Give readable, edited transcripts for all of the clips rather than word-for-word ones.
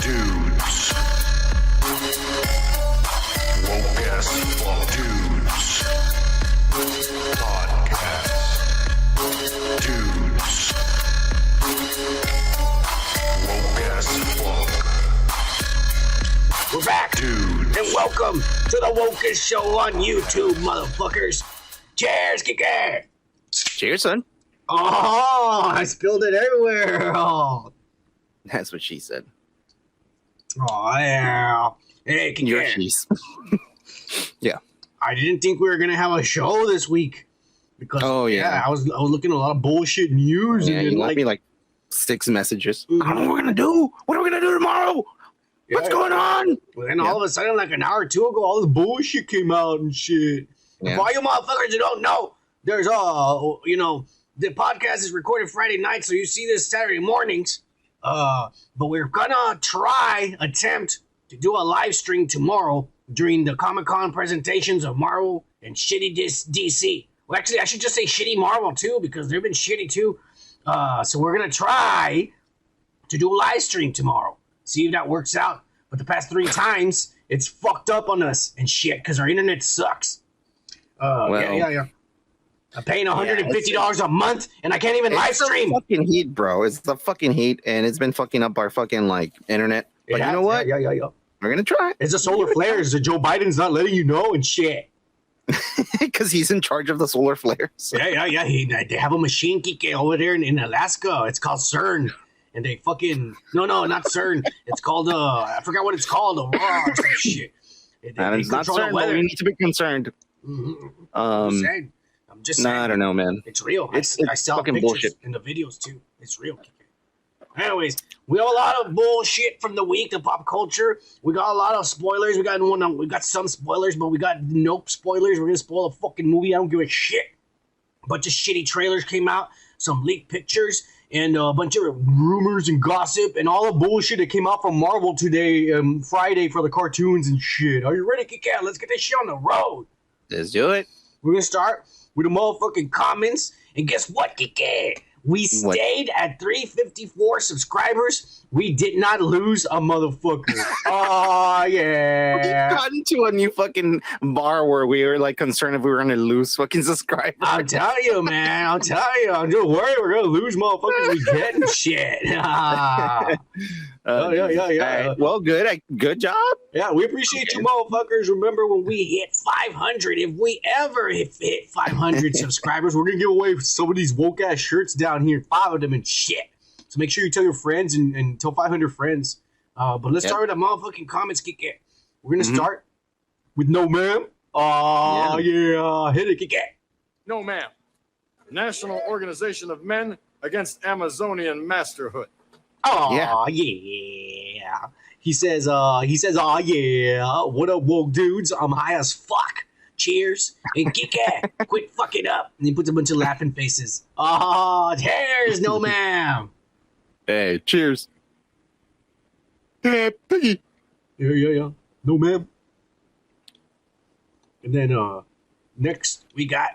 dudes. Woke as fuck dudes. Podcast. Dudes. Woke as fuck. We're back, Dudes. and welcome to the Wokest Show on YouTube, motherfuckers. Cheers, kicker. Cheers, son. Oh, I spilled it everywhere. Oh, That's what she said. yeah. Hey, Your kicker. cheese. Yeah. I didn't think we were gonna have a show this week because I was looking at a lot of bullshit news Yeah, and you then, left me like 6 messages. Mhm. I don't know what we're gonna do. What are we gonna do tomorrow? What's going on? And all of a sudden, like an hour or two ago, all this bullshit came out and shit. Yeah. For all you motherfuckers who don't know, there's the podcast is recorded Friday night, so you see this Saturday mornings. But we're gonna attempt to do a live stream tomorrow during the Comic-Con presentations of Marvel and shitty DC. Well, actually, I should just say shitty Marvel too, because they've been shitty too. So we're gonna try to do a live stream tomorrow. See if that works out. But the past 3 times, it's fucked up on us and shit because our internet sucks. Yeah. I'm paying $150 a month and I can't even live stream. It's the fucking heat, bro. It's the fucking heat, and it's been fucking up our fucking internet. But you know what? Yeah. We're gonna try It's the solar flares that Joe Biden's not letting you know and shit. because he's in charge of the solar flares. Yeah. They have a machine kike over there in Alaska. It's called CERN. And they fucking no, not CERN. It's called I forgot what it's called. Aurora or some shit. They It's not control the concerned, but weather. we need to be concerned. I'm just saying. I don't know, man. It's real. It's I sell fucking pictures bullshit. in the videos too. It's real. Anyways, we have a lot of bullshit from the week, the pop culture. We got a lot of spoilers. We got some spoilers, but we got no spoilers. We're gonna spoil a fucking movie. I don't give a shit. A bunch of shitty trailers came out, some leaked pictures, and a bunch of rumors and gossip, and all the bullshit that came out from Marvel today, Friday, for the cartoons and shit. Are you ready to kick out? Let's get this shit on the road. Let's do it. We're gonna start with the motherfucking comments, and guess what, Kike? We stayed at 354 subscribers. We did not lose a motherfucker. Oh, yeah. We've gotten to a new fucking bar where we were concerned if we were gonna lose fucking subscribers. I'll tell you, man. I'll tell you. Don't worry, we're gonna lose motherfuckers. We getting shit. Yeah. Right. Well, good job. Yeah, we appreciate you motherfuckers. Remember when we hit 500? If we ever hit 500 subscribers, we're gonna give away some of these woke ass shirts down here, 5 of them and shit. So make sure you tell your friends and tell 500 friends. But let's start with the motherfucking comments, Kike. We're gonna start with no ma'am. Oh yeah, hit it, Kike. No, ma'am. National Organization of Men Against Amazonian Masterhood. Oh yeah. He says, oh yeah. What up, woke dudes? I'm high as fuck. Cheers and kick it. Quit fucking up. And he puts a bunch of laughing faces. Oh, cheers, no ma'am. Hey, cheers. Hey, Peggy. Yeah. No ma'am. And then next we got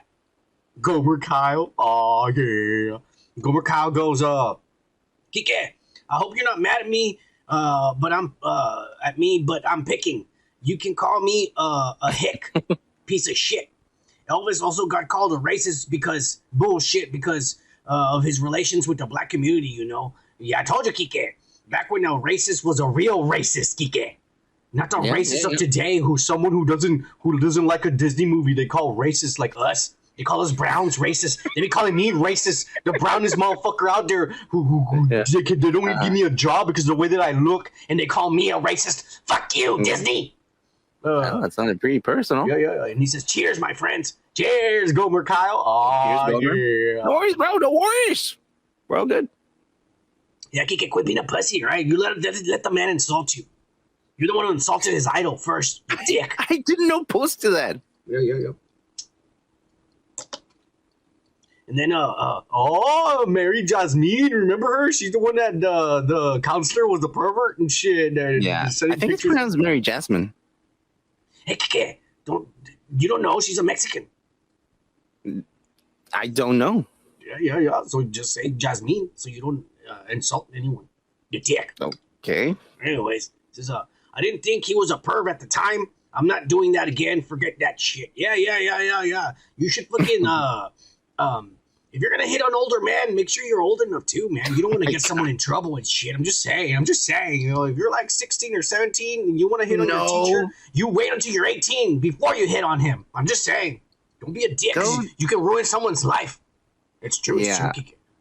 Gomer Kyle. Oh yeah. Gomer Kyle goes, Kike, I hope you're not mad at me, but I'm picking. You can call me a hick, piece of shit. Elvis also got called a racist because of his relations with the black community, you know. Yeah, I told you, Kike. Back when a racist was a real racist, Kike. Not the racist of today, who's someone who doesn't like a Disney movie they call racist like us. They call us browns racist. They be calling me racist, the brownest motherfucker out there who they don't even give me a job because of the way that I look, and they call me a racist. Fuck you, Disney. Well, that sounded pretty personal. Yeah. And he says, cheers, my friends. Cheers, Gomer Kyle. Oh, Cheers, Gomer. yeah. No worries, bro. No worries. We're all good. Yeah, Kike, quit being a pussy, right? You let the man insult you. You're the one who insulted his idol first, you dick. I didn't know post to that. Yeah. And then, Mary Jasmine, remember her? She's the one that the counselor was the pervert and shit. Yeah, I think it's pronounced Mary Jasmine. Hey, Kike, you don't know she's a Mexican. I don't know. Yeah. So just say Jasmine so you don't insult anyone. You dick. Oh, Okay. Anyways, says I didn't think he was a perv at the time. I'm not doing that again. Forget that shit. Yeah. You should fucking if you're gonna hit on older man, make sure you're old enough too, man. You don't want to get someone in trouble and shit. I'm just saying. You know, if you're like 16 or 17 and you want to hit on your teacher, you wait until you're 18 before you hit on him. I'm just saying. Don't be a dick. You can ruin someone's life. It's true. Yeah.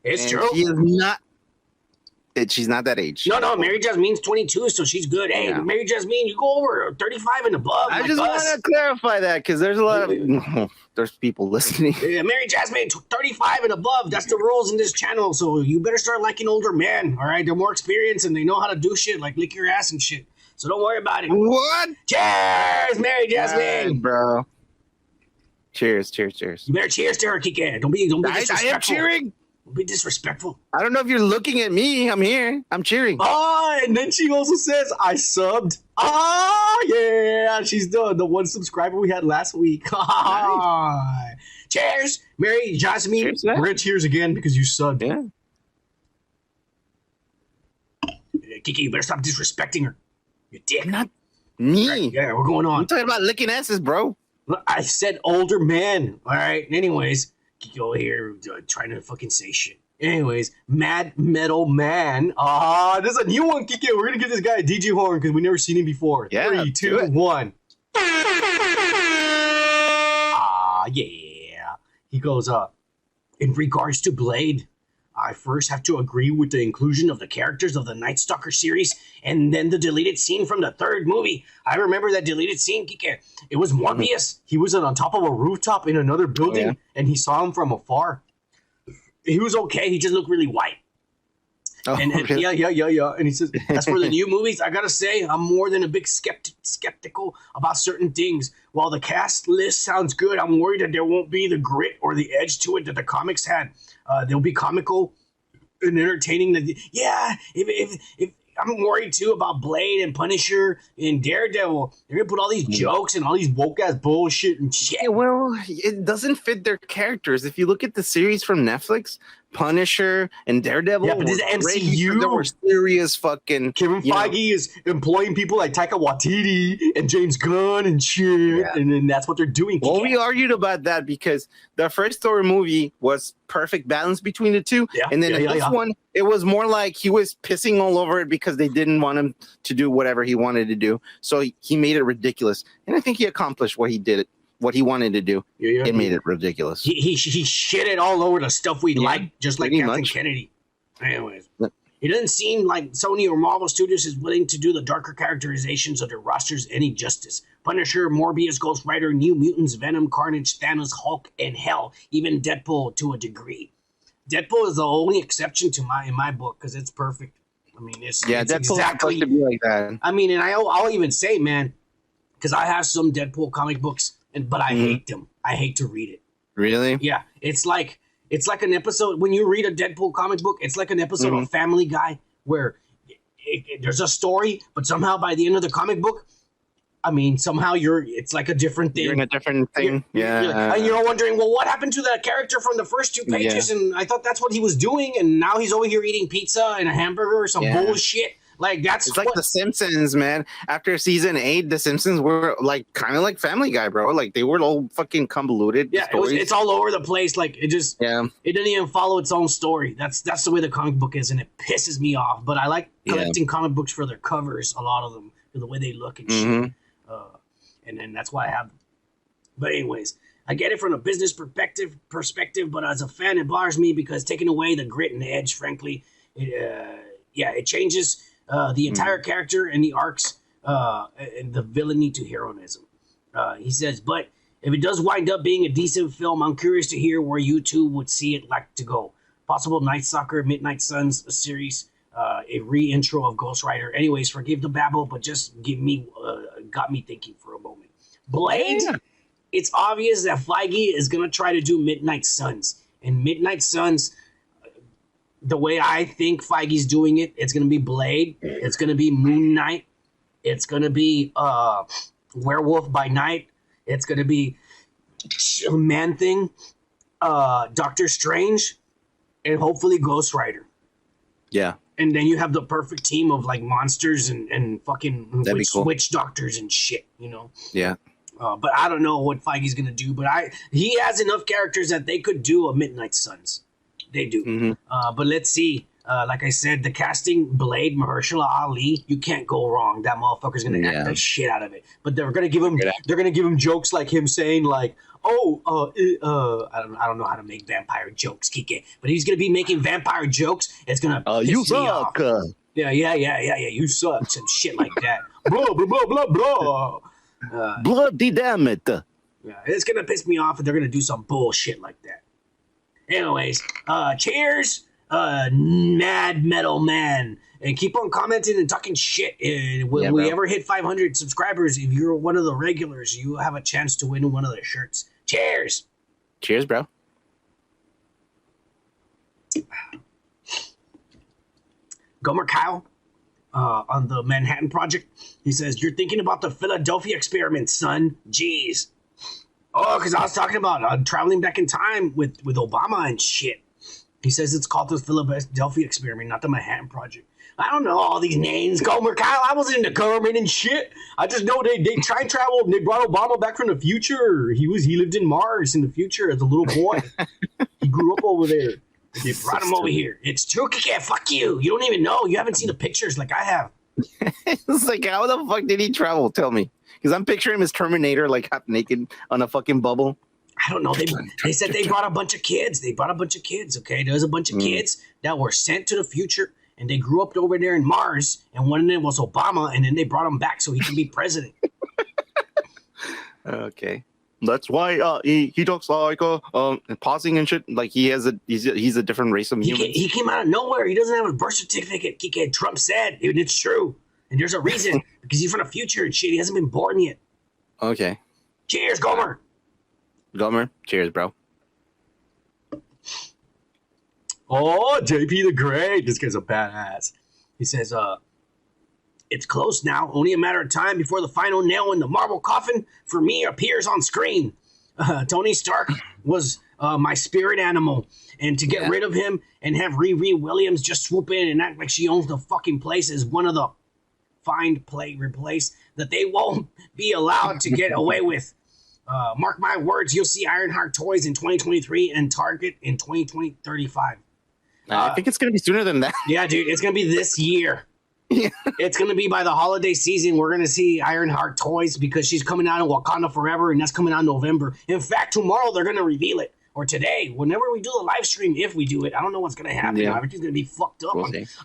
It's true. She is not. She's not that age. No. Mary Jasmine's 22, so she's good. Hey, Yeah. Mary Jasmine, you go over 35 and above. I just want to clarify that because there's a lot of there's people listening. Yeah, Mary Jasmine, 35 and above. That's the rules in this channel. So you better start liking older men. All right, they're more experienced and they know how to do shit like lick your ass and shit. So don't worry about it. What? Cheers, Mary Jasmine, bro. Cheers. You better cheers to her, Kike. Don't be disrespectful. I am cheering. Don't be disrespectful. I don't know if you're looking at me. I'm here. I'm cheering. Oh, and then she also says, I subbed. Oh, yeah. She's the one subscriber we had last week. Nice. Cheers, Mary Jasmine. Cheers, we're going to cheers again because you subbed. Yeah. Kiki, you better stop disrespecting her. You dick. Not me. Right, yeah, we're going on. I'm talking about licking asses, bro. I said older man. All right. Anyways, Kiki over here trying to fucking say shit. Anyways, Mad Metal Man. This is a new one, Kiki. We're going to give this guy a DJ horn because we've never seen him before. Yeah, 3, 2, 1. Yeah. He goes, in regards to Blade, I first have to agree with the inclusion of the characters of the Night Stalker series and then the deleted scene from the third movie. I remember that deleted scene, Kike. It was Morbius. He was on top of a rooftop in another building, and he saw him from afar. He was okay. He just looked really white. Oh, and really? Yeah. And he says, as for the new movies, I gotta say, I'm more than a big skeptical about certain things. While the cast list sounds good, I'm worried that there won't be the grit or the edge to it that the comics had. They'll be comical and entertaining. If I'm worried too about Blade and Punisher and Daredevil. They're gonna put all these jokes and all these woke ass bullshit and shit. Yeah, well, it doesn't fit their characters. If you look at the series from Netflix, Punisher and Daredevil, Yeah, but this is MCU. There were serious fucking. Kevin Feige is employing people like Taika Waititi and James Gunn and shit, and then that's what they're doing. Well, we argued about that because the first Thor movie was perfect balance between the two, and then this one, it was more like he was pissing all over it because they didn't want him to do whatever he wanted to do, so he made it ridiculous, and I think he accomplished what he wanted to do. It made it ridiculous. He shit it all over the stuff we like, just like Captain Kennedy. Anyways, it doesn't seem like Sony or Marvel Studios is willing to do the darker characterizations of their rosters any justice. Punisher, Morbius, Ghost Rider, New Mutants, Venom, Carnage, Thanos, Hulk, and hell, even Deadpool to a degree. Deadpool is the only exception to in my book because it's perfect. I mean, it's Deadpool's exactly supposed to be like that. I mean, and I'll even say, man, because I have some Deadpool comic books. But I hate them. I hate to read it. Really? Yeah. It's like an episode when you read a Deadpool comic book. It's like an episode of Family Guy where there's a story, but somehow by the end of the comic book, I mean, somehow it's like a different thing. You're in a different thing. And you're wondering, well, what happened to that character from the first 2 pages? And I thought that's what he was doing, and now he's over here eating pizza and a hamburger or some bullshit. Like it's like The Simpsons, man. After season 8, The Simpsons were like kind of like Family Guy, bro. Like they were all fucking convoluted. Yeah, it's all over the place. Like it just it didn't even follow its own story. That's the way the comic book is, and it pisses me off. But I like collecting comic books for their covers. A lot of them, for the way they look and shit. And then that's why I have them. But anyways, I get it from a business perspective. But as a fan, it bothers me because taking away the grit and the edge, frankly, it changes. The entire character and the arcs and the villainy to heroism. He says, but if it does wind up being a decent film, I'm curious to hear where you two would see it like to go. Possible Night Stalker, Midnight Suns, a series, a re-intro of Ghost Rider. Anyways, forgive the babble, but just got me thinking for a moment. Blade, it's obvious that Feige is going to try to do Midnight Suns. And Midnight Suns, the way I think Feige's doing it, it's going to be Blade. It's going to be Moon Knight. It's going to be Werewolf by Night. It's going to be Man-Thing, Doctor Strange, and hopefully Ghost Rider. Yeah. And then you have the perfect team of like monsters and fucking witch doctors and shit, you know? Yeah. But I don't know what Feige's gonna do. But he has enough characters that they could do a Midnight Suns. They do. Mm-hmm. But let's see. Like I said, the casting, Blade, Mahershala Ali, you can't go wrong. That motherfucker's gonna act the shit out of it. But they're gonna give him jokes like him saying like, I don't know how to make vampire jokes, Kike. But he's gonna be making vampire jokes. It's gonna you piss me suck. off. Yeah. You suck. Some shit like that. Blah blah blah blah blah. Bloody damn it. Yeah, it's gonna piss me off if they're gonna do some bullshit like that. Anyways, cheers, Mad Metal Man, and keep on commenting and talking shit. When we ever hit 500 subscribers, if you're one of the regulars, you have a chance to win one of the shirts. Cheers. Cheers, bro. Gomer Kyle, on the Manhattan Project, he says, "You're thinking about the Philadelphia experiment, son. Jeez." Oh, because I was talking about traveling back in time with Obama and shit. He says it's called the Philadelphia experiment, not the Manhattan Project. I don't know all these names, Gomer Kyle. I wasn't into government and shit. I just know they time traveled and they brought Obama back from the future. He lived in Mars in the future as a little boy. He grew up over there. They brought him over here. It's true, Kike. Fuck you. You don't even know. You haven't seen the pictures like I have. It's like, how the fuck did he travel? Tell me. Because I'm picturing him as Terminator, like half naked on a fucking bubble. I don't know. They said they brought a bunch of kids. Okay? There's a bunch of kids that were sent to the future, and they grew up over there in Mars, and one of them was Obama, and then they brought him back so he can be president. Okay. That's why he talks like pausing and shit. Like he's a different race of humans. He came out of nowhere. He doesn't have a birth certificate. Trump said, and it's true. And there's a reason, because he's from the future and shit. He hasn't been born yet. Okay. Cheers, Gomer. Gomer, cheers, bro. Oh, JP the Great. This guy's a badass. He says, it's close now. Only a matter of time before the final nail in the marble coffin for me appears on screen. Tony Stark was my spirit animal. And to get rid of him and have Riri Williams just swoop in and act like she owns the fucking place is one of the find, play, replace that they won't be allowed to get away with. Mark my words, you'll see Ironheart toys in 2023 and Target in 2035. I think it's going to be sooner than that. Yeah, dude, it's going to be this year. Yeah. It's going to be by the holiday season. We're going to see Ironheart toys because she's coming out in Wakanda Forever, and that's coming out in November. In fact, tomorrow they're going to reveal it. Or today, whenever we do the live stream, if we do it, I don't know what's going to happen. Yeah. Everything's going to be fucked up.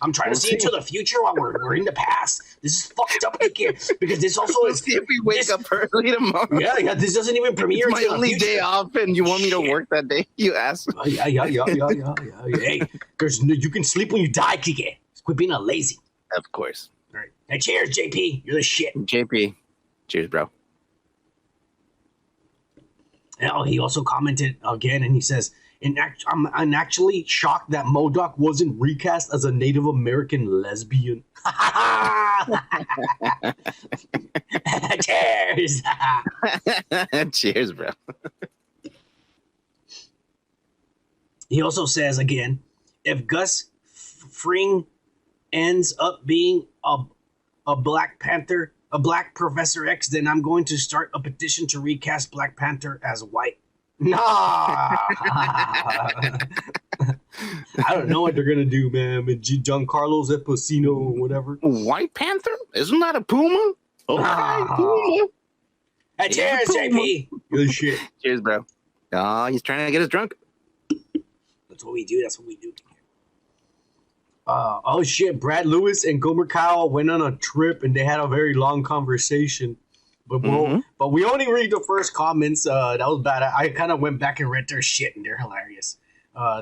I'm trying to see into the future while we're in the past. This is fucked up again because this also is. If we wake up early tomorrow. Yeah, this doesn't even premiere. It's my only day off, and you want me to work that day? You ask. Yeah. Hey, because you can sleep when you die, Kike. Quit being a lazy. Of course. All right. Hey, cheers, JP. You're the shit. JP. Cheers, bro. Oh, he also commented again, and he says, I'm actually shocked that MODOK wasn't recast as a Native American lesbian. Cheers. Cheers, bro. He also says again, if Gus Fring ends up being a Black Panther, a Black Professor X, then I'm going to start a petition to recast Black Panther as white. Nah. I don't know what they're going to do, man. Giancarlo Esposito or whatever. White Panther? Isn't that a puma? Puma. Hey, cheers, JP. Good shit. Cheers, bro. He's trying to get us drunk. That's what we do. Oh shit, Brad Lewis and Gomer Kyle went on a trip and they had a very long conversation. But we only read the first comments. That was bad. I kind of went back and read their shit and they're hilarious.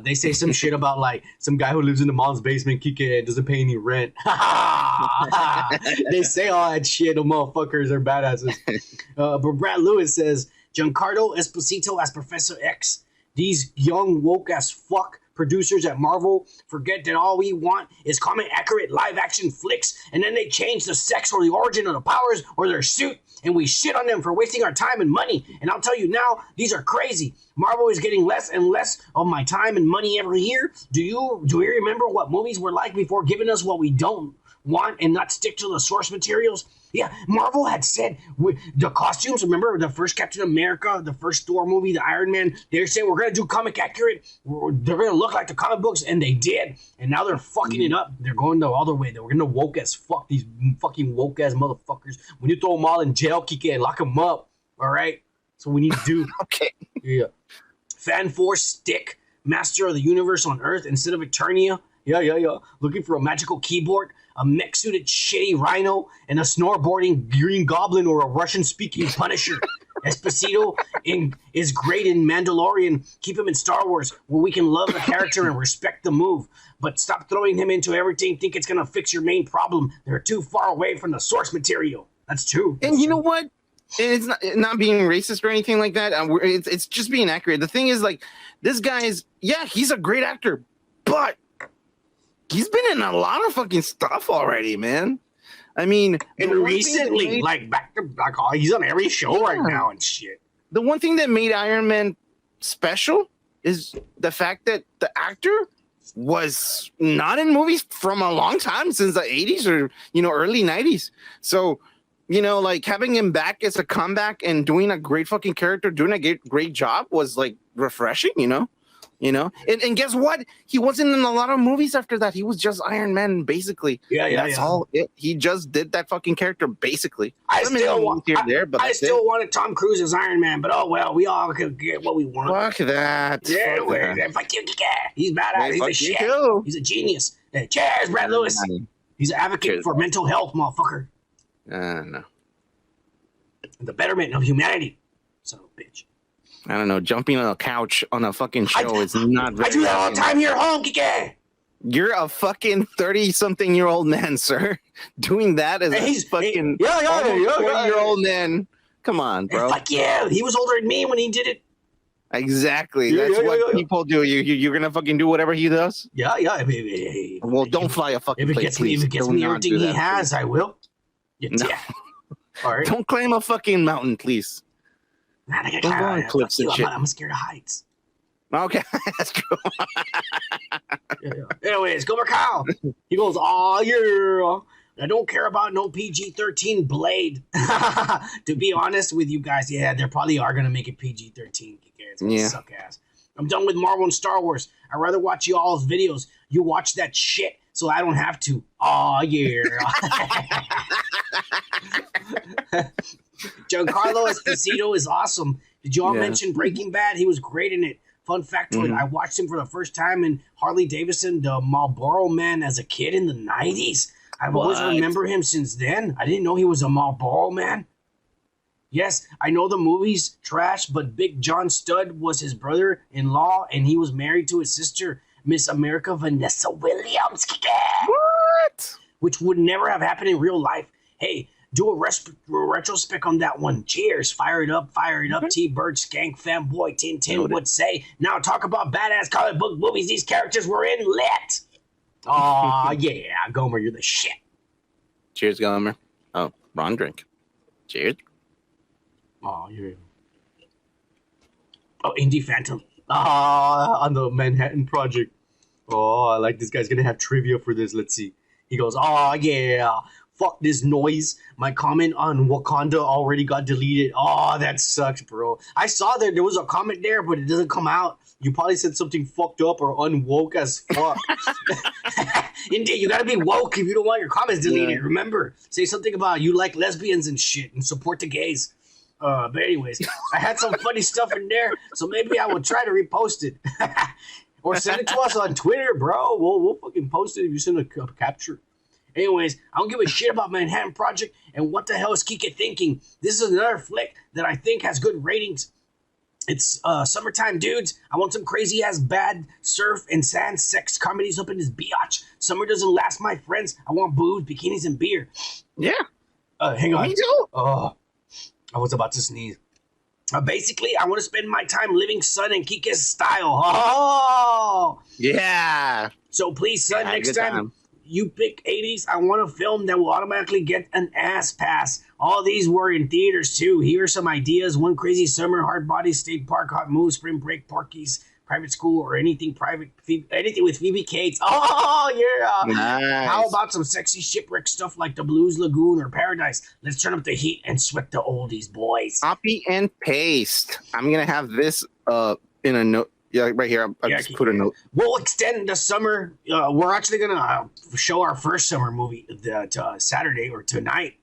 They say some shit about like some guy who lives in the mom's basement, Kike, and doesn't pay any rent. They say all that shit. The motherfuckers are badasses. But Brad Lewis says, Giancarlo Esposito as Professor X. These young woke as fuck producers at Marvel forget that all we want is comic accurate live action flicks, and then they change the sex or the origin of the powers or their suit and we shit on them for wasting our time and money. And I'll tell you now, these are crazy. Marvel is getting less and less of my time and money every year. Do we remember what movies were like before giving us what we don't want and not stick to the source materials? Yeah, Marvel had said the costumes. Remember the first Captain America, the first Thor movie, the Iron Man. They're saying we're gonna do comic accurate. They're gonna look like the comic books, and they did. And now they're fucking it up. They're going the other way. They're gonna woke as fuck. These fucking woke ass motherfuckers. When you throw them all in jail, Kike, lock them up. All right. That's what we need to do. Okay. Yeah. Fan Force Stick, Master of the Universe on Earth instead of Eternia. Yeah. Looking for a magical keyboard, a mech-suited shitty rhino, and a snowboarding Green Goblin or a Russian-speaking Punisher. Esposito is great in Mandalorian. Keep him in Star Wars, where we can love the character and respect the move. But stop throwing him into everything. Think it's going to fix your main problem. They're too far away from the source material. That's true. And you know what? It's not being racist or anything like that. It's just being accurate. The thing is, like, this guy is, he's a great actor, but he's been in a lot of fucking stuff already, man. I mean, and recently, like back to back, he's on every show right now and shit. The one thing that made Iron Man special is the fact that the actor was not in movies from a long time, since the 80s or early 90s. So, like having him back as a comeback and doing a great fucking character, doing a great job was like refreshing, and guess what? He wasn't in a lot of movies after that. He was just Iron Man, basically. That's all. He just did that fucking character, basically. I still wanted Tom Cruise as Iron Man, but oh well, we all could get what we want. Fuck that. Yeah, fuck you. He's badass. He's a shit. He's a genius. Cheers, Brad Lewis. He's an advocate for mental health, motherfucker. No. The betterment of humanity. Son of a bitch. I don't know. Jumping on a couch on a fucking show is not very. I do that all the time here at home, Kike. You're a fucking 30-something-year-old man, sir. Doing that as a fucking 40-year-old man. Come on, bro. Fuck yeah. He was older than me when he did it. Exactly. That's what people do. You're going to fucking do whatever he does? Yeah. Well, don't fly a fucking plane, please. If it gets me everything he has, I will. No. All right. Don't climb a fucking mountain, please. Man, don't go on cliffs and shit. I'm scared of heights. Okay, that's true. Anyways, Gomer Kyle. He goes, oh, yeah. I don't care about no PG-13 Blade. To be honest with you guys, they probably are going to make it PG-13. It's going to suck ass. I'm done with Marvel and Star Wars. I'd rather watch y'all's videos. You watch that shit so I don't have to. Oh, yeah. Giancarlo Esposito is awesome. Did you all mention Breaking Bad? He was great in it. Fun factoid, I watched him for the first time in Harley Davidson, the Marlboro Man, as a kid in the 90s. I've always remembered him since then. I didn't know he was a Marlboro Man. Yes, I know the movie's trash, but Big John Studd was his brother-in-law, and he was married to his sister, Miss America Vanessa Williams. What? Which would never have happened in real life. Hey, do a retrospect on that one. Cheers. Fire it up. T-Bird, Skank, Fanboy, Tintin would say. Now talk about badass comic book movies these characters were in. Lit. Oh, yeah. Gomer, you're the shit. Cheers, Gomer. Oh, wrong drink. Cheers. Oh, yeah. Oh, Indie Phantom. On the Manhattan Project. Oh, I like this guy's going to have trivia for this. Let's see. He goes, oh, yeah. Fuck this noise. My comment on Wakanda already got deleted. Oh, that sucks, bro. I saw there was a comment there, but it doesn't come out. You probably said something fucked up or unwoke as fuck. Indeed, you gotta be woke if you don't want your comments deleted. Yeah. Remember, say something about you like lesbians and shit and support the gays. But anyways, I had some funny stuff in there, so maybe I will try to repost it. Or send it to us on Twitter, bro. We'll fucking post it if you send a capture. Anyways, I don't give a shit about Manhattan Project, and what the hell is Kika thinking? This is another flick that I think has good ratings. It's summertime, dudes. I want some crazy-ass bad surf and sand sex comedies up in this biatch. Summer doesn't last, my friends. I want booze, bikinis, and beer. Yeah. Hang on. Me too. Oh, I was about to sneeze. Basically, I want to spend my time living Son and Kika's style. Oh! Yeah. So please, son, next time you pick 80s. I want a film that will automatically get an ass pass. All these were in theaters too. Here are some ideas. One Crazy Summer, Hard Bodies, State Park, Hot Moves, Spring Break, Porky's, Private School, or anything private, anything with Phoebe Cates. Oh, yeah. Nice. How about some sexy shipwreck stuff like the Blues Lagoon or Paradise? Let's turn up the heat and sweat the oldies, boys. Copy and paste. I'm going to have this in a note. Yeah, right here. I'll just put a note. We'll extend the summer. We're actually going to show our first summer movie to Saturday or tonight.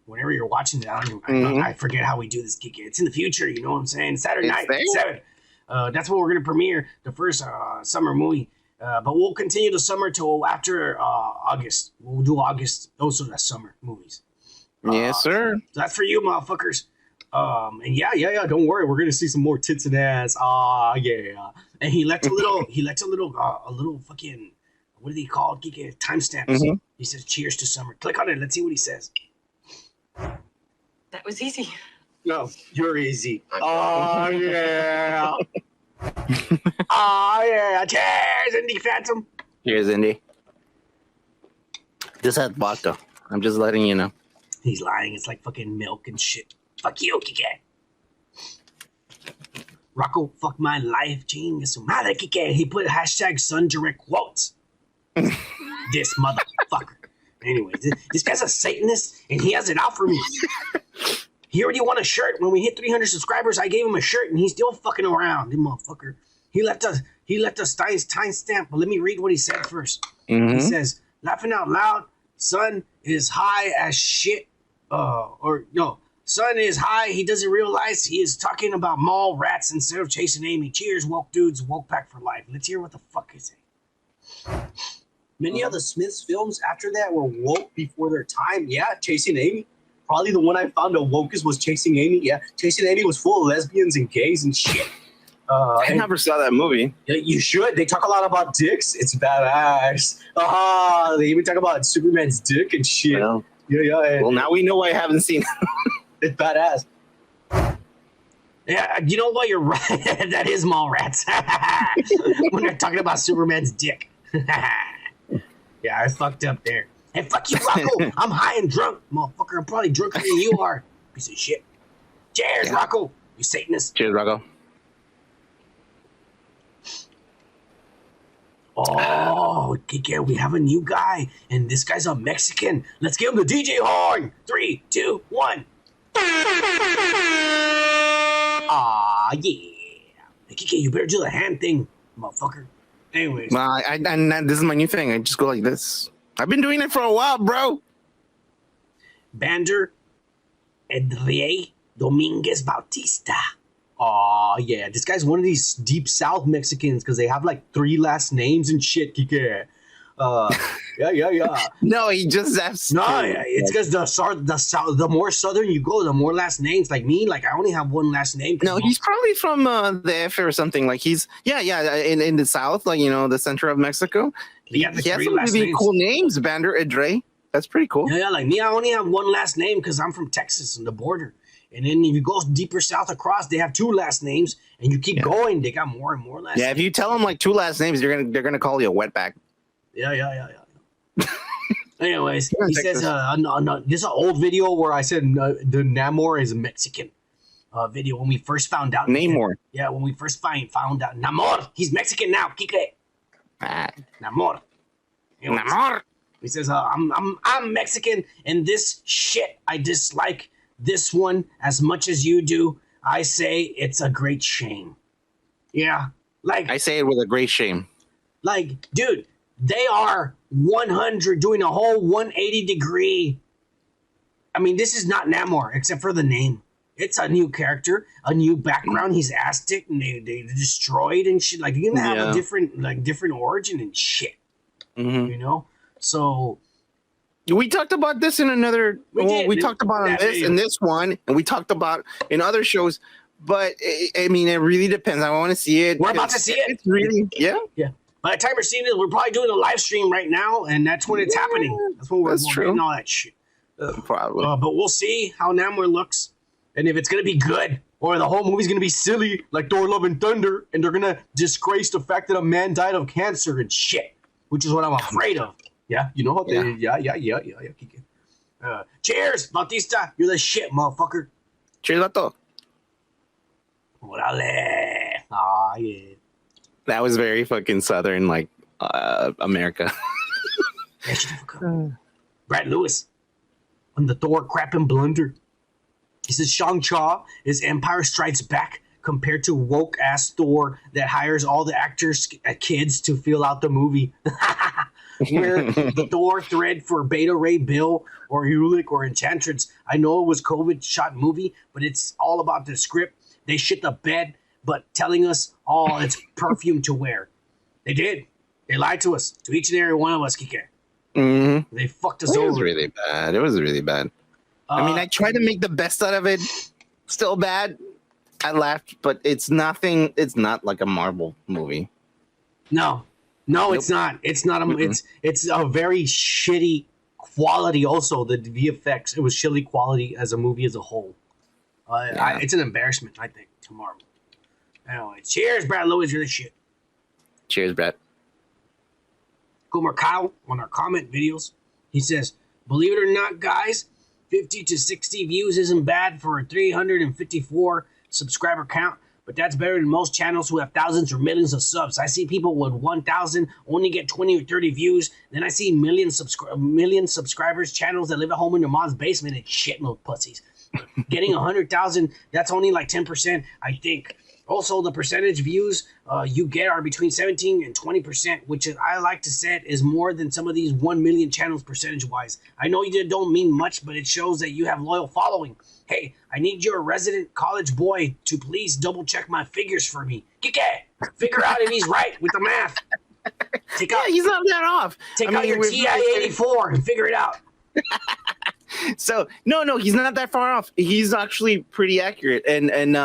Whenever you're watching it, I forget how we do this, Kiki. It's in the future, you know what I'm saying? Saturday night at 7. That's when we're going to premiere the first summer movie. But we'll continue the summer till after August. We'll do August. Those are the summer movies. Yes, sir. So that's for you, motherfuckers. And yeah. Don't worry, we're gonna see some more tits and ass. Yeah. And he left a little fucking, what do they call it? Timestamps. Mm-hmm. He says, "Cheers to summer." Click on it. Let's see what he says. That was easy. No, you're easy. Oh yeah. Oh yeah. Cheers, Indy Phantom. Cheers, Indy. This has vodka. I'm just letting you know. He's lying. It's like fucking milk and shit. Fuck you, Kike. Rocco, fuck my life. Chinga su madre, Kike. He put hashtag Sun Direct quotes. This motherfucker. Anyway, this guy's a Satanist, and he has it out for me. He already won a shirt. When we hit 300 subscribers, I gave him a shirt, and he's still fucking around. This motherfucker. He left us Stein's timestamp, but let me read what he said first. Mm-hmm. He says, laughing out loud, sun is high as shit. Sun is high. He doesn't realize he is talking about mall rats instead of chasing Amy. Cheers, woke dudes. Woke pack for life. Let's hear what the fuck he saying. Many of the Smiths films after that were woke before their time. Yeah, Chasing Amy. Probably the one I found the wokest was Chasing Amy. Yeah, Chasing Amy was full of lesbians and gays and shit. I never saw that movie. You should. They talk a lot about dicks. It's badass. They even talk about Superman's dick and shit. Well, yeah. Well, now we know why I haven't seen it. It's badass. Yeah, you know what? You're right. That is Mallrats. When they're talking about Superman's dick. Yeah, I fucked up there. Hey, fuck you, Rocco. I'm high and drunk, motherfucker. I'm probably drunker than you are. Piece of shit. Cheers, Rocco. You Satanist. Cheers, Rocco. Oh, Kike, we have a new guy, and this guy's a Mexican. Let's give him the DJ horn. 3, 2, 1. Ah, yeah. Hey, Kike, you better do the hand thing, motherfucker. Anyways. Well, this is my new thing. I just go like this. I've been doing it for a while, bro. Bander Edrie Dominguez Bautista. Oh, yeah. This guy's one of these deep South Mexicans because they have like 3 last names and shit, Kike. Yeah. No, he just has. No, yeah, it's because the more southern you go, the more last names. Like me, like I only have 1 last name. No, he's probably from the F or something. Like he's in the south, like the center of Mexico. He has some really cool names. Bander Edre. That's pretty cool. Yeah, like me, I only have 1 last name because I'm from Texas and the border. And then if you go deeper south across, they have 2 last names, and you keep going, they got more and more last names. Yeah, if you tell them like 2 last names, they're gonna call you a wetback. Yeah. Anyways, he says, no, this is an old video where I said the Namor is a Mexican video when we first found out. Namor. Yeah, when we first found out. Namor, he's Mexican now, Kike. Namor. Anyways, Namor. He says, I'm Mexican, and this shit, I dislike this one as much as you do. I say it's a great shame. Yeah, like I say it with a great shame. Like, dude, they are 100 doing a whole 180 degree. I mean, this is not Namor except for the name. It's a new character, a new background. He's Aztec, and they destroyed and shit. Like, you're gonna have a different origin and shit. Mm-hmm. You know, so. We talked about this in another. We talked about on this and this one, and we talked about in other shows. But I mean, it really depends. I want to see it. We're about to see it. It's really, yeah. By the time we're seeing it, we're probably doing a live stream right now, and that's when it's happening. That's when we're getting all that shit. Probably. But we'll see how Namor looks, and if it's gonna be good, or the whole movie's gonna be silly like Thor: Love and Thunder, and they're gonna disgrace the fact that a man died of cancer and shit, which is what I'm afraid of. Yeah, you know how they. Yeah. Kike. Cheers, Bautista. You're the shit, motherfucker. Cheers, vato. Orale. Ah, yeah. That was very fucking southern, like America. Brad Lewis on the Thor crap and blunder. He says Shang-Chi is Empire Strikes Back compared to woke ass Thor that hires all the actors kids to fill out the movie. Where the Thor thread for Beta Ray Bill or Ulick or Enchantress. I know it was COVID shot movie, but it's all about the script. They shit the bed, but telling us all it's perfume to wear. They did. They lied to us, to each and every one of us, Kike. Mm-hmm. They fucked us It over. was really bad. It was really bad. I mean, I tried to make the best out of it. Still bad. I laughed, but it's nothing. It's not like a Marvel movie. No, Nope. it's not. It's not. It's a very shitty quality. Also, the VFX. It was shitty quality as a movie as a whole. It's an embarrassment, I think, to Marvel. Anyway, cheers, Brad Lewis. You're the shit. Cheers, Brad. Gomer Kyle on our comment videos. He says, believe it or not, guys, 50 to 60 views isn't bad for a 354 subscriber count, but that's better than most channels who have thousands or millions of subs. I see people with 1,000 only get 20 or 30 views. Then I see million subscribers channels that live at home in their mom's basement and shitting those pussies. Getting 100,000, that's only like 10%, I think. Also, the percentage views you get are between 17 and 20%, which is, I like to say is more than some of these 1 million channels percentage-wise. I know you don't mean much, but it shows that you have loyal following. Hey, I need your resident college boy to please double-check my figures for me. Kike, figure out if he's right with the math. He's not that off. Take out your TI-84 and figure it out. So, no, he's not that far off. He's actually pretty accurate. And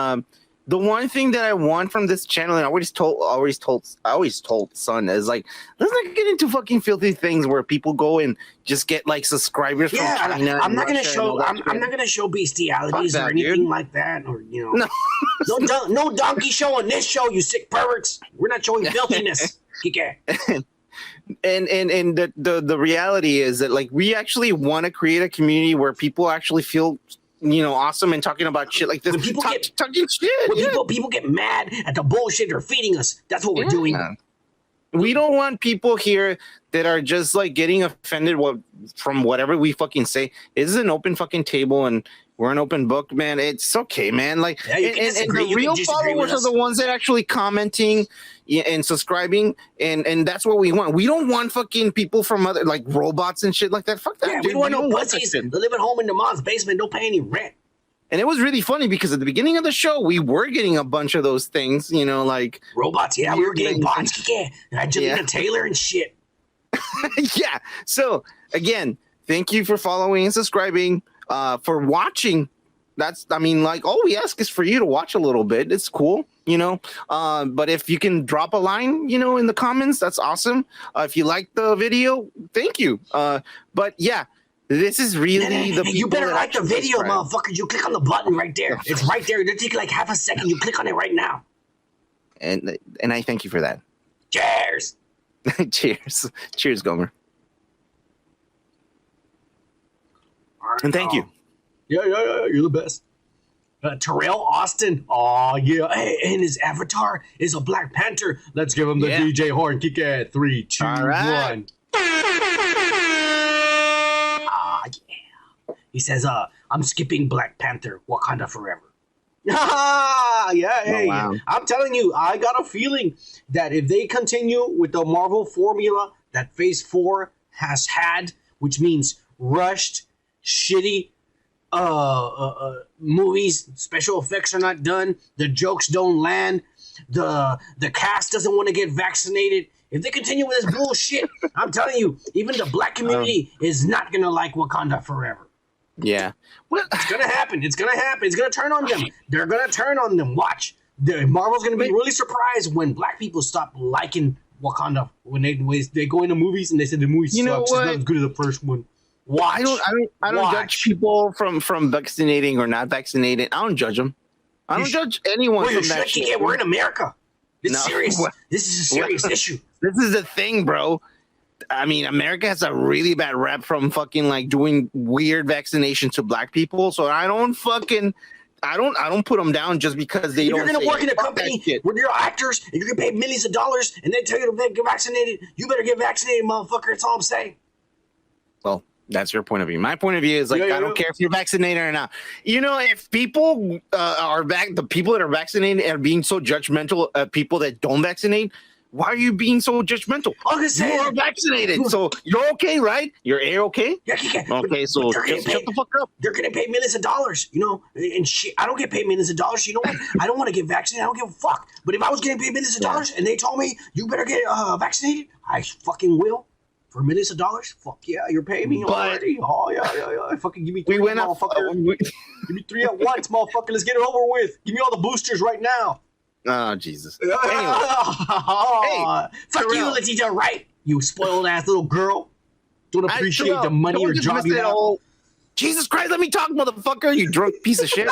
the one thing that I want from this channel, and I always told Son, is like, let's not get into fucking filthy things where people go and just get like subscribers from China. I'm not gonna show bestialities or anything like that, or no donkey show on this show, you sick perverts. We're not showing filthiness. Kike. And the reality is that like we actually want to create a community where people actually feel awesome and talking about shit like this. When people talking shit. People get mad at the bullshit they're feeding us. That's what we're doing. We don't want people here that are just like getting offended from whatever we fucking say. This is an open fucking table and we're an open book, man. It's okay, man. Like, and the real followers are the ones that are actually commenting and subscribing, and that's what we want. We don't want fucking people from other like robots and shit like that. Fuck that. Yeah, we want no pussies that live at home in their mom's basement, don't pay any rent. And it was really funny because at the beginning of the show, we were getting a bunch of those things, like robots. Yeah, we were getting bots. Yeah, Angelina Taylor and shit. Yeah. So again, thank you for following and subscribing. For watching. All we ask is for you to watch a little bit. It's cool, but if you can drop a line, in the comments, that's awesome. If you like the video, thank you. But yeah, this is really the people. You better like the video, motherfucker. You click on the button right there. It's right there. It'll take like half a second. You click on it right now. And I thank you for that. Cheers. Cheers, Gomer. And thank you. Yeah, you're the best. Terrell Austin. Oh, yeah. Hey, and his avatar is a Black Panther. Let's give him the DJ horn. Kick it. 3, 2, 1. Yeah. He says, I'm skipping Black Panther. Wakanda forever. Yeah, hey. Wow. I'm telling you, I got a feeling that if they continue with the Marvel formula that Phase 4 has had, which means rushed, shitty movies, special effects are not done, the jokes don't land, the cast doesn't want to get vaccinated. If they continue with this bullshit, I'm telling you, even the black community is not gonna like Wakanda forever. Yeah, well, it's gonna happen. It's gonna turn on them. They're gonna turn on them. Watch. Marvel's gonna be really surprised when black people stop liking Wakanda when they go into movies and they say the movie sucks. It's not as good as the first one. Watch. I don't judge people from vaccinating or not vaccinated. I don't judge them. I don't judge anyone from that shit. Yeah, we're in America. It's serious. This is a serious issue. This is the thing, bro. I mean, America has a really bad rep from fucking like doing weird vaccinations to black people. So I don't put them down just because they don't. You're gonna work in a company where you're actors and you're gonna pay millions of dollars, and they tell you to get vaccinated. You better get vaccinated, motherfucker. That's all I'm saying. Well, that's your point of view. My point of view is like, I don't care if you're vaccinated or not. You know, if people the people that are vaccinated are being so judgmental of people that don't vaccinate, why are you being so judgmental? You are vaccinated, so you're okay, right? You're okay? Yeah, okay, so just shut the fuck up. You're gonna pay millions of dollars, you know, and shit. I don't get paid millions of dollars. You know what? I don't want to get vaccinated. I don't give a fuck. But if I was getting paid millions of dollars and they told me you better get vaccinated, I fucking will. For millions of dollars? Fuck yeah, you're paying me already. Oh yeah. Fucking give me three, motherfucker. Give me 3 at once, motherfucker. Let's get it over with. Give me all the boosters right now. Oh, Jesus. Anyway. Fuck you, Letitia, right? You spoiled ass little girl. Don't appreciate the money or job you have. Jesus Christ, let me talk, motherfucker, you drunk piece of shit.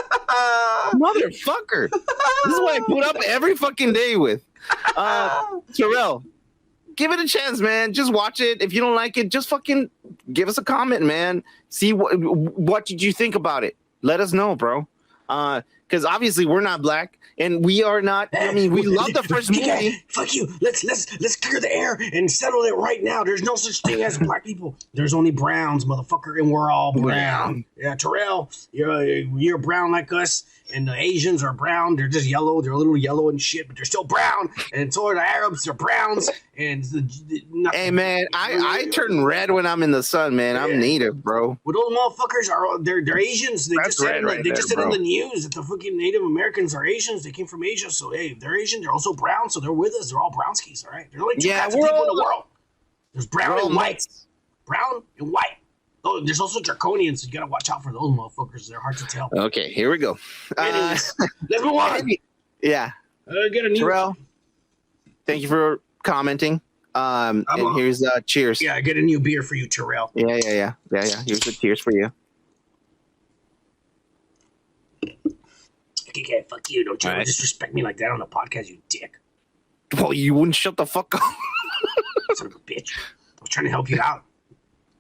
Motherfucker. This is what I put up every fucking day with. Terrell, give it a chance, man. Just watch it. If you don't like it, just fucking give us a comment, man. See what did you think about it? Let us know, bro. Because obviously we're not black and we are not. I mean, we love the first movie. Fuck you. Let's clear the air and settle it right now. There's no such thing as black people. There's only browns, motherfucker, and we're all brown. Yeah, Terrell, you're brown like us, and the Asians are brown. They're just yellow. They're a little yellow and shit, but they're still brown. And so are the Arabs. They're browns. And hey, man, I turn red when I'm in the sun, man. I'm native, bro. Well, those motherfuckers they're Asians. They just said in the news that the fucking Native Americans are Asians. They came from Asia, so hey, if they're Asian, they're also brown, so they're with us. They're all brownskis, all right? There's only two kinds of people in the world. There's brown and white. Brown and white. Oh, there's also draconians, so you gotta watch out for those motherfuckers. They're hard to tell. Okay, here we go. Anyways, let's move on. Yeah. Get a new Terrell, thank you for commenting. And here's cheers. Yeah, get a new beer for you, Terrell. Yeah. Here's the cheers for you. Okay, fuck you. Don't you disrespect me like that on the podcast, you dick. Well, you wouldn't shut the fuck up. Son of a bitch. I was trying to help you out.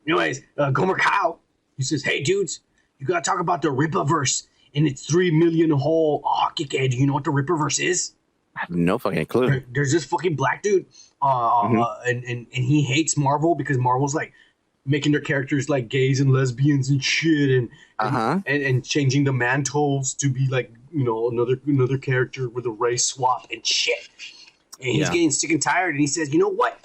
Anyways, Gomer Kyle, he says, hey, dudes, you gotta talk about the Rippaverse and its 3 million whole. Oh, kickhead, do you know what the Rippaverse is? I have no fucking clue. There's this fucking black dude, and he hates Marvel because Marvel's like making their characters like gays and lesbians and shit, and changing the mantles to be like, you know, another character with a race swap and shit. And he's getting sick and tired, and he says, you know what?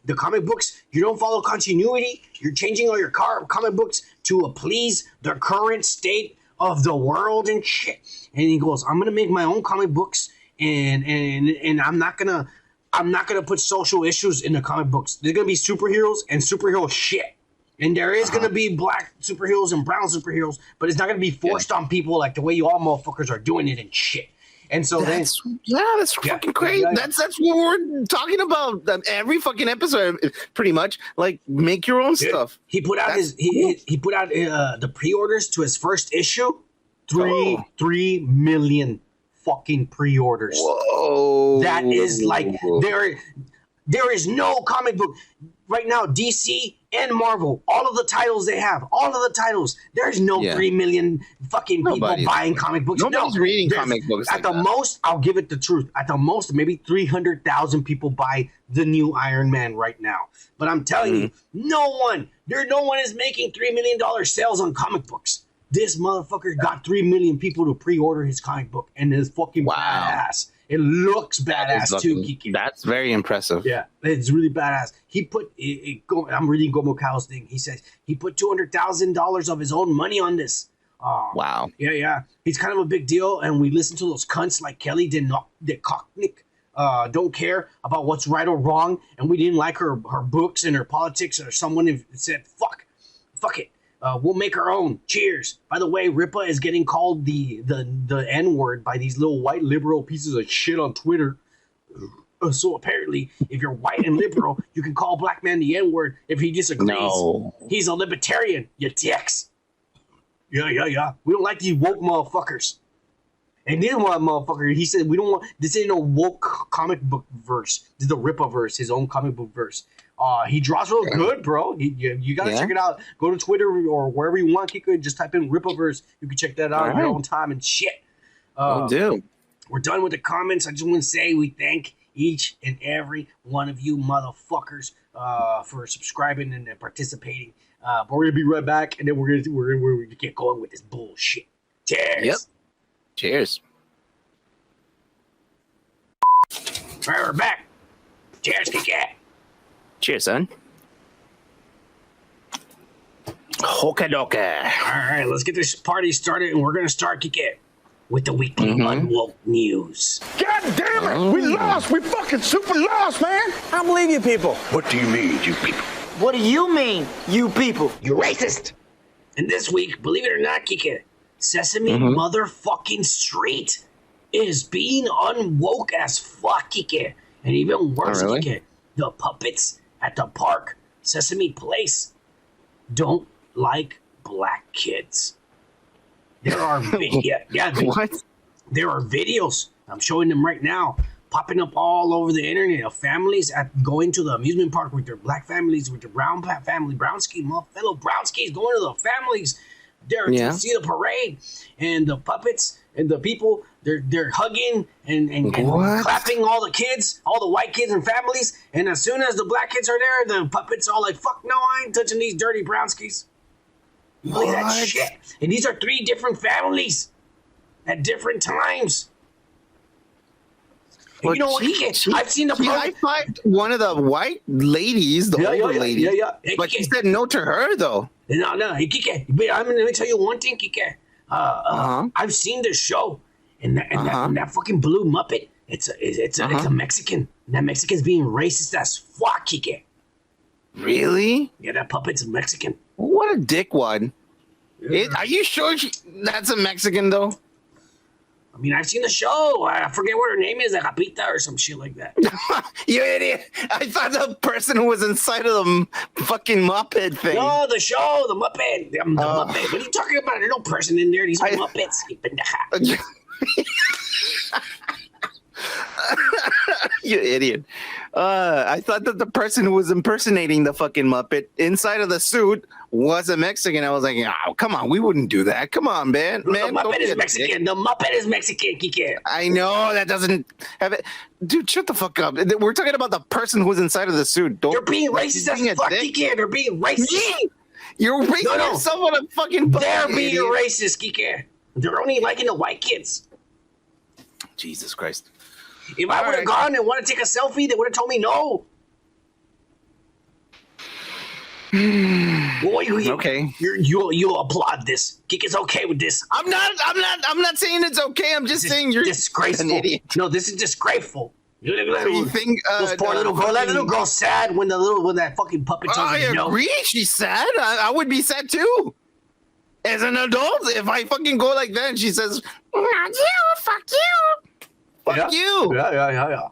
The comic books, you don't follow continuity. You're changing all your comic books to please the current state of the world and shit. And he goes, I'm gonna make my own comic books, and I'm not gonna put social issues in the comic books. There's gonna be superheroes and superhero shit. And there is going to be black superheroes and brown superheroes, but it's not going to be forced on people like the way you all motherfuckers are doing it and shit. And so that's fucking crazy. Yeah. That's what we're talking about every fucking episode, pretty much. Like, make your own stuff. He put out he put out the pre-orders to his first issue. 3 million fucking pre-orders. Whoa! That is like there is no comic book right now. DC and Marvel, all of the titles they have, there's no 3 million fucking people buying comic books. Nobody's reading comic books. At the most, I'll give it the truth. At the most, maybe 300,000 people buy the new Iron Man right now. But I'm telling you, no one is making $3 million sales on comic books. This motherfucker got 3 million people to pre-order his comic book, and it's fucking badass. It looks badass too, Kiki. That's very impressive. Yeah, it's really badass. He put, I'm reading Gomo Kyle's thing. He says he put $200,000 of his own money on this. Wow. Yeah. He's kind of a big deal, and we listen to those cunts like Kelly Kochnick. Don't care about what's right or wrong, and we didn't like her books and her politics, or someone said, fuck it. We'll make our own. Cheers. By the way, Ripa is getting called the N-word by these little white liberal pieces of shit on Twitter. So apparently, if you're white and liberal, you can call a black man the N-word if he disagrees. No. He's a libertarian, you dicks. Yeah. We don't like these woke motherfuckers. And then one motherfucker, he said, we don't want, this ain't no woke comic book verse. This is the Ripa verse, his own comic book verse. He draws real good, bro. You gotta check it out. Go to Twitter or wherever you want, Kiko, and just type in Ripaverse. You can check that out in your own time and shit. We're done with the comments. I just want to say we thank each and every one of you motherfuckers for subscribing and participating. But we're gonna be right back, and then we're gonna get going with this bullshit. Cheers. Yep. Cheers. All right, we're back. Cheers, Kike. Cheers, son. Hokadoka. All right, let's get this party started, and we're gonna start, Kike, with the weekly Unwoke news. God damn it! We lost! We fucking super lost, man! I don't believe you people. What do you mean, you people? What do you mean, you people? You're racist. And this week, believe it or not, Kike, Sesame motherfucking Street is being unwoke as fuck, Kike. And even worse, Kike, the puppets at the park, Sesame Place, don't like black kids. There are What? There are videos. I'm showing them right now, popping up all over the internet of families going to the amusement park with their black families, with their brown family, fellow Brownskis going to the families there to see the parade, and the puppets and the people. They're hugging and clapping all the kids, all the white kids and families. And as soon as the black kids are there, the puppets are like, "Fuck no, I ain't touching these dirty Brownskis." Look at that shit. And these are 3 different families at different times. Well, you know what? I've seen the program. I find one of the white ladies, the older lady. Hey, but she said no to her, though. No. Hey, Kike, let me tell you one thing, Kike. I've seen the show, and that fucking blue Muppet, it's a Mexican. And that Mexican's being racist as fuck, Kike. Really? Yeah, that puppet's Mexican. What a dickwad. Are you sure that's a Mexican, though? I mean, I've seen the show. I forget what her name is, like Capita or some shit like that. You idiot. I thought the person who was inside of the fucking Muppet thing. No, the show, the Muppet. The Muppet. What are you talking about? There's no person in there. These are Muppets. You idiot. I thought that the person who was impersonating the fucking Muppet inside of the suit was a Mexican. I was like, oh, come on, we wouldn't do that. Come on, man. The Muppet is Mexican. The Muppet is Mexican, Kike. I know that doesn't have it. Dude, shut the fuck up. We're talking about the person who's inside of the suit. You're being racist as fuck, Kike. They're being racist. You're raising yourself on a fucking They're being racist, Kike. They're only liking the white kids. Jesus Christ. If I would have gone and wanted to take a selfie, they would have told me no. Well, you applaud this. Kik is okay with this. I'm not saying it's okay. I'm just saying you're disgraceful. An idiot. No, this is disgraceful. So you think those poor little girl, that little girl's sad when that fucking puppet tells her no. I agree. She's sad. I would be sad too. As an adult, if I fucking go like that and she says, "Not you, fuck you." Fuck you. Yeah.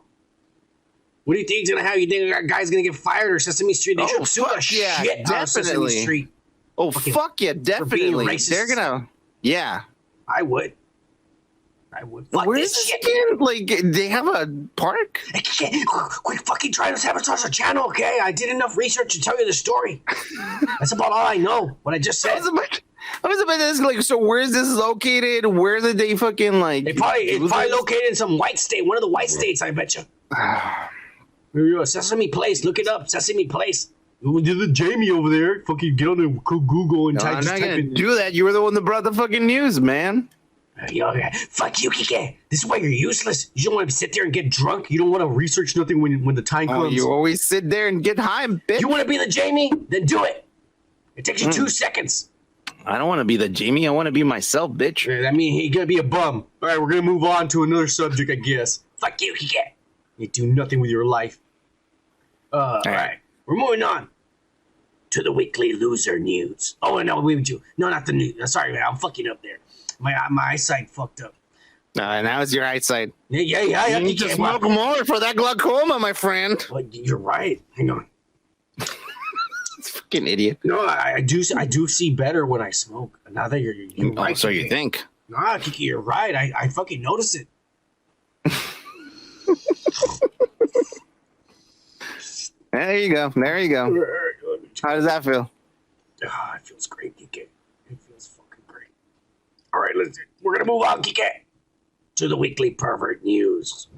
What do you think is gonna happen? You think that guy's gonna get fired or Sesame Street? They should sue the shit out of Sesame Street. Oh, fuck yeah, definitely. They're gonna, yeah. I would. Fuck where is this again? Like, they have a park? Hey, quit fucking trying to sabotage the channel, okay? I did enough research to tell you the story. That's about all I know. What I just said. I was about to ask, like, so where is this located? Where did they fucking, like... It's probably located in some white state. One of the white states, I bet you. Sesame Place. Look it up. Sesame Place. There's a Jamie over there. Fucking get on the Google and type. I'm not going to do that. You were the one that brought the fucking news, man. Fuck you, Kike. This is why you're useless. You don't want to sit there and get drunk. You don't want to research nothing when the time comes. You always sit there and get high, bitch. You want to be the Jamie? Then do it. It takes you 2 seconds. I don't want to be the Jamie. I want to be myself, bitch. Yeah, that means he's going to be a bum. All right, we're going to move on to another subject, I guess. Fuck you, Kike. You do nothing with your life. All right. We're moving on to the weekly loser news. Oh, no, we do. No, not the news. Sorry, man. I'm fucking up there. My eyesight fucked up. Now it's your eyesight. Yeah. You need to smoke more for that glaucoma, my friend. Well, you're right. Hang on. Fucking idiot. No, I do see better when I smoke. Now that you're right. So you think? Nah, Kiki, you're right. I fucking notice it. There you go. How does that feel? It feels great, Kike. It feels fucking great. All right, we're gonna move on, Kike, to the weekly pervert news.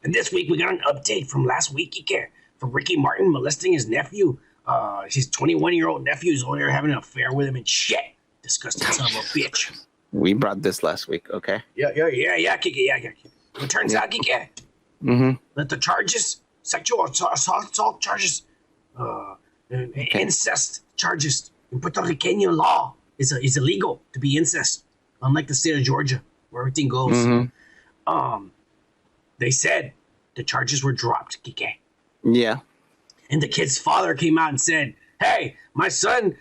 And this week we got an update from last week, Kike, from Ricky Martin molesting his nephew. His 21-year-old nephew is over there having an affair with him and shit. Disgusting son of a bitch. We brought this last week, okay? Yeah, Kike, yeah. It turns out, Kike, that the charges, sexual assault charges, and incest charges in Puerto Rican law is illegal to be incest, unlike the state of Georgia where everything goes. They said the charges were dropped, Kike. Yeah. And the kid's father came out and said, "Hey, my son,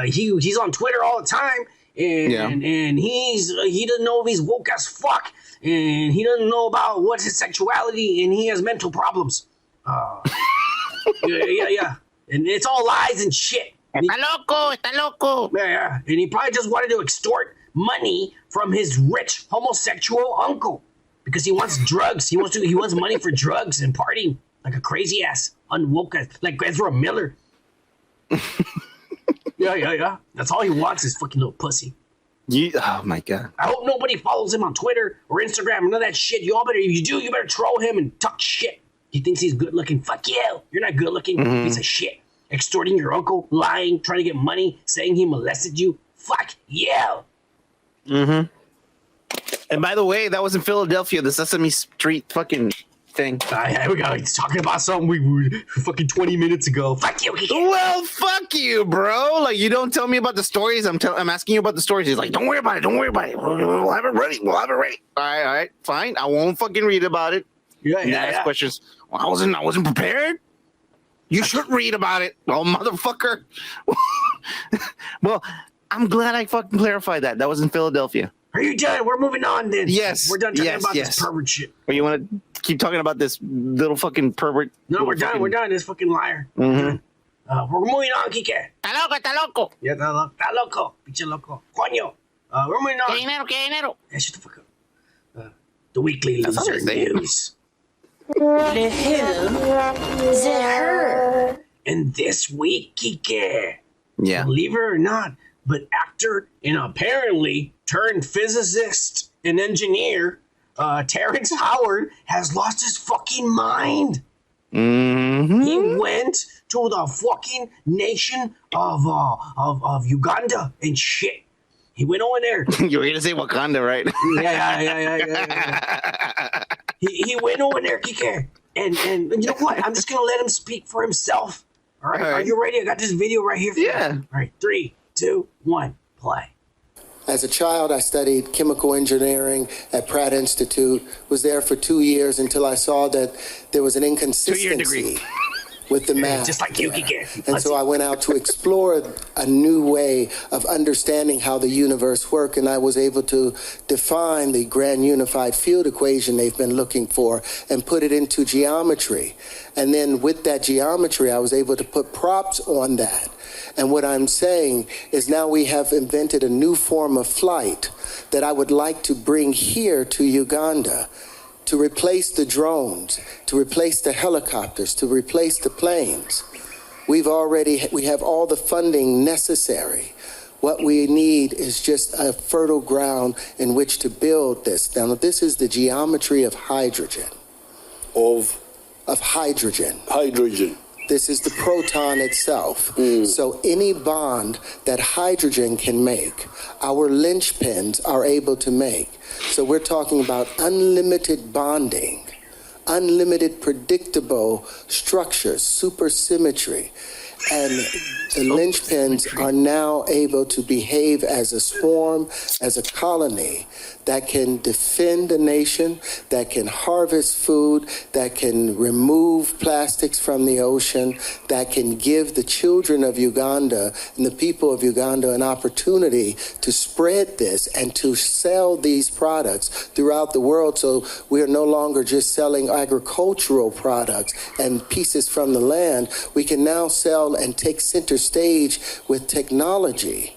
he's on Twitter all the time, and he doesn't know if he's woke as fuck, and he doesn't know about what's his sexuality, and he has mental problems." Yeah. And it's all lies and shit. Está loco. Yeah. And he probably just wanted to extort money from his rich homosexual uncle because he wants drugs. He wants money for drugs and partying like a crazy ass unwoke ass, like Ezra Miller. Yeah. That's all he wants is fucking little pussy. Oh my god. I hope nobody follows him on Twitter or Instagram or none of that shit. If you do, you better troll him and talk shit. He thinks he's good looking. Fuck you. You're not good looking. Piece of shit. Extorting your uncle, lying, trying to get money, saying he molested you. Fuck you. And by the way, that was in Philadelphia, the Sesame Street fucking thing. Here we go. He's talking about something we were fucking 20 minutes ago. Fuck you. Well, fuck you, bro. Like, you don't tell me about the stories. I'm asking you about the stories. He's like, don't worry about it. We'll have it ready. All right. Fine. I won't fucking read about it. Ask questions. Well, I wasn't prepared. You should read about it. Oh, motherfucker. Well, I'm glad I fucking clarified that. That was in Philadelphia. Are you done? We're moving on then. Yes. We're done talking about this pervert shit. Or you want to keep talking about this little fucking pervert? No, we're done. We're done. This fucking liar. We're moving on, Kike. Está loco. Yeah, está loco. Pinche loco. Coño. We're moving on. ¿Qué dinero? Yeah, shut the fuck up. The weekly loser news. The who? The her. And this week, Kike. Yeah. Believe it or not, but actor and apparently turned physicist and engineer, Terrance Howard has lost his fucking mind. He went to the fucking nation of Uganda and shit. He went over there. You were gonna say Wakanda, right? Yeah. He went over there, Kike. And you know what? I'm just gonna let him speak for himself. All right. Are you ready? I got this video right here for you. Yeah. All right, 3, 2, 1, play. As a child, I studied chemical engineering at Pratt Institute, was there for 2 years until I saw that there was an inconsistency with the math. Just like you could get. And so I went out to explore a new way of understanding how the universe worked, and I was able to define the grand unified field equation they've been looking for and put it into geometry. And then with that geometry, I was able to put props on that. And what I'm saying is now we have invented a new form of flight that I would like to bring here to Uganda, to replace the drones, to replace the helicopters, to replace the planes. We have all the funding necessary. What we need is just a fertile ground in which to build this. Now, this is the geometry of hydrogen. Of hydrogen. Hydrogen. This is the proton itself. So any bond that hydrogen can make, our linchpins are able to make. So we're talking about unlimited bonding, unlimited predictable structures, supersymmetry. And the linchpins are now able to behave as a swarm, as a colony that can defend a nation, that can harvest food, that can remove plastics from the ocean, that can give the children of Uganda and the people of Uganda an opportunity to spread this and to sell these products throughout the world. So we are no longer just selling agricultural products and pieces from the land. We can now sell and take center stage with technology,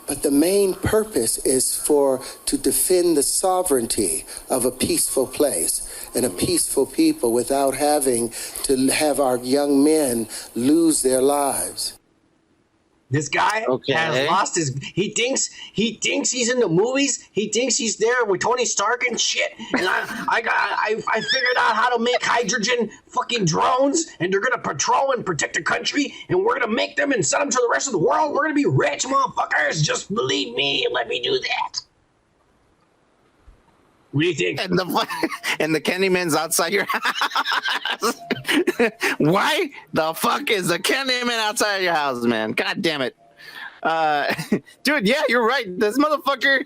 But the main purpose is to defend the sovereignty of a peaceful place and a peaceful people without having to have our young men lose their lives. This guy has lost his. He thinks he's in the movies. He thinks he's there with Tony Stark and shit. And I figured out how to make hydrogen fucking drones, and they're gonna patrol and protect the country, and we're gonna make them and send them to the rest of the world. We're gonna be rich, motherfuckers. Just believe me and let me do that. What do you think? And the Candyman's outside your house. Why the fuck is the Candyman outside your house, man? God damn it. Dude, yeah, you're right. This motherfucker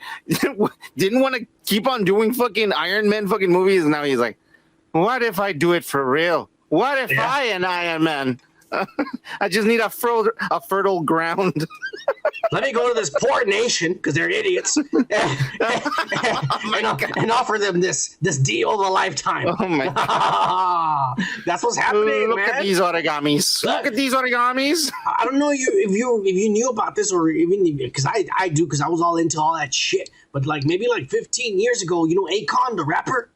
didn't want to keep on doing fucking Iron Man fucking movies, and now he's like, what if I do it for real? What if I am Iron Man? I just need a fertile ground. Let me go to this poor nation because they're idiots, and offer them this deal of a lifetime. Oh my God. That's what's happening. Look at these origamis. Look at these origamis. I don't know if you knew about this, or even because I do, because I was all into all that shit. But maybe 15 years ago, Akon the rapper.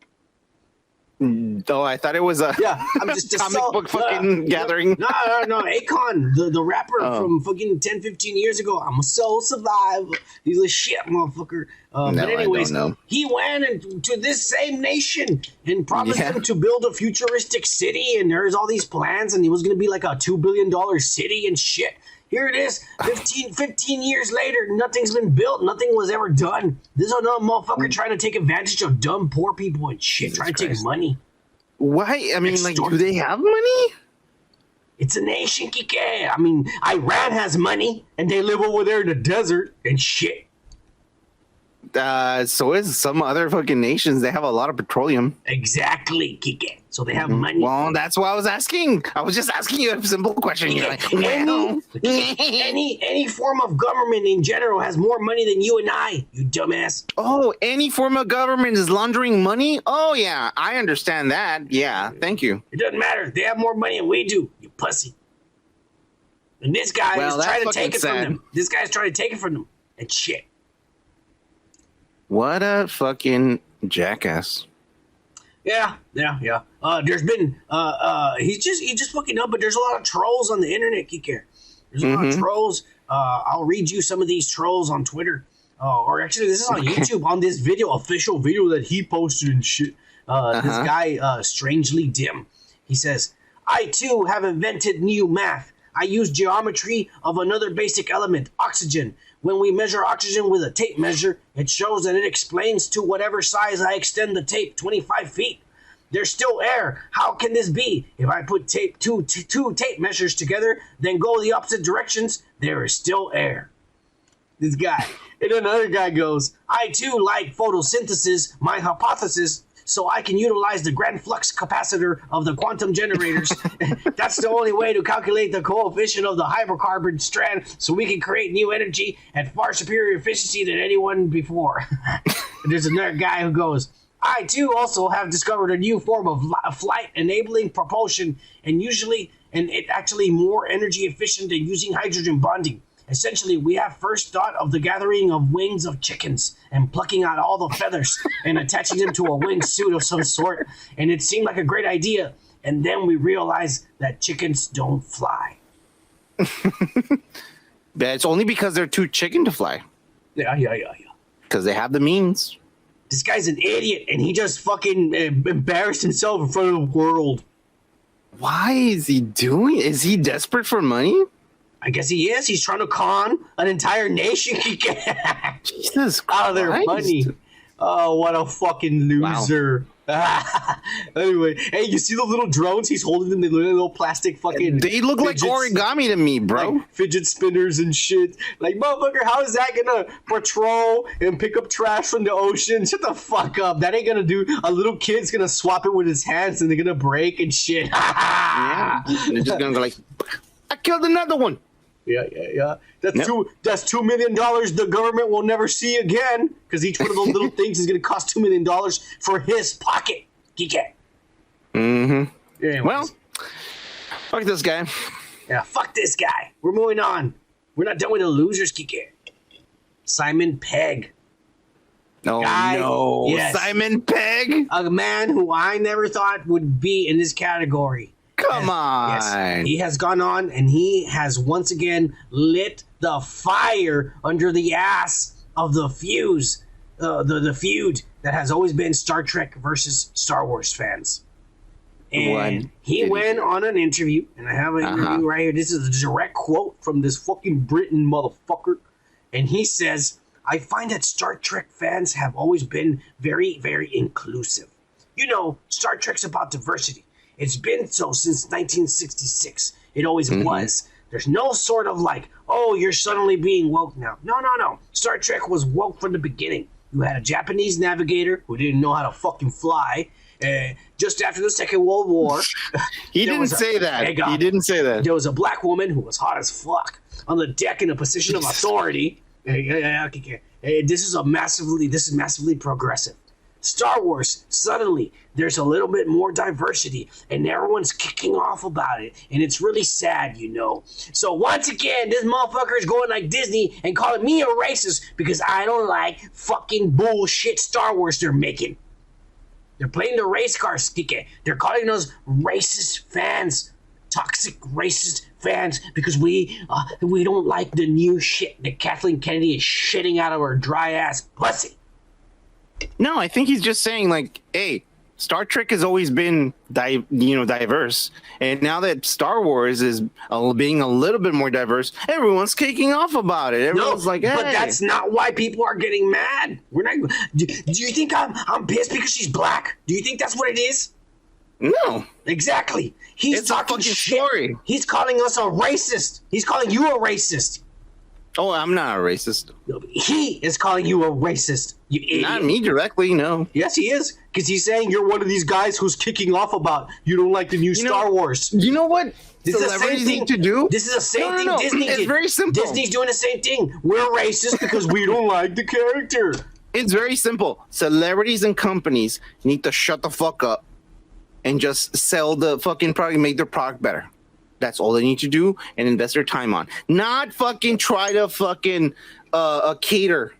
Oh, I thought it was a I'm just comic book fucking gathering. No, Akon, the rapper from fucking 10, 15 years ago. I'm a soul survivor. He's a shit motherfucker. But anyways, he went to this same nation and promised them to build a futuristic city, and there's all these plans, and it was going to be like a $2 billion city and shit. Here it is, 15 years later, nothing's been built, nothing was ever done. This is another motherfucker trying to take advantage of dumb poor people and shit, trying to take money. Why? I mean, do they have money? It's a nation, Kike. I mean, Iran has money, and they live over there in the desert and shit. So is some other fucking nations. They have a lot of petroleum. Exactly, Kike. So they have money. Well, that's why I was asking. I was just asking you a simple question. You're like, any form of government in general has more money than you and I, you dumbass. Oh, any form of government is laundering money? Oh, yeah. I understand that. Yeah. Thank you. It doesn't matter. They have more money than we do, you pussy. And this guy is trying to take it from them. This guy's trying to take it from them. And shit. What a fucking jackass. Yeah. There's been he's just fucking up, but there's a lot of trolls on the internet, Kike. There's a lot of trolls. I'll read you some of these trolls on Twitter. Or actually this is on YouTube on this official video that he posted and shit. This guy, Strangely Dim. He says, I too have invented new math. I use geometry of another basic element, oxygen. When we measure oxygen with a tape measure, it shows that it explains to whatever size I extend the tape, 25 feet. There's still air. How can this be? If I put two tape measures together, then go the opposite directions, there is still air. This guy. And another guy goes, I too like photosynthesis, my hypothesis, so I can utilize the grand flux capacitor of the quantum generators. That's the only way to calculate the coefficient of the hydrocarbon strand so we can create new energy at far superior efficiency than anyone before. And there's another guy who goes, I too also have discovered a new form of flight enabling propulsion and it actually more energy efficient than using hydrogen bonding. Essentially, we have first thought of the gathering of wings of chickens and plucking out all the feathers and attaching them to a wingsuit of some sort. And it seemed like a great idea. And then we realized that chickens don't fly. It's only because they're too chicken to fly. Yeah. Because they have the means. This guy's an idiot, and he just fucking embarrassed himself in front of the world. Why is he doing? Is he desperate for money? I guess he is. He's trying to con an entire nation. Jesus Christ. Out of their money. Oh, what a fucking loser. Wow. Anyway, hey, you see the little drones he's holding them? They look like little plastic fucking... They look like origami to me, bro. Like fidget spinners and shit. Like, motherfucker, how is that gonna patrol and pick up trash from the ocean? Shut the fuck up. That ain't gonna do... A little kid's gonna swap it with his hands and they're gonna break and shit. Yeah. They're just gonna go like, I killed another one. Yeah. That's $2 million the government will never see again because each one of those little things is going to cost $2 million for his pocket. Geek. Mm-hmm. Anyways. Well, fuck this guy. Yeah, fuck this guy. We're moving on. We're not done with the losers, Geek. Simon Pegg. Oh, Guy, no. yes. Simon Pegg? A man who I never thought would be in this category. Come on. Yes, he has gone on and he has once again lit the fire under the ass of the fuse, the feud that has always been Star Trek versus Star Wars fans. And he went on an interview, and I have an interview right here. This is a direct quote from this fucking Britain motherfucker. And he says, I find that Star Trek fans have always been very, very inclusive. You know, Star Trek's about diversity. It's been so since 1966. It always was. There's no sort of like, oh, you're suddenly being woke now. No. Star Trek was woke from the beginning. You had a Japanese navigator who didn't know how to fucking fly. Just after the Second World War. He didn't say that. He didn't say that. There was a black woman who was hot as fuck on the deck in a position of authority. This is massively progressive. Star Wars, suddenly, there's a little bit more diversity, and everyone's kicking off about it, and it's really sad, you know. So once again, this motherfucker is going like Disney and calling me a racist because I don't like fucking bullshit Star Wars they're making. They're playing the race cars, Kike. They're calling us racist fans, toxic racist fans, because we don't like the new shit that Kathleen Kennedy is shitting out of her dry ass pussy. No, I think he's just saying like, hey, Star Trek has always been diverse, and now that Star Wars is being a little bit more diverse, everyone's kicking off about it. Everyone's like, hey. But that's not why people are getting mad. We're not. Do you think I'm pissed because she's black? Do you think that's what it is? No, exactly. He's talking shit. Story. He's calling us a racist. He's calling you a racist. Oh, I'm not a racist. He is calling you a racist. You idiot. Not me directly, no. Yes, he is. Because he's saying you're one of these guys who's kicking off about you don't like the new Star Wars. You know what? This is the same thing to do. This is the same thing Disney did. It's very simple. Disney's doing the same thing. We're racist because we don't like the character. It's very simple. Celebrities and companies need to shut the fuck up and just sell the fucking product and make their product better. That's all they need to do and invest their time on. Not fucking try to fucking cater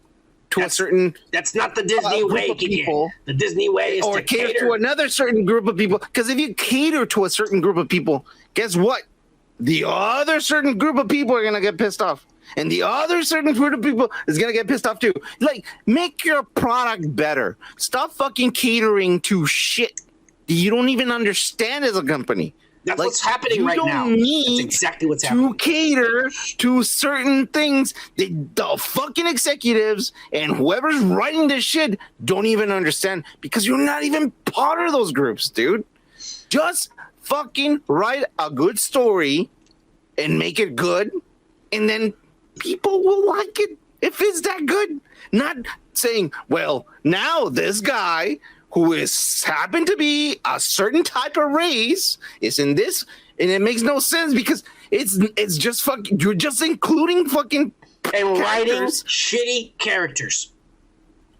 to a certain. That's not the Disney way, people. The Disney way is to cater to another certain group of people. Because if you cater to a certain group of people, guess what? The other certain group of people are gonna get pissed off, and the other certain group of people is gonna get pissed off too. Like, make your product better. Stop fucking catering to shit that you don't even understand as a company. That's like, what's happening right now. That's exactly what's happening. To cater to certain things that the fucking executives and whoever's writing this shit don't even understand, because you're not even part of those groups, dude. Just fucking write a good story and make it good, and then people will like it if it's that good. Not saying, well, now this guy who is happened to be a certain type of race is in this, and it makes no sense because it's just fucking, you're just including fucking and writing shitty characters,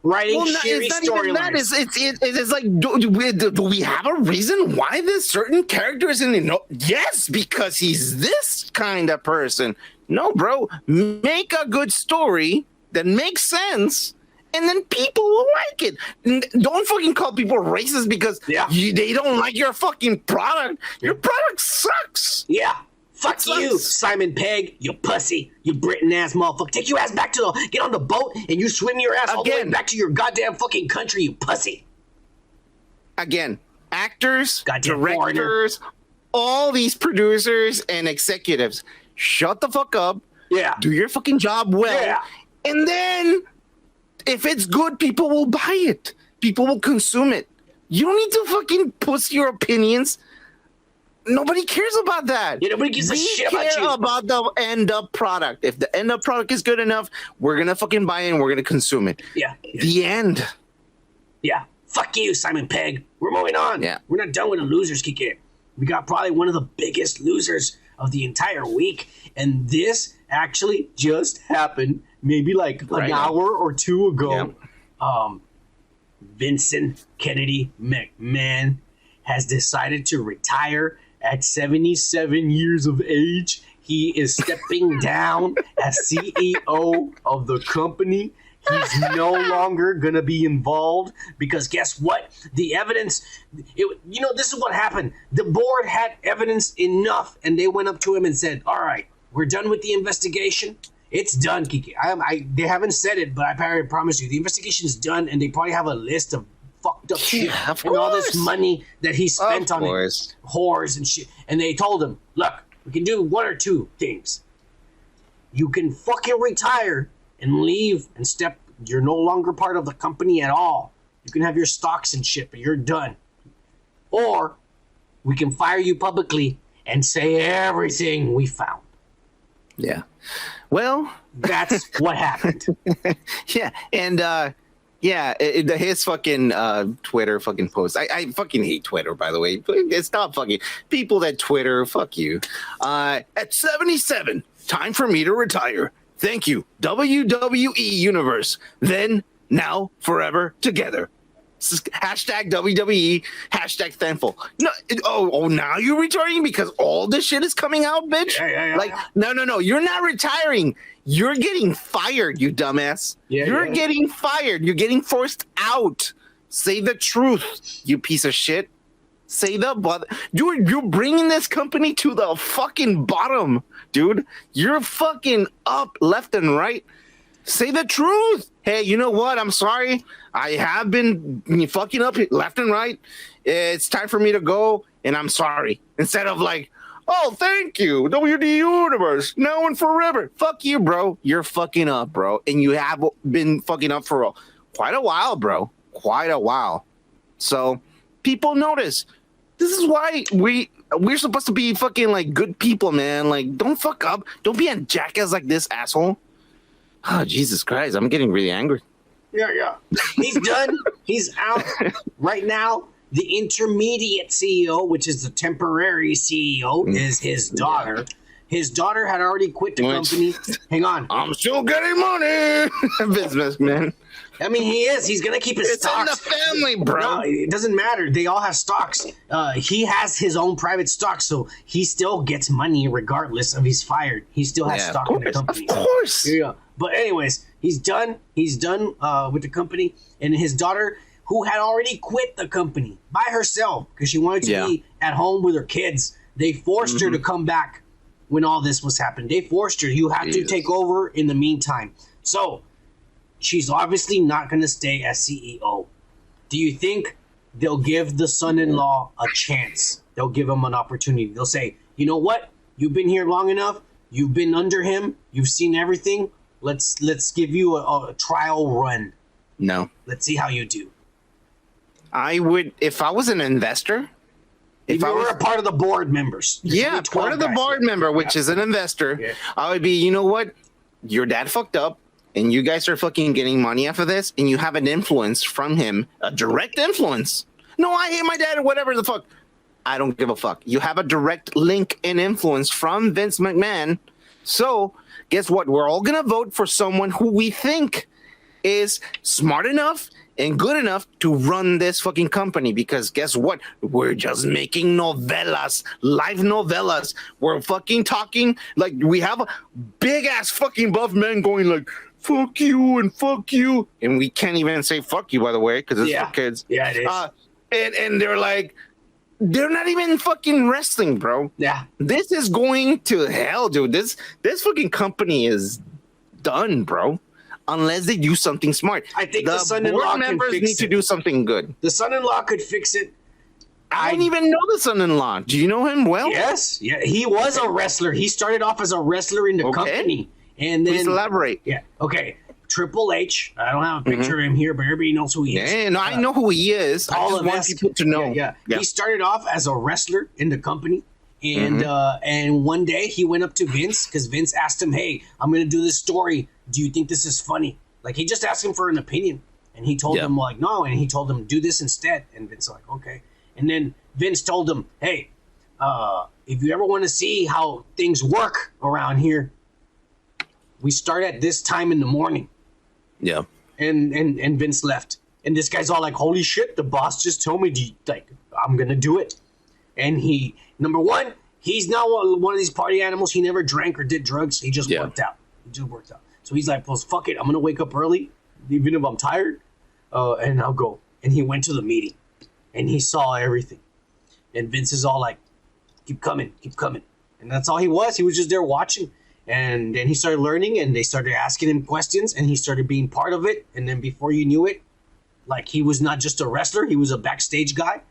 writing shitty storylines. It's like, do we have a reason why this certain character is in? No, yes, because he's this kind of person. No, bro, make a good story that makes sense. And then people will like it. Don't fucking call people racist because they don't like your fucking product. Your product sucks. Yeah. Fuck you, Simon Pegg, you pussy, you Britain ass motherfucker. Take your ass back to get on the boat and you swim your ass all the way back to your goddamn fucking country, you pussy. Again, actors, directors, all these producers and executives, shut the fuck up. Yeah. Do your fucking job well. Yeah. And then, if it's good, people will buy it. People will consume it. You don't need to fucking post your opinions. Nobody cares about that. Yeah, nobody gives a shit about you. We care about the end up product. If the end up product is good enough, we're gonna fucking buy it and we're gonna consume it. Yeah. The end. Yeah. Fuck you, Simon Pegg. We're moving on. Yeah. We're not done with the losers, Kike. We got probably one of the biggest losers of the entire week, and this actually just happened. Maybe like an hour or two ago. Yeah. Vincent Kennedy McMahon has decided to retire at 77 years of age. He is stepping down as CEO of the company. He's no longer going to be involved because guess what? The evidence, this is what happened. The board had evidence enough and they went up to him and said, all right, we're done with the investigation. It's done, Kiki. They haven't said it, but I promise you, the investigation's done and they probably have a list of fucked up shit and all this money that he spent on it. Whores and shit. And they told him, look, we can do one or two things. You can fucking retire and leave and you're no longer part of the company at all. You can have your stocks and shit, but you're done. Or we can fire you publicly and say everything we found. Yeah. Well, that's what happened. Yeah. And, his fucking Twitter fucking post. I fucking hate Twitter, by the way. It's not fucking people that Twitter. Fuck you. At 77, time for me to retire. Thank you, WWE Universe. Then, now, forever, together. Hashtag WWE, hashtag thankful. No, now you're retiring because all this shit is coming out, bitch? Yeah. No, you're not retiring. You're getting fired, you dumbass. You're getting fired. You're getting forced out. Say the truth, you piece of shit. Say dude, you're bringing this company to the fucking bottom, dude. You're fucking up left and right. Say the truth. Hey, you know what? I'm sorry. I have been fucking up left and right. It's time for me to go, and I'm sorry. Instead of like, oh, thank you, WD Universe, now and forever. Fuck you, bro. You're fucking up, bro. And you have been fucking up for quite a while, bro. Quite a while. So people notice. This is why we're supposed to be fucking like good people, man. Like, don't fuck up. Don't be a jackass like this, asshole. Oh, Jesus Christ. I'm getting really angry. Yeah. He's done. He's out. Right now, the intermediate CEO, which is the temporary CEO, is his daughter. His daughter had already quit the company. Hang on. I'm still getting money. Businessman. I mean, he is. He's going to keep his stocks. It's in the family, bro. No, it doesn't matter. They all have stocks. He has his own private stock, so he still gets money regardless of he's fired. He still has stock in the company. Of course. Yeah. But anyways, he's done. He's done with the company. And his daughter, who had already quit the company by herself because she wanted to be at home with her kids, they forced her to come back when all this was happening. They forced her. You have to take over in the meantime. So she's obviously not going to stay as CEO. Do you think they'll give the son-in-law a chance? They'll give him an opportunity. They'll say, you know what? You've been here long enough. You've been under him. You've seen everything. Let's give you a trial run. No. Let's see how you do. I would, if I was an investor. If you were a part of the board members. Yeah, part of the board member, which is an investor. I would be, you know what? Your dad fucked up. And you guys are fucking getting money off of this, and you have an influence from him, a direct influence. No, I hate my dad or whatever the fuck. I don't give a fuck. You have a direct link and influence from Vince McMahon. So guess what? We're all going to vote for someone who we think is smart enough and good enough to run this fucking company, because guess what? We're just making novellas, live novellas. We're fucking talking like we have a big ass fucking buff men going like, fuck you and fuck you. And we can't even say fuck you, by the way, because it's for kids. Yeah, it is. And they're like, they're not even fucking wrestling, bro. Yeah. This is going to hell, dude. This fucking company is done, bro. Unless they do something smart. I think the son-in-law members need to do something good. The son-in-law could fix it. I don't even know the son-in-law. Do you know him well? Yes. Yeah, he was a wrestler. He started off as a wrestler in the company. And then, please elaborate. Yeah. Okay. Triple H. I don't have a picture of him here, but everybody knows who he is. Yeah, no, I know who he is. I just want people to know. Yeah. He started off as a wrestler in the company. And and one day he went up to Vince because Vince asked him, hey, I'm going to do this story. Do you think this is funny? Like, he just asked him for an opinion. And he told him, like, no. And he told him, do this instead. And Vince was like, okay. And then Vince told him, hey, if you ever want to see how things work around here, we start at this time in the morning. Yeah. And Vince left. And this guy's all like, holy shit, the boss just told me, I'm going to do it. And he, number one, he's not one of these party animals. He never drank or did drugs. He just worked out. So he's like, well, fuck it. I'm going to wake up early, even if I'm tired, and I'll go. And he went to the meeting, and he saw everything. And Vince is all like, keep coming. And that's all he was. He was just there watching. And then he started learning, and they started asking him questions, and he started being part of it. And then before you knew it, like, he was not just a wrestler. He was a backstage guy.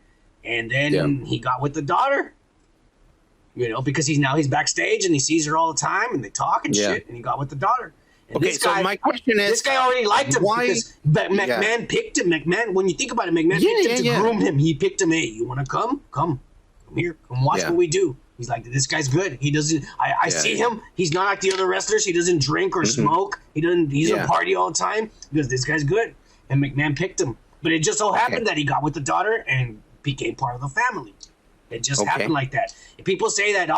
And then he got with the daughter. You know, because he's backstage and he sees her all the time and they talk and shit, and he got with the daughter. And okay, so my question is, this guy already liked him because McMahon picked him. McMahon, when you think about it, McMahon picked him to groom him. He picked him. Hey, you want to come? Come here. Come watch what we do. He's like, this guy's good. He doesn't. I see him. He's not like the other wrestlers. He doesn't drink or smoke. He doesn't. He's a party all the time because this guy's good. And McMahon picked him. But it just so happened that he got with the daughter and became part of the family. It just happened like that. If people say that,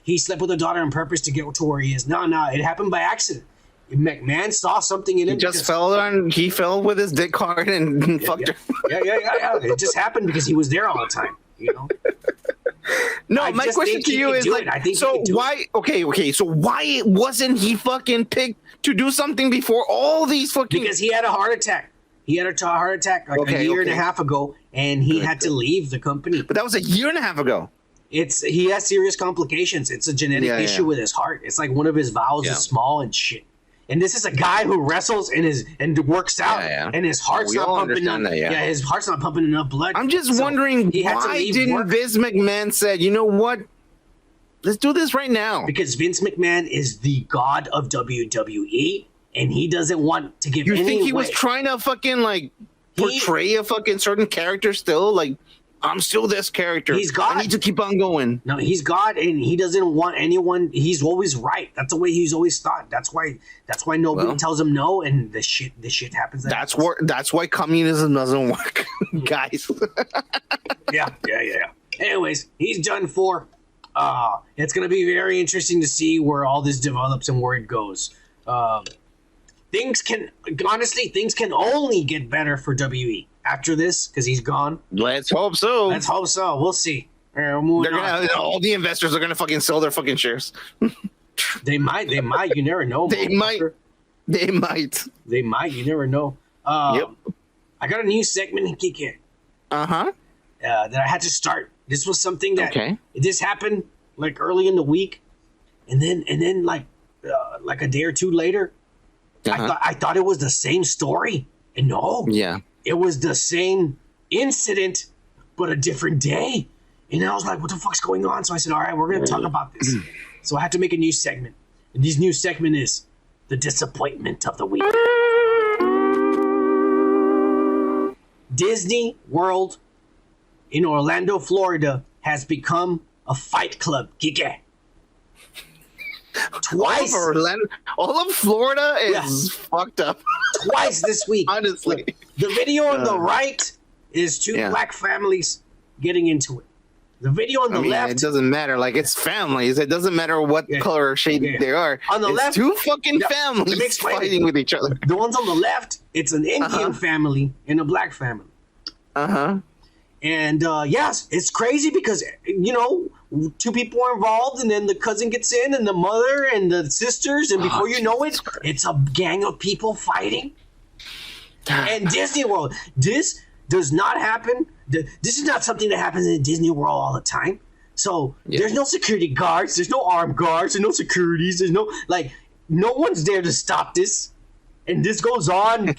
he slept with a daughter on purpose to get to where he is. No, it happened by accident. McMahon saw something in him. He fell with his dick hard and fucked her. Yeah. It just happened because he was there all the time, you know? No, my question to you is like, so why wasn't he fucking picked to do something before all these fucking... Because he had a heart attack. He had a heart attack a year and a half ago, and he had to leave the company. But that was a year and a half ago. He has serious complications. It's a genetic issue with his heart. It's like one of his valves is small and shit. And this is a guy who wrestles and works out, and his heart's not pumping enough. His heart's not pumping enough blood. I'm just wondering why didn't Vince McMahon said, you know what? Let's do this right now. Because Vince McMahon is the god of WWE. And he doesn't want to give. You think he was trying to fucking like portray a fucking certain character still? Like, I'm still this character. He's God. I need to keep on going. No, he's God, and he doesn't want anyone. He's always right. That's the way he's always thought. That's why nobody tells him no, and the shit happens. That's why communism doesn't work, guys. Yeah. Anyways, he's done for. It's gonna be very interesting to see where all this develops and where it goes. Things can only get better for WE after this because he's gone. Let's hope so. We'll see. All the investors are gonna fucking sell their fucking shares. They might. You never know. They might. You never know. I got a new segment in Kike. That I had to start. This was something that this happened like early in the week, and then like a day or two later. I thought it was the same story, and it was the same incident, but a different day. And I was like, "What the fuck's going on?" So I said, "All right, we're gonna talk about this." So I had to make a new segment, and this new segment is the disappointment of the week. Disney World in Orlando, Florida, has become a fight club. Kike. Twice. All of Florida is fucked up. Twice this week. Honestly. The video on the right is two black families getting into it. The video on the left. It doesn't matter. Like, it's families. It doesn't matter what color or shade they are. On the left, two fucking families fighting with each other. The ones on the left, it's an Indian family and a black family. And yes, it's crazy because, two people are involved, and then the cousin gets in, and the mother and the sisters, and before you know it, it's a gang of people fighting. And Disney World, this does not happen. This is not something that happens in Disney World all the time. So there's no security guards, there's no armed guards, there's no securities, there's no one's there to stop this. And this goes on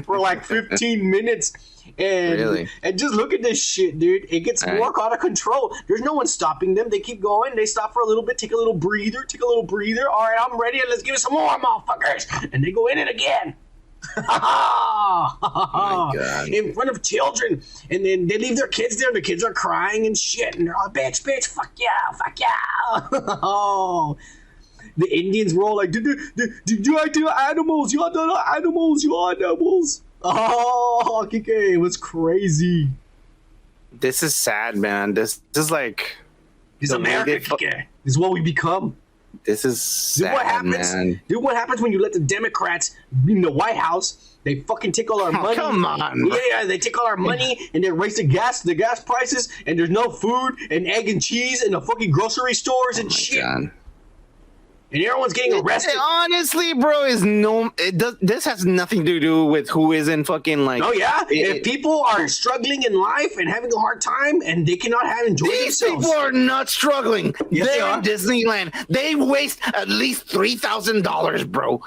for like 15 minutes. And just look at this shit, dude. It gets more out of control. There's no one stopping them. They keep going. They stop for a little bit, take a little breather. All right, I'm ready. Let's give it some more, motherfuckers. And they go in it again. Oh my God. In front of children. And then they leave their kids there. And the kids are crying and shit. And they're all, bitch, fuck yeah. Oh. The Indians were all like, did you like the animals? You are the animals. Oh, Kike, it was crazy. This is sad, man. This is like... This is America, Kike. This is what we become. This is sad, man. Dude, what happens when you let the Democrats in the White House They fucking take all our money. Come on. Yeah, they take all our money and they raise the gas prices, and there's no food and egg and cheese in the fucking grocery stores and shit. God. And everyone's getting arrested. Honestly, bro, this has nothing to do with who is in fucking like. Oh yeah, if people are struggling in life and having a hard time and they cannot enjoy these themselves. People are not struggling. Yes, They're in Disneyland. They waste at least $3,000, bro,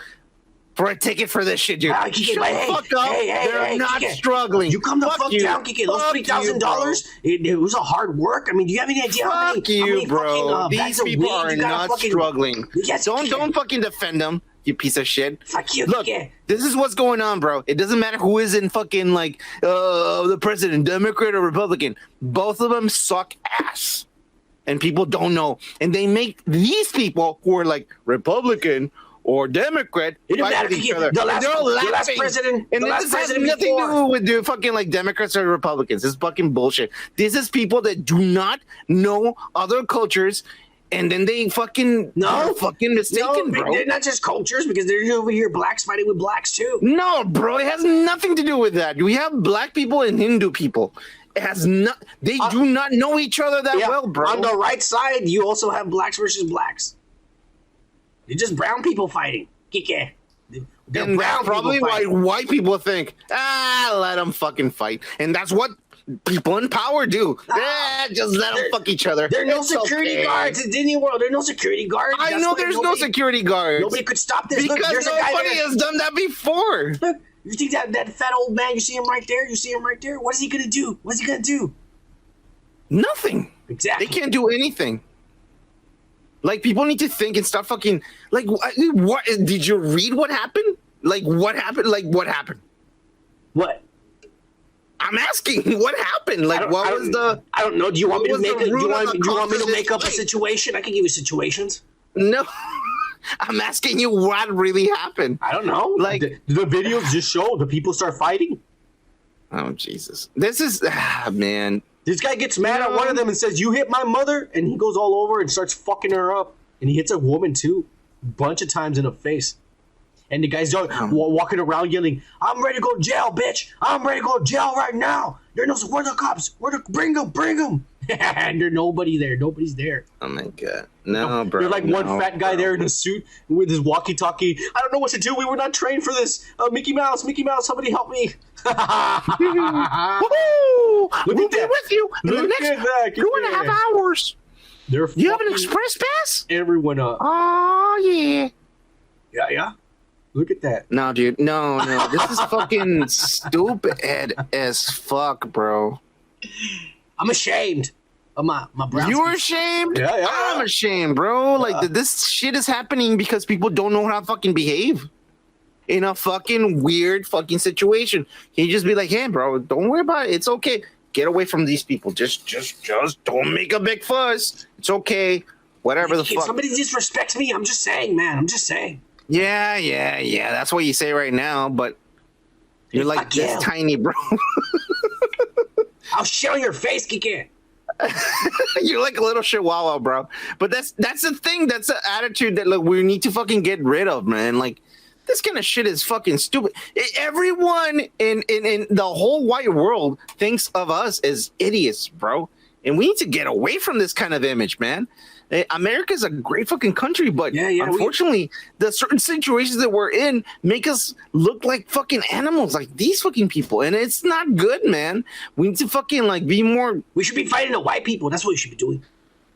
for a ticket for this shit, dude. Shut the fuck up. They're not struggling. You come the fuck down, Kike. Those $3,000, it was a hard work. I mean, do you have any idea how many bro. fucking, These people are not struggling. Yes, don't fucking defend them, you piece of shit. Fuck you, Look, Kike. this is what's going on, bro. It doesn't matter who is in fucking like the president, Democrat or Republican. Both of them suck ass. And people don't know. And they make these people who are like Republican or Democrat fight with each other. The last president, and this has nothing to do with the fucking like Democrats or Republicans. It's fucking bullshit. This is people that do not know other cultures, and then they fucking fucking mistaken, bro. They're not just cultures, because they're over here blacks fighting with blacks too. No, bro, it has nothing to do with that. We have black people and Hindu people. It has not. They do not know each other that well, bro. On the right side, you also have blacks versus blacks. They're just brown people fighting. Kike. They're and brown that's probably people why fighting. white people think, let them fucking fight. And that's what people in power do. Just let them fuck each other. There are no security guards in Disney World. There are no security guards. I know there's no security guards. Nobody could stop this. Because nobody has done that before. Look, you think that fat old man, you see him right there? You see him right there? What is he going to do? What's he going to do? Nothing. Exactly. They can't do anything. Like, people need to think and start fucking, like, what did you read what happened? Like, what happened? Like, what happened? What? I'm asking, what happened? Like, what was the? I don't know. Do you want me to make? Do you want me to make up a fight? situation? I can give you situations. No, I'm asking you what really happened. I don't know. Like the videos just show the people start fighting. Oh Jesus! This is man. This guy gets mad at one of them and says, "You hit my mother," and he goes all over and starts fucking her up, and he hits a woman too, a bunch of times in the face. And the guy's walking around yelling, "I'm ready to go to jail, bitch! I'm ready to go to jail right now! Where are the cops? Bring them!" And there's nobody there. Nobody's there. Oh my god! No, bro. There's like one fat guy there in a suit with his walkie-talkie. I don't know what to do. We were not trained for this. Mickey Mouse, somebody help me! We'll be with you in the next 2.5 hours. You have an express pass? Everyone up. Oh yeah. Yeah. Look at that. No, dude. No. This is fucking stupid as fuck, bro. I'm ashamed of my brown. You're ashamed? Yeah. I'm ashamed, bro. Like, this shit is happening because people don't know how to fucking behave in a fucking weird fucking situation. Can you just be like, hey, bro, don't worry about it. It's okay. Get away from these people. Just don't make a big fuss. It's okay. Whatever the fuck. If somebody disrespects me, I'm just saying, man. I'm just saying. Yeah. That's what you say right now, but you're like this tiny, bro. I'll shit on your face, Kike. You're like a little chihuahua, bro. But that's the thing. That's the attitude that we need to fucking get rid of, man. Like, this kind of shit is fucking stupid. Everyone in the whole wide world thinks of us as idiots, bro. And we need to get away from this kind of image, man. America's a great fucking country, but unfortunately, the certain situations that we're in make us look like fucking animals, like these fucking people, and it's not good, man. We need to fucking like be more. We should be fighting the white people. That's what we should be doing.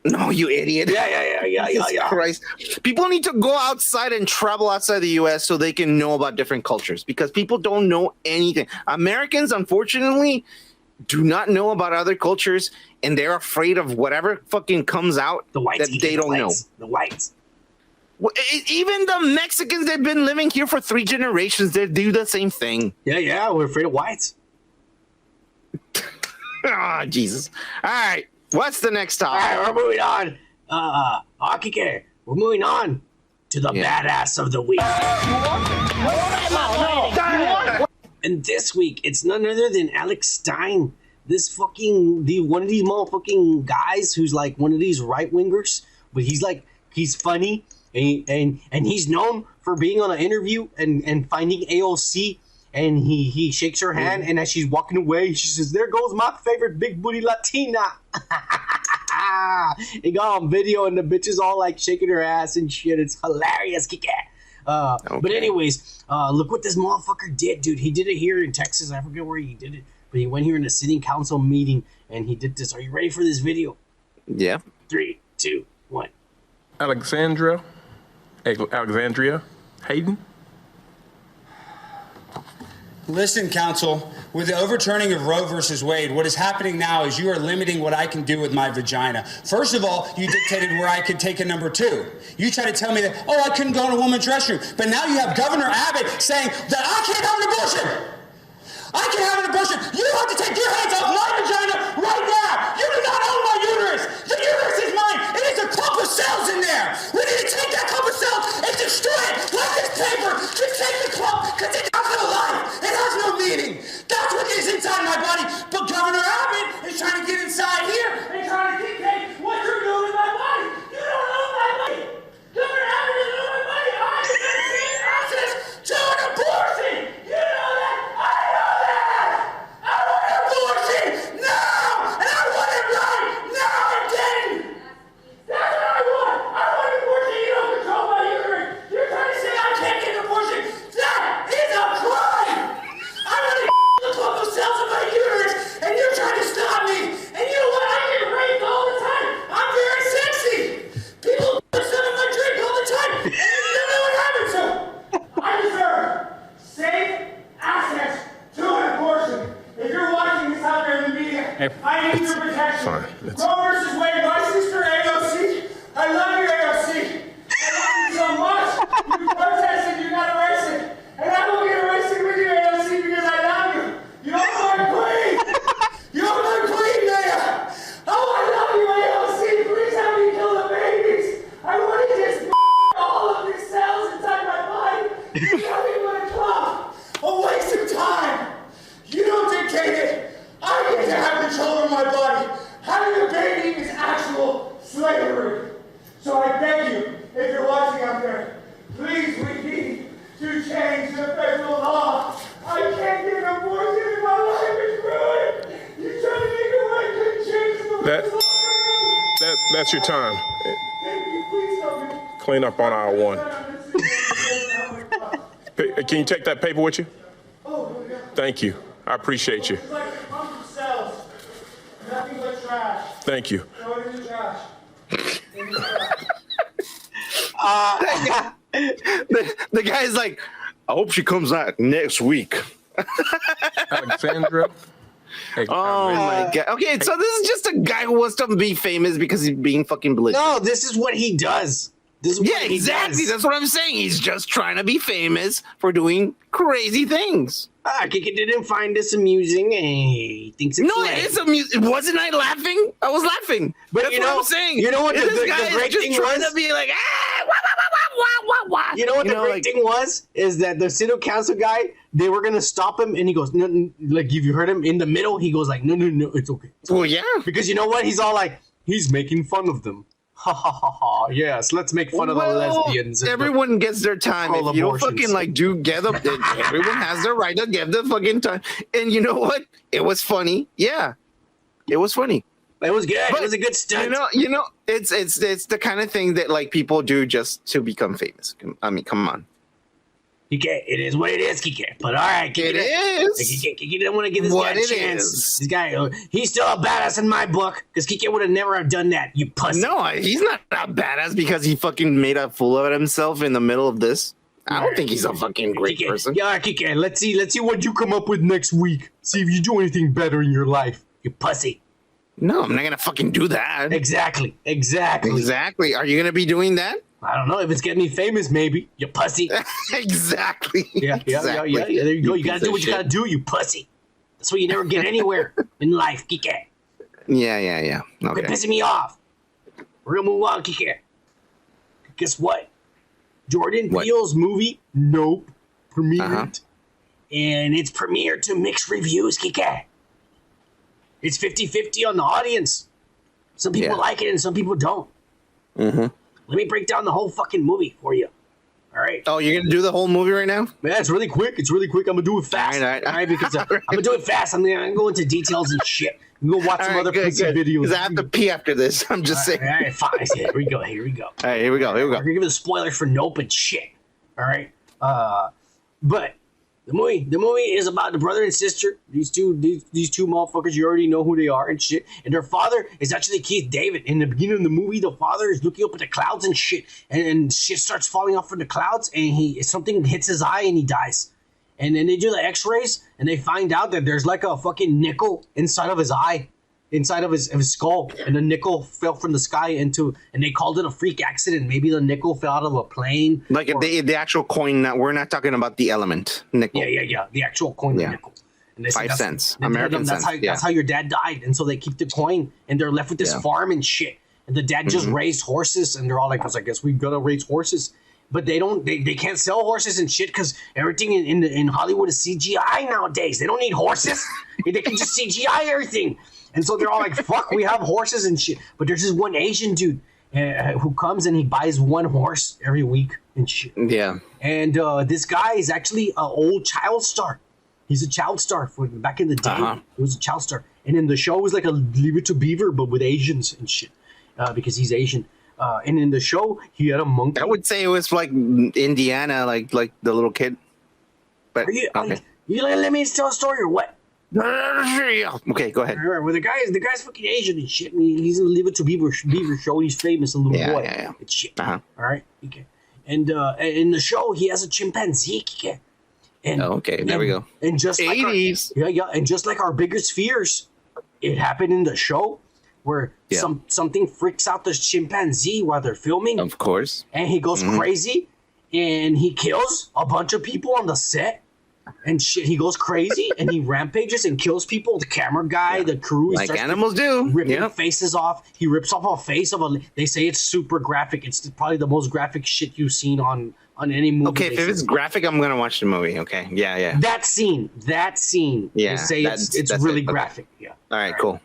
No, you idiot. Yeah. Christ. People need to go outside and travel outside the U.S. so they can know about different cultures, because people don't know anything. Americans, unfortunately, do not know about other cultures, and they're afraid of whatever fucking comes out that they don't know. The whites. Well, even the Mexicans, they've been living here for 3 generations. They do the same thing. Yeah, we're afraid of whites. Jesus. All right, what's the next topic? All right, we're moving on. Akike, we're moving on to the badass of the week. And this week, it's none other than Alex Stein. This one of these motherfucking guys who's like one of these right wingers, but he's funny and he's known for being on an interview and finding AOC and he shakes her hand, and as she's walking away, she says, "There goes my favorite big booty Latina." It got on video, and the bitch is all like shaking her ass and shit. It's hilarious. But anyways, look what this motherfucker did, dude. He did it here in Texas. I forget where he did it, but he went here in a city council meeting, and he did this. Are you ready for this video? Yeah. 3, 2, 1. Alexandria Hayden. Listen, Council, with the overturning of Roe versus Wade, what is happening now is you are limiting what I can do with my vagina. First of all, you dictated where I could take a number 2. You tried to tell me that, I couldn't go in a woman's restroom. But now you have Governor Abbott saying that I can't have an abortion. I can have an abortion. You have to take your hands off my vagina right now. You do not own my uterus. The uterus is mine. It is a clump of cells in there. We need to take that clump of cells and destroy it like this paper. Just take the clump because it has no life. It has no meaning. That's what is inside my body. But Governor Abbott is trying to get inside here and trying to dictate what you're doing in my body. You don't own my body. Governor Abbott doesn't own my body. I am going to access to an abortion. You know that. I know that. I want an abortion now, and I want it right now and then. That's what I want. I want an abortion. You don't control my uterus. You're trying to say I can't get an abortion. That is a crime. I want to the clump of cells in my uterus, and you're trying to stop me. And you know what? I get raped all the time. I'm very sexy. People put stuff in my drink all the time, and you don't know what happens to them. I deserve safe access to an abortion. If you're watching this out there in the media, I need your protection. Fine. Roe versus Wade, my sister AOC, I love you, AOC. I love you so much. You protested, you got arrested. And I will get arrested with you, AOC, because I love you. You're my queen. You're my queen, Leia. Oh, I love you, AOC. Please have me kill the babies. I want to just all of these cells inside my body. You got me with a club. A waste of time. You don't dictate it. I get to have control of my body. Having a baby is actual slavery. So I beg you, if you're watching out there, please, we need to change the federal law. I can't get an abortion and my life is ruined. You trying to make it right, couldn't change the law. That's your time. Thank you, please help me. Clean up on aisle 1. Can you take that paper with you? Oh, yeah. Thank you. I appreciate you. It's like a bunch of cells. Nothing but trash. Thank you. Throw it in the trash. The guy's like, I hope she comes out next week. Alexandra. Oh my god. Okay, so this is just a guy who wants to be famous because he's being fucking belligerent. No, this is what he does. This is what he exactly. does. That's what I'm saying. He's just trying to be famous for doing crazy things. Kiki didn't find this amusing, and he thinks it's lame. It is amusing. Wasn't I laughing? I was laughing. But that's what I'm saying. You know what this the guy great is thing just trying was? to be like, wah, wah, wah, wah, wah. You know what the great thing was? Is that the city council guy, they were going to stop him, and he goes, no, like, if you heard him in the middle, he goes like, no, it's okay. Well, yeah. Because you know what? He's all like, he's making fun of them. Ha ha ha ha. Yes, let's make fun of the lesbians. Everyone gets their time. If you don't fucking get them, everyone has their right to give the fucking time. And you know what? It was funny. Yeah. It was funny. It was good. It was a good stunt. You know, it's the kind of thing that like people do just to become famous. I mean, come on. Kike, it is what it is, Kike. But all right, Kike. It is. Kike didn't want to give this guy a chance. This guy, he's still a badass in my book, because Kike would have never have done that, you pussy. No, he's not a badass because he fucking made a fool of himself in the middle of this. I don't think he's a fucking great person. Yeah, Kike, let's see what you come up with next week. See if you do anything better in your life, you pussy. No, I'm not gonna fucking do that. Exactly. Are you gonna be doing that? I don't know. If it's getting me famous, maybe. You pussy. Exactly. Yeah. There you go. You gotta do what you gotta do, you pussy. That's why you never get anywhere in life, Kike. Yeah. Okay. Quit pissing me off. We're gonna move on, Kike. Guess what? Jordan Peele's movie, Nope, premiered. And it's premiered to mixed reviews, Kike. It's 50-50 on the audience. Some people like it and some people don't. Mm-hmm. Let me break down the whole fucking movie for you. All All right. Oh, you're gonna do the whole movie right now? Man, it's really quick. I'm gonna do it fast. All right, because I'm gonna do it fast. I'm gonna go into details and shit. I'm gonna watch some other videos. Because I have to pee after this. I'm just saying. All right, fine. Here we go. All right, here we go. We're gonna give the spoilers for Nope and shit. All right. But the movie is about the brother and sister. These two motherfuckers. You already know who they are and shit. And their father is actually Keith David. In the beginning of the movie, the father is looking up at the clouds and shit, and shit starts falling off from the clouds, and something hits his eye and he dies. And then they do the X-rays, and they find out that there's like a fucking nickel inside of his eye, inside of his skull, and the nickel fell from the sky and they called it a freak accident. Maybe the nickel fell out of a plane. Like the actual coin. We're not talking about the element nickel. Yeah. The actual coin, the nickel. And they 5 cents, American cents. That's how your dad died, and so they keep the coin, and they're left with this farm and shit. And the dad just raised horses, and they're all like, "I guess we've got to raise horses." But they don't. They can't sell horses and shit because everything in Hollywood is CGI nowadays. They don't need horses. They can just CGI everything. And so they're all like, "Fuck, we have horses and shit." But there's this one Asian dude who comes and he buys one horse every week and shit. Yeah. And this guy is actually an old child star. He's a child star for back in the day. He was a child star, and in the show it was like a Leave It to Beaver, but with Asians and shit, because he's Asian. And in the show, he had a monkey. I would say it was like Indiana, like the little kid. But you let me tell a story or what? Okay, go ahead. Well, the guy's fucking Asian and shit. And he's in the Leave It to Beaver show. He's famous, a little boy. Yeah. It's shit. All right. Okay. And in the show, he has a chimpanzee. And, there we go. And just 80s. And just like our biggest fears, it happened in the show where something freaks out the chimpanzee while they're filming. Of course. And he goes crazy, and he kills a bunch of people on the set. And shit, he goes crazy and he rampages and kills people. The camera guy, the crew, like animals do, ripping faces off. He rips off a face of a. They say it's super graphic. It's probably the most graphic shit you've seen on any movie. Okay, if it's graphic, I'm gonna watch the movie. Okay, yeah. That scene. Yeah, they say it's really graphic. Yeah. All right, cool.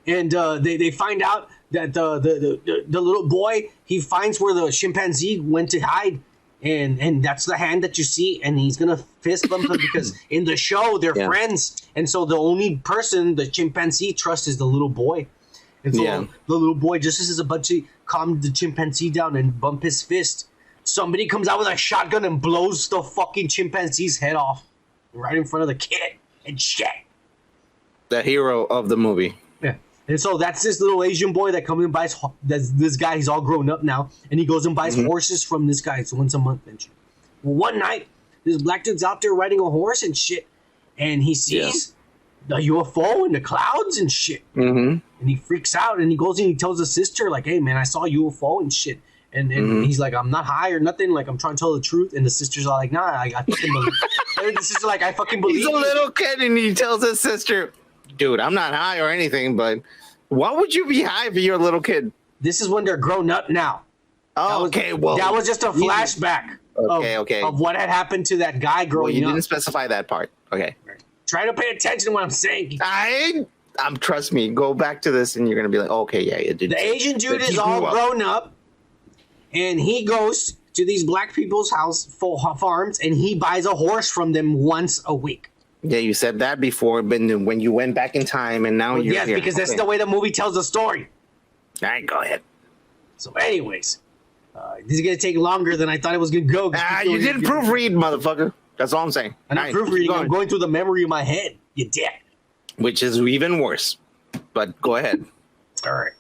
And they find out that the little boy, he finds where the chimpanzee went to hide. And that's the hand that you see, and he's gonna fist bump him because in the show they're friends, and so the only person the chimpanzee trusts is the little boy, and so the little boy just as a bunch of calm the chimpanzee down and bump his fist. Somebody comes out with a shotgun and blows the fucking chimpanzee's head off right in front of the kid and shit. The hero of the movie. Yeah. And so that's this little Asian boy that comes and buys. This guy, he's all grown up now, and he goes and buys horses from this guy. So once a month and shit. Well, one night, this black dude's out there riding a horse and shit, and he sees the UFO in the clouds and shit. And he freaks out, and he goes and he tells his sister, like, "Hey, man, I saw a UFO and shit." And he's like, "I'm not high or nothing. Like, I'm trying to tell the truth." And the sister's all like, "Nah, I fucking believe." And the sister's like, "I fucking believe." He's a little kid, and he tells his sister, "Dude, I'm not high or anything, but why would you be high if you're a little kid?" This is when they're grown up now. Oh, that was just a flashback. Of what had happened to that guy growing up. You didn't specify that part. Okay. Try to pay attention to what I'm saying. Trust me. Go back to this, and you're gonna be like, "Okay, yeah, it did." The Asian dude is all grown up, and he goes to these black people's farms, and he buys a horse from them once a week. Yeah, you said that before, but when you went back in time, and now you're here. Because that's the way the movie tells the story. All right, go ahead. So, anyways, this is gonna take longer than I thought it was gonna go. You didn't proofread, motherfucker. That's all I'm saying. I'm not proofreading. I'm going through the memory of my head. You dick. Which is even worse. But go ahead. All right.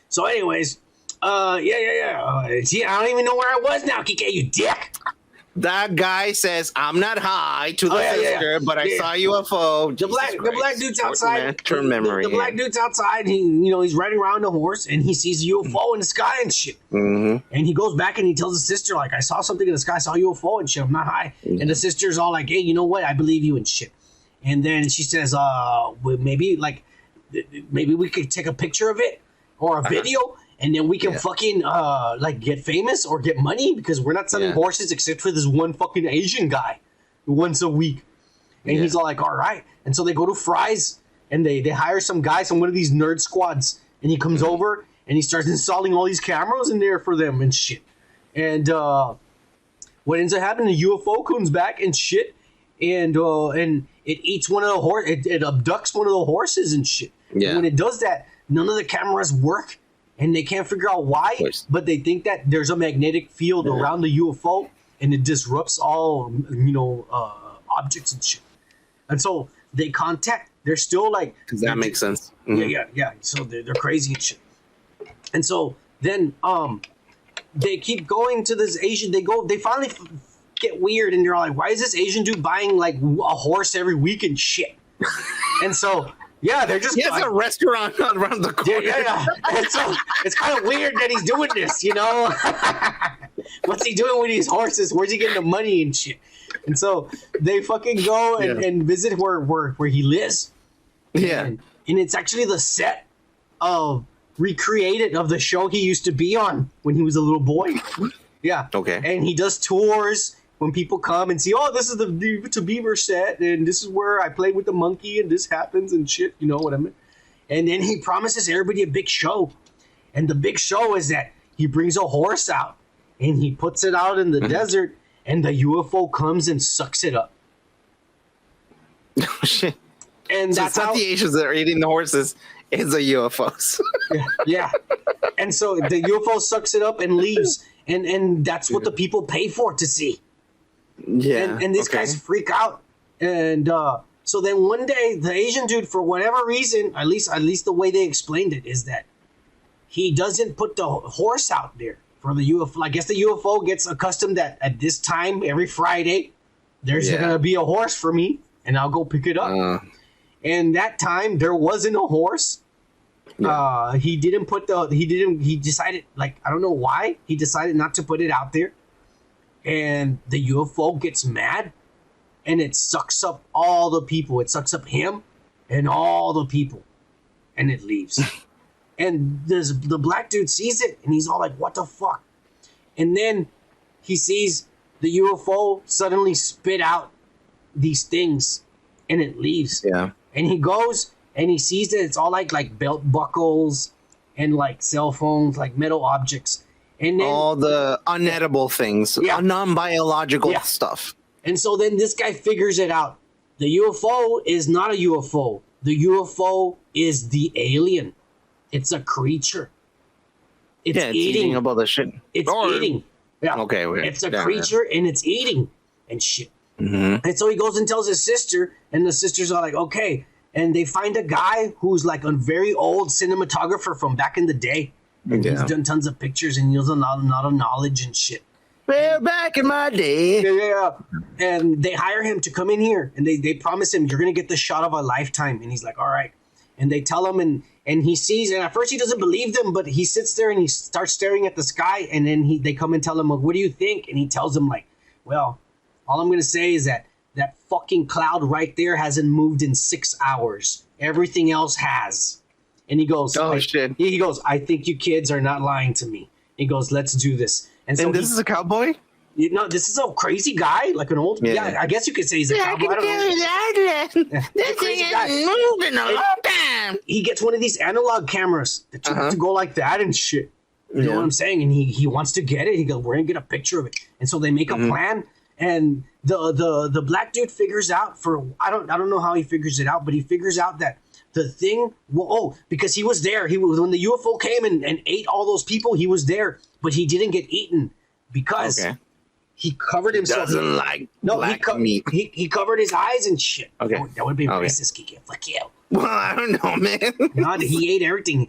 So, anyways, see, I don't even know where I was now, Kike, you dick. That guy says, "I'm not high" to the sister, but I saw UFO. The black dude's outside. Memory. The black dude's outside. He's riding around the horse, and he sees a UFO in the sky and shit. And he goes back and he tells his sister, like, "I saw something in the sky. I saw a UFO and shit. I'm not high." And the sister's all like, "Hey, you know what? I believe you and shit." And then she says, maybe we could take a picture of it or a video." And then we can fucking get famous or get money because we're not selling horses except for this one fucking Asian guy once a week. And he's all like, "All right." And so they go to Fry's and they hire some guys from one of these nerd squads. And he comes over and he starts installing all these cameras in there for them and shit. And what ends up happening, the UFO comes back and shit, and it eats one of the it abducts one of the horses and shit. Yeah. And when it does that, none of the cameras work, and they can't figure out why, but they think that there's a magnetic field around the UFO, and it disrupts all, objects and shit. And so they contact. They're still like. Because that makes sense. Mm-hmm. Yeah. So they're crazy and shit. And so then they keep going to this Asian. They finally get weird, and they're all like, "Why is this Asian dude buying like a horse every week and shit?" And so. Yeah, they're just. He has a restaurant around the corner. Yeah. And so it's kind of weird that he's doing this, What's he doing with these horses? Where's he getting the money and shit? And so they fucking go and visit where he lives. Yeah. And it's actually the set recreated of the show he used to be on when he was a little boy. Yeah. Okay. And he does tours. When people come and see, this is the Beaver set, and this is where I play with the monkey, and this happens and shit, you know what I mean? And then he promises everybody a big show. And the big show is that he brings a horse out, and he puts it out in the desert, and the UFO comes and sucks it up. Oh, shit. And so that's it's not the Asians that are eating the horses, it's the UFOs. Yeah. And so the UFO sucks it up and leaves, and that's what the people pay for to see. Yeah, and these guys freak out, and so then one day the Asian dude, for whatever reason, at least the way they explained it, is that he doesn't put the horse out there for the UFO. I guess the UFO gets accustomed that at this time every Friday there's gonna be a horse for me, and I'll go pick it up. And that time there wasn't a horse. Yeah. He decided, like, I don't know why he decided not to put it out there. And the UFO gets mad, and it sucks up all the people. It sucks up him and all the people, and it leaves. And the black dude sees it, and he's all like, what the fuck? And then he sees the UFO suddenly spit out these things, and it leaves. Yeah. And he goes, and he sees that it's all like belt buckles and like cell phones, like metal objects. And then, all the unedible things, non-biological stuff. And so then this guy figures it out. The UFO is not a UFO. The UFO is the alien. It's a creature. It's eating up all the shit. It's eating. Yeah. Okay. It's a creature, and it's eating and shit. Mm-hmm. And so he goes and tells his sister, and the sisters are like, okay. And they find a guy who's like a very old cinematographer from back in the day. And he's done tons of pictures, and he has a lot of knowledge and shit. Well, back in my day. Yeah. And they hire him to come in here, and they promise him, you're going to get the shot of a lifetime. And he's like, all right. And they tell him, and he sees, and at first he doesn't believe them, but he sits there and he starts staring at the sky, and then they come and tell him, what do you think? And he tells them, like, well, all I'm going to say is that fucking cloud right there hasn't moved in 6 hours. Everything else has. And he goes, shit. He goes, I think you kids are not lying to me. He goes, let's do this. And so this is a cowboy? This is a crazy guy, like an old. Yeah, I guess you could say he's a cowboy. I can tell you that. This thing hasn't moved in a long time. He gets one of these analog cameras that you have to go like that and shit. You know what I'm saying? And he wants to get it. He goes, we're gonna get a picture of it. And so they make a plan. And the black dude figures out I don't know how he figures it out, but he figures out that the thing, because he was there. When the UFO came and ate all those people, he was there, but he didn't get eaten because he covered himself. He doesn't like black meat. He covered his eyes and shit. Okay. That would be racist, Kiki. Fuck you. Well, I don't know, man. God, he ate everything.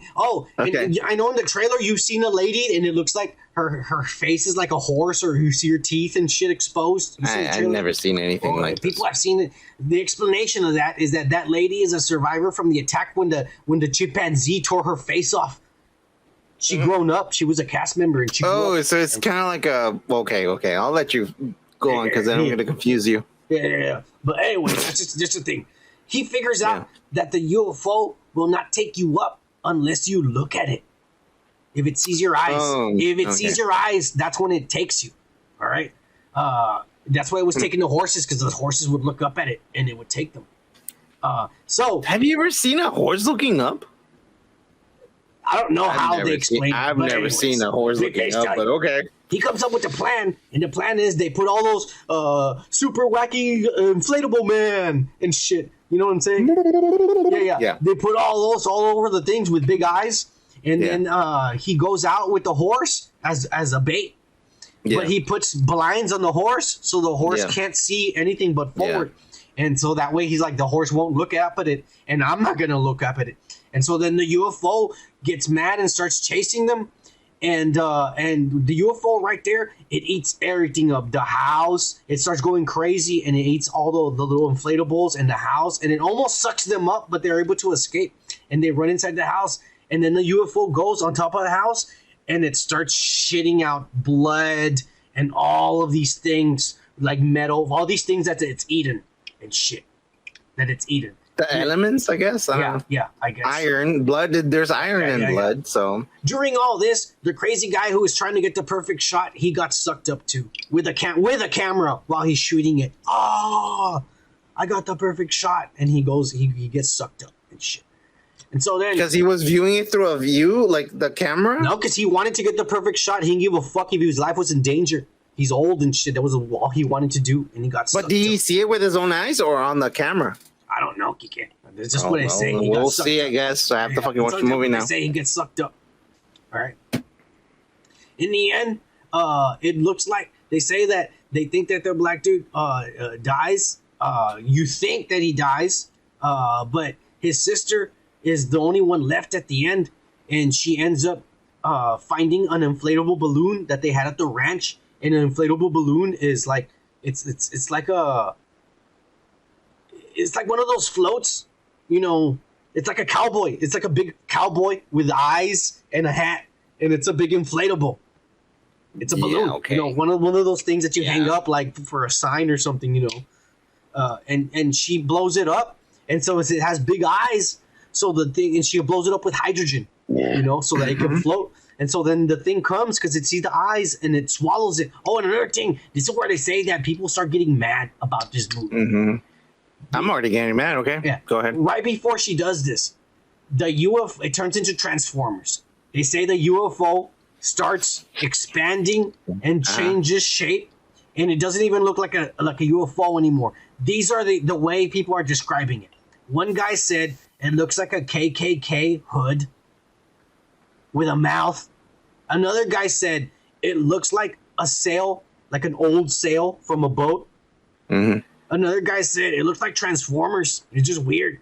And I know in the trailer you've seen a lady, and it looks like her face is like a horse, or you see her teeth and shit exposed. I've never seen anything like this. People have seen it. The explanation of that is that lady is a survivor from the attack when the chimpanzee tore her face off. She grown up. She was a cast member, and she. So it's kind of like a okay. I'll let you go on because then I'm going to confuse you. Yeah. But anyway, that's just the thing. He figures out that the UFO will not take you up unless you look at it. If it sees your eyes, sees your eyes, that's when it takes you. All right. That's why it was taking the horses, because the horses would look up at it and it would take them. So have you ever seen a horse looking up? I don't know how they explain it. I've never seen a horse looking up, but okay. He comes up with the plan, and the plan is they put all those super wacky inflatable man and shit. You know what I'm saying? Yeah. They put all those all over the things with big eyes, and then he goes out with the horse as a bait. Yeah. But he puts blinds on the horse, so the horse can't see anything but forward. Yeah. And so that way he's like, the horse won't look up at it, and I'm not going to look up at it. And so then the UFO gets mad and starts chasing them. And the UFO right there, it eats everything up. The house, it starts going crazy, and it eats all the little inflatables in the house, and it almost sucks them up, but they're able to escape. And they run inside the house, and then the UFO goes on top of the house, and it starts shitting out blood and all of these things, like metal, all these things that it's eaten and shit that it's eaten. The elements, I guess. Yeah, I guess. Iron, blood. There's iron in blood. So during all this, the crazy guy who was trying to get the perfect shot, he got sucked up too with a camera while he's shooting it. Oh, I got the perfect shot, and he gets sucked up and shit. And so then, because he was viewing it through a view, like the camera. No, because he wanted to get the perfect shot. He didn't give a fuck if his life was in danger. He's old and shit. That was all he wanted to do, and he got. But did he see it with his own eyes or on the camera? I don't know, Kike. That's just what they say. We'll see, I guess. I have to fucking watch the movie now. They say he gets sucked up. All right. In the end, it looks like they say that they think that the black dude dies. You think that he dies, but his sister is the only one left at the end, and she ends up finding an inflatable balloon that they had at the ranch. And an inflatable balloon is like it's like a. It's like one of those floats, you know. It's like a cowboy. It's like a big cowboy with eyes and a hat, and it's a big inflatable. It's a balloon, okay. You know, one of those things that you hang up like for a sign or something, you know. And she blows it up, and so it has big eyes. So the thing, and she blows it up with hydrogen, you know, so that it can float. And so then the thing comes because it sees the eyes and it swallows it. Oh, and another thing, this is where they say that people start getting mad about this movie. Mm-hmm. I'm already getting mad. Okay, yeah. Go ahead. Right before she does this, the UFO, it turns into Transformers. They say the UFO starts expanding and changes shape, and it doesn't even look like a UFO anymore. These are the way people are describing it. One guy said it looks like a KKK hood with a mouth. Another guy said it looks like a sail, like an old sail from a boat. Mm-hmm. Another guy said it looks like Transformers. It's just weird.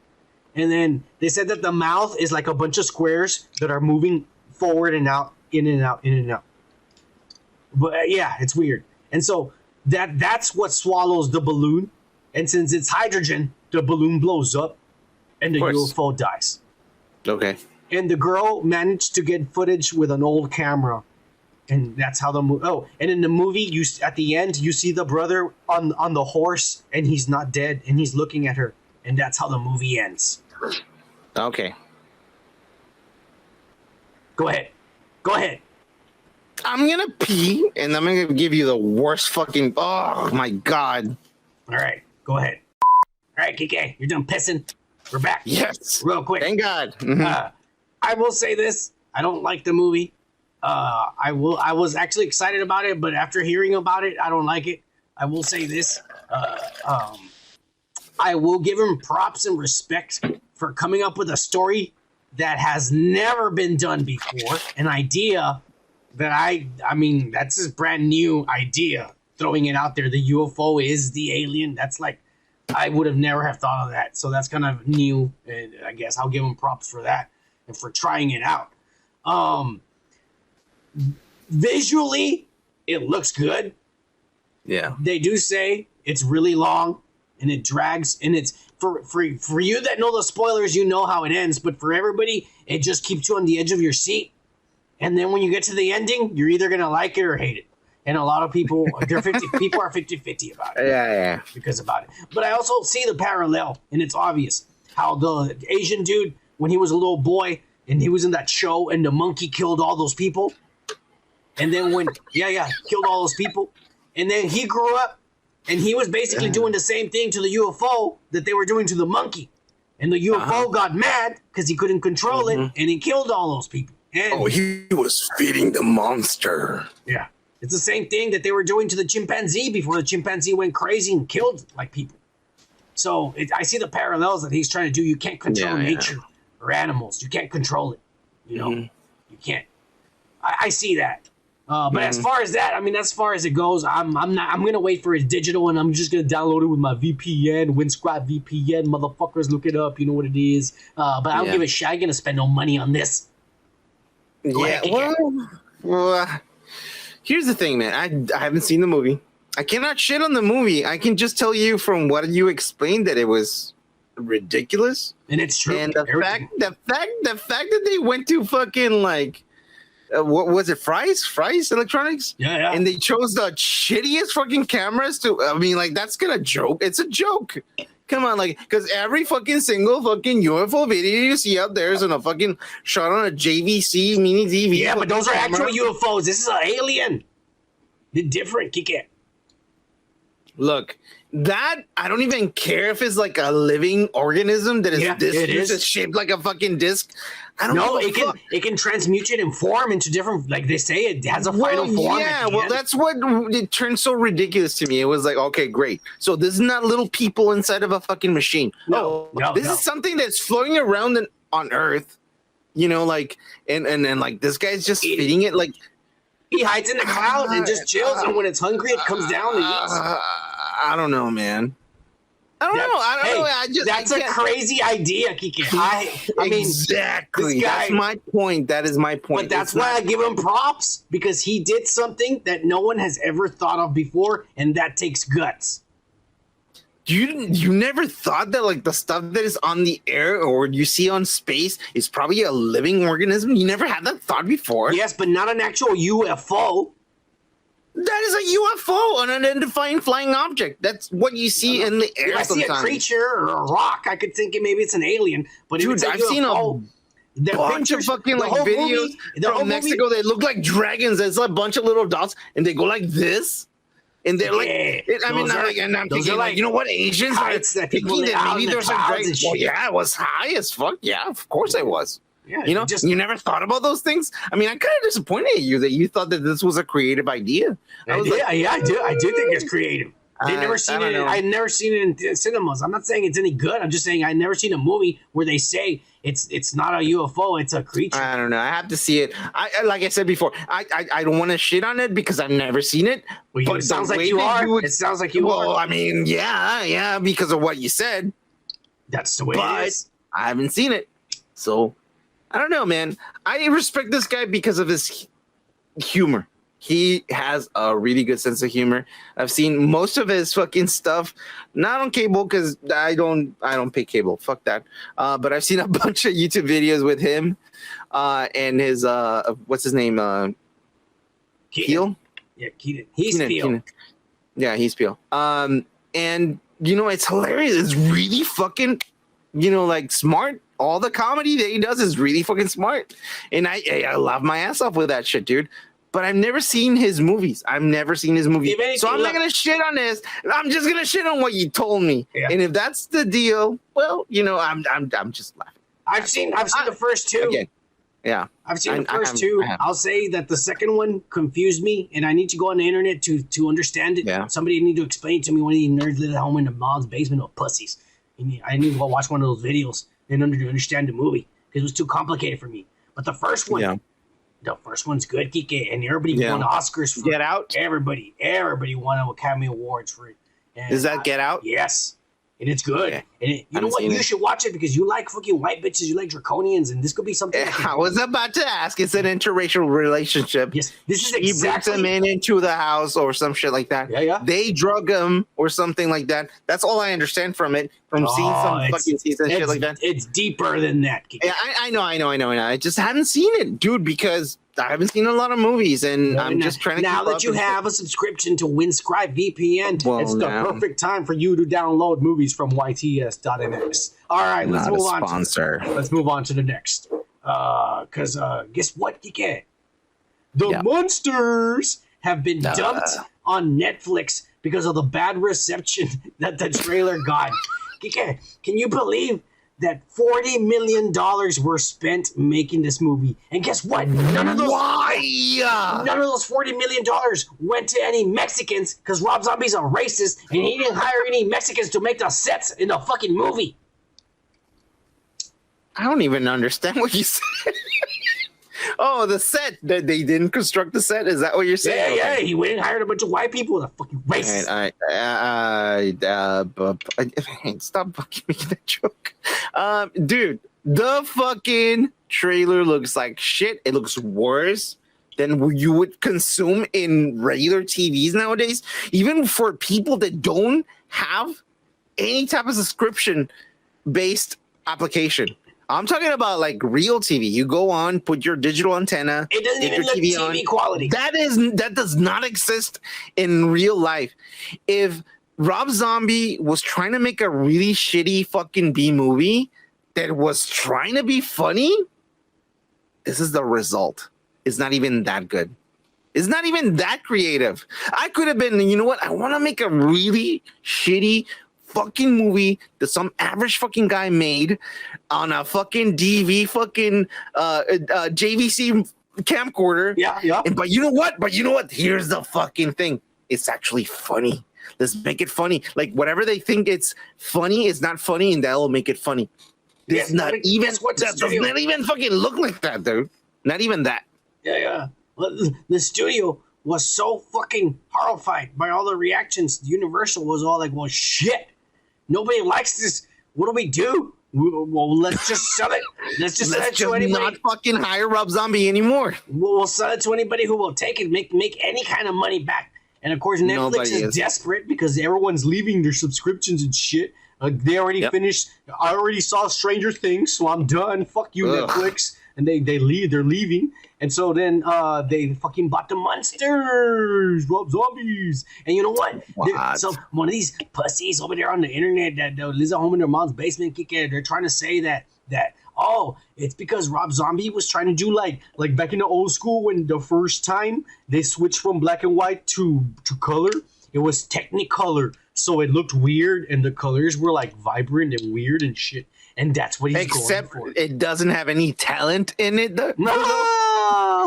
And then they said that the mouth is like a bunch of squares that are moving forward and out, in and out, in and out. But yeah, it's weird. And so that's what swallows the balloon. And since it's hydrogen, the balloon blows up and the UFO dies. Okay. And the girl managed to get footage with an old camera. And that's how the movie. Oh, and in the movie, at the end, you see the brother on the horse, and he's not dead, and he's looking at her, and that's how the movie ends. Okay. Go ahead. I'm gonna pee, and I'm gonna give you the worst fucking. Oh my god. All right, go ahead. All right, Kike, you're done pissing. We're back. Yes. Real quick. Thank God. Mm-hmm. I will say this: I don't like the movie. I was actually excited about it, but after hearing about it, I don't like it. I will say this. I will give him props and respect for coming up with a story that has never been done before. An idea that I mean, that's his brand new idea. Throwing it out there. The UFO is the alien. That's like, I would have never have thought of that. So that's kind of new. And I guess I'll give him props for that and for trying it out. Visually, it looks good. Yeah. They do say it's really long and it drags, and it's for you that know the spoilers, you know how it ends, but for everybody, it just keeps you on the edge of your seat. And then when you get to the ending, you're either going to like it or hate it. And a lot of people, people are 50-50 about it. Yeah. Because about it. But I also see the parallel, and it's obvious how the Asian dude, when he was a little boy and he was in that show and the monkey killed all those people. And then killed all those people. And then he grew up and he was basically doing the same thing to the UFO that they were doing to the monkey. And the UFO got mad because he couldn't control it, and he killed all those people. And he was feeding the monster. yeah, it's the same thing that they were doing to the chimpanzee before the chimpanzee went crazy and killed like people. So I see the parallels that he's trying to do. You can't control nature or animals. You can't control it. You know, you can't. I see that. But as far as that, I mean, as far as it goes, I'm gonna wait for it digital, and I'm just gonna download it with my VPN, Windscribe VPN, motherfuckers. Look it up. You know what it is. But I don't give a shit. I'm gonna spend no money on this. Well, here's the thing, man. I haven't seen the movie. I cannot shit on the movie. I can just tell you from what you explained that it was ridiculous, and it's true. And the fact that they went to fucking like. What was it? Fries Electronics? Yeah. And they chose the shittiest fucking cameras to. I mean, like that's gonna joke. It's a joke. Come on, like, because every fucking single fucking UFO video you see out there is in a fucking shot on a JVC mini DV. Yeah, but those are actual UFOs. This is an alien. They're different. Kick it. Look, that I don't even care if it's like a living organism that is is shaped like a fucking disc. I don't know. It can transmutate and form into different, like they say, it has a final form. Yeah, well, that's what it turned so ridiculous to me. It was like, okay, great. So this is not little people inside of a fucking machine. No, this is something that's floating around on Earth. You know, like, and like this guy's just feeding it. Like he hides in the cloud and just chills, and when it's hungry, it comes down and eats. I don't know, man. I don't know. That's a crazy idea, Kiki. I mean, exactly. That's my point. That is my point. But that's why I give him props, because he did something that no one has ever thought of before, and that takes guts. You never thought that like the stuff that is on the air or you see on space is probably a living organism? You never had that thought before? Yes, but not an actual UFO. That is a UFO, an unidentified flying object. That's what you see in the air. If I see a creature or a rock, I could think maybe it's an alien. But dude, I've seen a bunch of fucking like videos from Mexico. They look like dragons. There's a bunch of little dots, and they go like this. And they're like, I mean, and I'm thinking, like, you know what, Asians are thinking that maybe there's a dragon. Well, yeah, it was high as fuck. Yeah, of course it was. Yeah, you know, you never thought about those things. I mean, I'm kind of disappointed at you that you thought that this was a creative idea. I do think it's creative. I've never seen it. I've never seen it in cinemas. I'm not saying it's any good. I'm just saying I've never seen a movie where they say it's not a UFO, it's a creature. I don't know. I have to see it. I like I said before, I don't want to shit on it because I've never seen it. Well, but it sounds like you are. It sounds like you are. Well, I mean, yeah, because of what you said. That's the way it is. I haven't seen it, so. I don't know, man. I respect this guy because of his humor. He has a really good sense of humor. I've seen most of his fucking stuff, not on cable because I don't pay cable. Fuck that. But I've seen a bunch of YouTube videos with him and his what's his name? Peel? Yeah, Keaton. He's Peel. Yeah, he's Peel. And you know, it's hilarious. It's really fucking, you know, like smart. All the comedy that he does is really fucking smart. And I laugh my ass off with that shit, dude. But I've never seen his movies. So I'm not going to shit on this. I'm just going to shit on what you told me. Yeah. And if that's the deal, well, you know, I'm just laughing. I've seen the first two. Again, yeah. I've seen the first two. I'll say that the second one confused me, and I need to go on the internet to understand it. Yeah. Somebody need to explain to me when these nerds live at home in their mom's basement of pussies. I need to go watch one of those videos and understand the movie because it was too complicated for me. But the first one, the first one's good, Kike, and everybody won Oscars for Get Out. Everybody won Academy Awards for it. And is that Get Out? Yes. And it's good. Okay. And you know what? You should watch it because you like fucking white bitches. You like draconians, and this could be something. I was about to ask. It's an interracial relationship. Yes, this is exactly. He brings them into the house or some shit like that. Yeah. They drug him or something like that. That's all I understand from it. From seeing some fucking season shit like that. It's deeper than that. Yeah, I know. I just haven't seen it, dude, because I haven't seen a lot of movies, and I'm just trying to. Now that you have a subscription to Windscribe VPN, it's the perfect time for you to download movies from YTS.NX. All right, let's move on. Sponsor. Let's move on to the next. Because guess what, Kike? The Munsters have been dumped on Netflix because of the bad reception that the trailer got. Kike, can you believe that $40 million were spent making this movie. And guess what? None of those $40 million went to any Mexicans because Rob Zombie's a racist and he didn't hire any Mexicans to make the sets in the fucking movie. I don't even understand what you said. Oh, the set. They didn't construct the set? Is that what you're saying? Yeah, yeah. He went and hired a bunch of white people. The fucking racist. Stop fucking making that joke. Dude, the fucking trailer looks like shit. It looks worse than you would consume in regular TVs nowadays. Even for people that don't have any type of subscription-based application. I'm talking about like real TV. You go on, put your digital antenna. It doesn't even look TV quality. That does not exist in real life. If Rob Zombie was trying to make a really shitty fucking B movie that was trying to be funny, this is the result. It's not even that good. It's not even that creative. I could have been, you know what? I want to make a really shitty fucking movie that some average fucking guy made on a fucking DV fucking JVC camcorder. Yeah. But you know what? Here's the fucking thing. It's actually funny. Let's make it funny. Like whatever they think it's funny is not funny, and that'll make it funny. It's not even fucking look like that, dude. Not even that. Yeah. The studio was so fucking horrified by all the reactions. Universal was all like, well, shit. Nobody likes this. What do? Well, let's just sell it. Let's just not fucking hire Rob Zombie anymore. We'll sell it to anybody who will take it, make any kind of money back. And of course, Netflix is desperate because everyone's leaving their subscriptions and shit. They already finished. I already saw Stranger Things, so I'm done. Fuck you, Netflix. And they leave. They're leaving. And so then they fucking bought the Munsters, Rob Zombies. And you know what? So one of these pussies over there on the internet that lives at home in their mom's basement, they're trying to say that it's because Rob Zombie was trying to do like back in the old school when the first time they switched from black and white to color. It was Technicolor, so it looked weird and the colors were like vibrant and weird and shit. And that's what he's going for. It doesn't have any talent in it. No.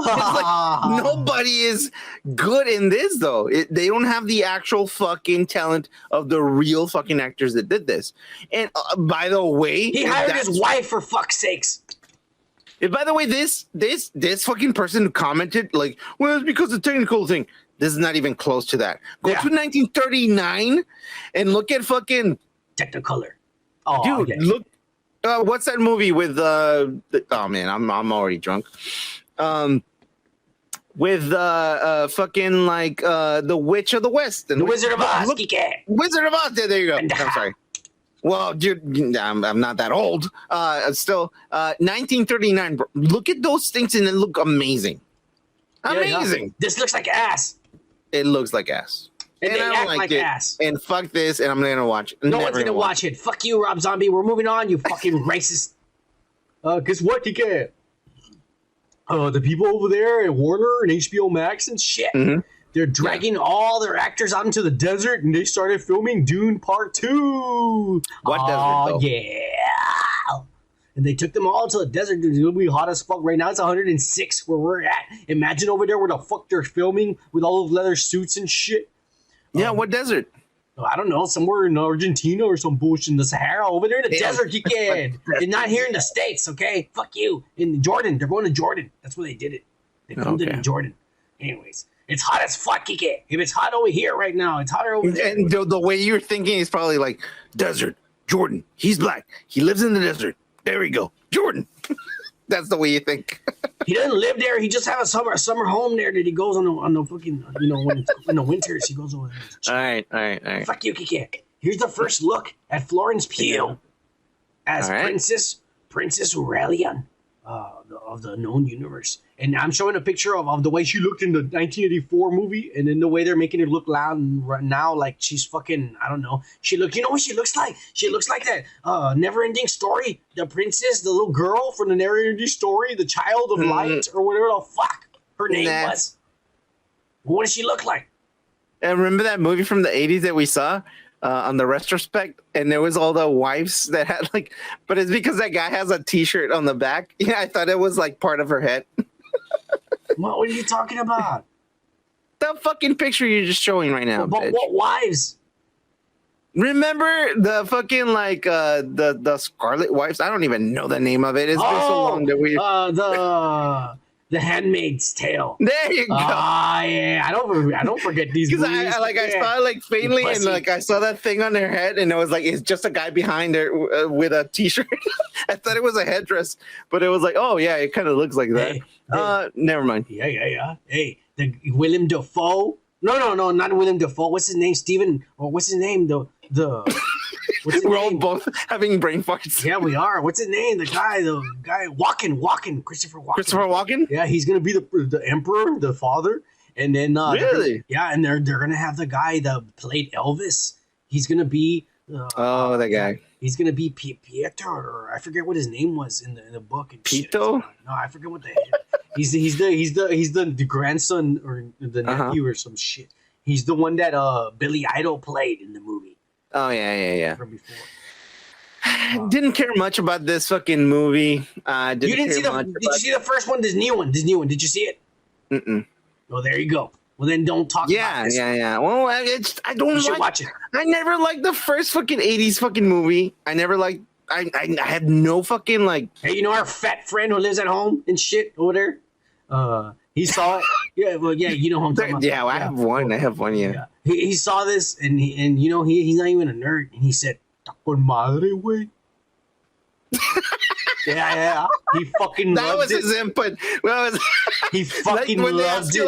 It's like nobody is good in this though. They don't have the actual fucking talent of the real fucking actors that did this. And by the way, he hired his wife for fuck's sakes. By the way, this fucking person who commented like, well, it's because of the technical thing. This is not even close to that. Go to 1939 and look at fucking Technicolor. Oh, dude, look. What's that movie with oh man, I'm already drunk. With fucking like the Witch of the West and the Wizard of Oz. Wizard of Oz. There you go. I'm sorry. Well, dude, I'm not that old. Still, 1939. Bro. Look at those things and they look amazing. Amazing. Yeah, this looks like ass. It looks like ass. And they act like ass. And fuck this, and I'm gonna watch it. No one's gonna watch it. Fuck you, Rob Zombie. We're moving on, you fucking racist. Guess what, TK? The people over there at Warner and HBO Max and shit, they're dragging all their actors out into the desert, and they started filming Dune Part 2. What desert, though? Yeah. And they took them all to the desert. It's gonna be hot as fuck. Right now it's 106 where we're at. Imagine over there where the fuck they're filming with all those leather suits and shit. Yeah, what desert? I don't know, somewhere in Argentina or some bullshit in the Sahara. Over there in the desert, you can. They're not here in the States, okay? Fuck you. In Jordan. They're going to Jordan. That's where they did it. They filmed it in Jordan. Anyways, it's hot as fuck, Kike. If it's hot over here right now, it's hotter over there. And the way you're thinking is probably like, desert, Jordan. He's black. He lives in the desert. There we go. Jordan. That's the way you think. He doesn't live there. He just has a summer home there that he goes on the fucking, when in the winters he goes over there. All right. Fuck you, Kike. Here's the first look at Florence Pugh as Princess Aurelian of the known universe. And I'm showing a picture of the way she looked in the 1984 movie, and then the way they're making her look right now, like she's fucking, I don't know. You know what she looks like? She looks like that Never-Ending Story, the princess, the little girl from the Never-Ending Story, the Child of Light, or whatever the fuck her name was. What does she look like? And remember that movie from the 80s that we saw on the retrospect, and there was all the wives that had like, but it's because that guy has a T-shirt on the back. Yeah, I thought it was like part of her head. What are you talking about? The fucking picture you're just showing right now. But what wives? Remember the fucking like the Scarlet Wives? I don't even know the name of it. It's been so long that we the Handmaid's Tale. There you go. Ah, yeah. I don't forget these movies. Because I saw it like faintly, and like I saw that thing on her head, and it was like it's just a guy behind her with a T-shirt. I thought it was a headdress, but it was like, oh yeah, it kind of looks like that. Never mind. Yeah. Hey, the Willem Dafoe. No, not Willem Dafoe. What's his name? Steven. Or what's his name? We're all both having brain farts. Yeah, we are. What's his name? The guy Walken. Christopher Walken. Christopher Walken? Yeah, he's gonna be the emperor, the father, and then really, and they're gonna have the guy that played Elvis. He's gonna be that guy. He's gonna be Pietro, or I forget what his name was in the book. Pito? No, I forget what the he's the grandson or the nephew or some shit. He's the one that Billy Idol played in the movie. Oh yeah. From before. Didn't care much about this fucking movie. You didn't see did you see the first one? This new one. Did you see it? Mm-mm. Well, there you go. Well, then don't talk about this. Yeah. Well, I don't. You should watch it. I never liked the first fucking 80s fucking movie. I never liked. I had no fucking like. Hey, you know our fat friend who lives at home and shit over there. He saw it. Yeah, well, yeah, you know who I'm talking about. Yeah, well, I have one. Yeah. He saw this and you know he's not even a nerd, and he said, "Ta con madre, güey." Yeah. He fucking that loved was his input. Well, he fucking like when they loved ask it. you,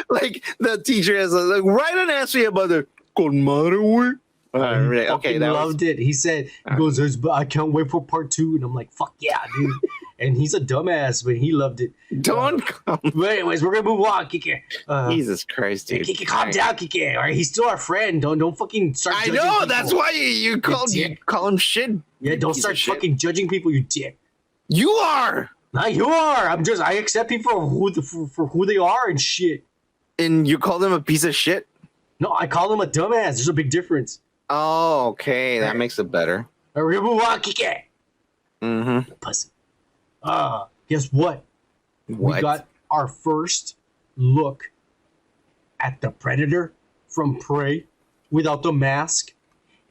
like the teacher is like, write an answer about the con madre, güey. He Okay, that loved it. He said, he goes, I can't wait for part 2. And I'm like, fuck yeah, dude. And he's a dumbass, but he loved it. Don't come. But anyways, we're gonna move on, Kike. Jesus Christ, dude. Kike, calm down, Kike. All right, he's still our friend. Don't fucking start. I know. People. That's why you call him shit. Yeah, don't start fucking judging people, you dick. You are. No, you are. I accept people for who they are and shit. And you call them a piece of shit? No, I call them a dumbass. There's a big difference. Oh, okay. That makes it better. All right, we're gonna move on, Kike. Mm-hmm. Pussy. Guess what? What? We got our first look at the Predator from Prey without the mask,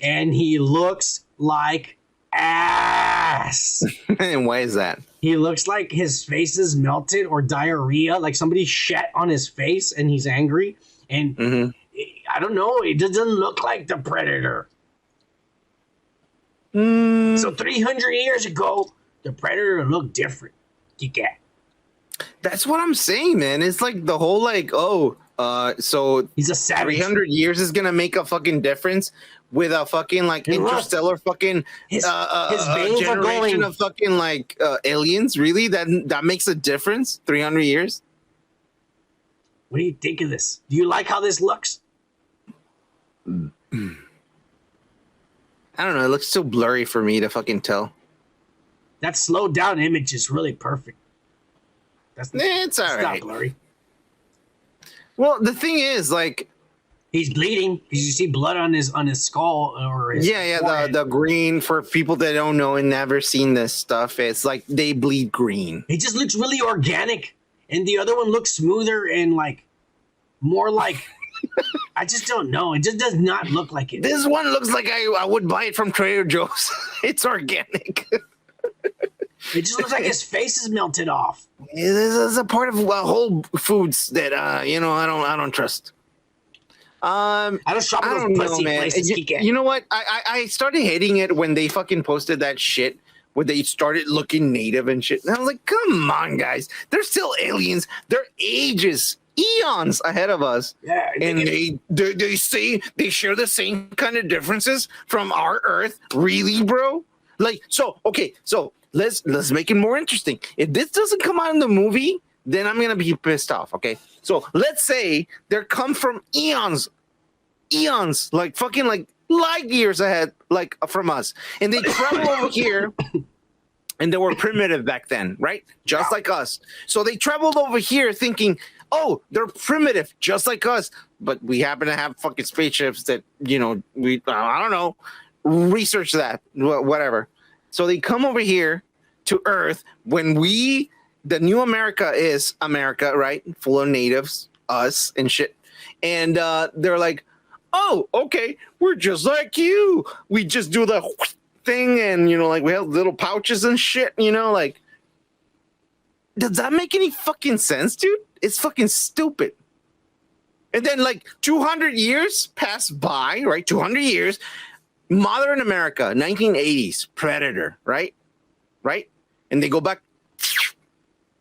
and he looks like ass. And why is that? He looks like his face is melted or diarrhea, like somebody shat on his face and he's angry. And I don't know, it doesn't look like the Predator. So 300 years ago, the Predator looked different. That's what I'm saying, man. It's like the whole like, so he's a savage. 300 years is gonna make a fucking difference with a fucking like interstellar fucking his veins generation are going of fucking like aliens. Really, that makes a difference. 300 years. What do you think of this? Do you like how this looks? I don't know. It looks so blurry for me to fucking tell. That slowed down image is really perfect. It's all right. Not blurry. Well, the thing is, like, he's bleeding because you see blood on his skull or his forehead. The green, for people that don't know and never seen this stuff, it's like they bleed green. It just looks really organic, and the other one looks smoother and like more like I just don't know. It just does not look like it. This one looks like I would buy it from Trader Joe's. It's organic. It just looks like his face is melted off. This is a part of Whole Foods that I don't trust. I don't shop at those pussy places. You know what? I started hating it when they fucking posted that shit where they started looking native and shit. And I was like, come on, guys. They're still aliens. They're ages, eons ahead of us. Yeah, and they say they share the same kind of differences from our Earth. Really, bro? Like, so let's make it more interesting. If this doesn't come out in the movie, then I'm gonna be pissed off. Okay, so let's say they come from eons, like fucking like light years ahead, like from us, and they travel over here, and they were primitive back then, right? Just like us. So they traveled over here thinking, oh, they're primitive, just like us, but we happen to have fucking spaceships that, you know, I don't know, research that, whatever. So they come over here to Earth when the new America is America, right? Full of natives, us and shit. And they're like, oh, okay, we're just like you. We just do the thing and, you know, like we have little pouches and shit, you know, like, does that make any fucking sense, dude? It's fucking stupid. And then like 200 years pass by, right? 200 years, modern America, 1980s, Predator, right? Right? And they go back,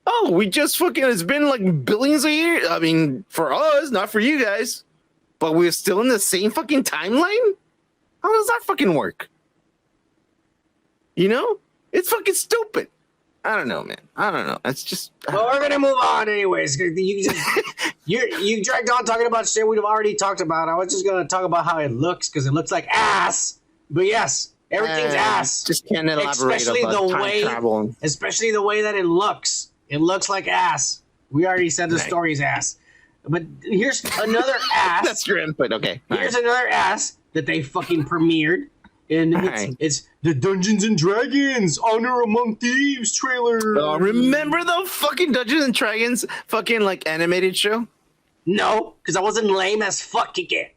oh, we just fucking, it's been like billions of years. I mean, for us, not for you guys. But we're still in the same fucking timeline? How does that fucking work? You know? It's fucking stupid. I don't know, man. I don't know. It's just... Well, we're gonna move on anyways. You dragged on talking about shit we've already talked about. I was just gonna talk about how it looks, because it looks like ass. But yes, everything's ass. Just can't elaborate about time travel. Especially the way that it looks. It looks like ass. We already said the story's ass. But here's another ass. That's your input, okay. Here's another ass that they fucking premiered. And it's the Dungeons and Dragons Honor Among Thieves trailer. Oh, remember the fucking Dungeons and Dragons fucking like animated show? No, because I wasn't lame as fuck, Kike.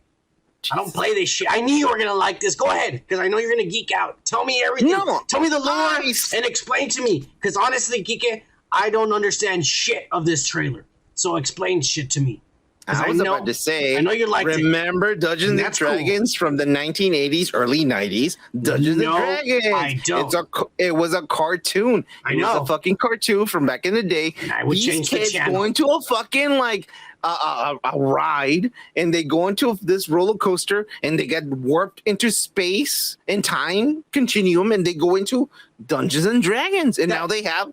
I don't play this shit. I knew you were going to like this. Go ahead, because I know you're going to geek out. Tell me everything. No. Tell me the lore and explain to me. Because honestly, Kike, I don't understand shit of this trailer. So explain shit to me. I was about to say, I know you liked remember Dungeons and Dragons from the 1980s, early 90s? Dungeons and Dragons. I don't. It was a cartoon. It was a fucking cartoon from back in the day. And I would change the channel. Going to a fucking like a ride, and they go into this roller coaster, and they get warped into space and time continuum, and they go into Dungeons and Dragons, and now they have.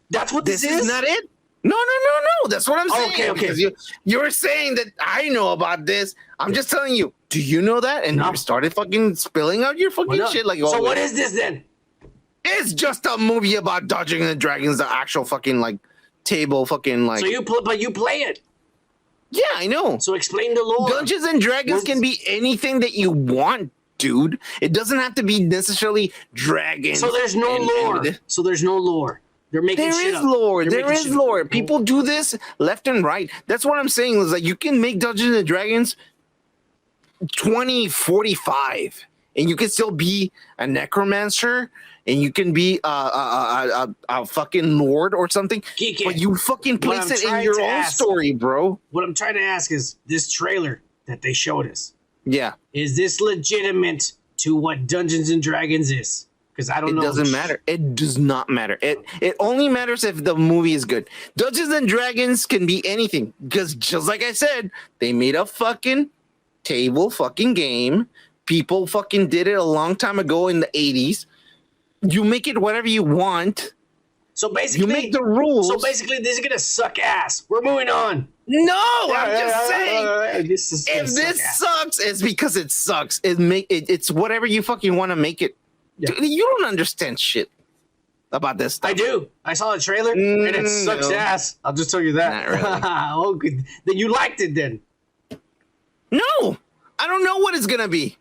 That's what this is. Not it. No. That's what I'm saying. Okay. Because you're saying that I know about this. I'm just telling you. Do you know that? And you started fucking spilling out your fucking shit. Like, so what is this then? It's just a movie about Dungeons and Dragons, the actual fucking like table fucking like. So you play it. Yeah, I know. So explain the lore. Dungeons and Dragons can be anything that you want, dude. It doesn't have to be necessarily dragons. So there's no lore. They're making shit up. There is lore. People do this left and right. That's what I'm saying. Is like you can make Dungeons and Dragons 2045, and you can still be a necromancer, and you can be a fucking lord or something. But you fucking place it in your own story, bro. What I'm trying to ask is this trailer that they showed us. Yeah. Is this legitimate to what Dungeons and Dragons is? Because I don't know. It doesn't matter. It does not matter. It only matters if the movie is good. Dungeons and Dragons can be anything. Because just like I said, they made a fucking table fucking game. People fucking did it a long time ago in the 80s. You make it whatever you want. So basically, you make the rules. So basically, this is gonna suck ass. We're moving on. No, I'm just saying. If this sucks, it's because it sucks. It's whatever you fucking want to make it. Yeah. Dude, you don't understand shit about this stuff. I do. I saw the trailer and it sucks ass. I'll just tell you that. Not really. Oh, good. Then you liked it then? No, I don't know what it's gonna be.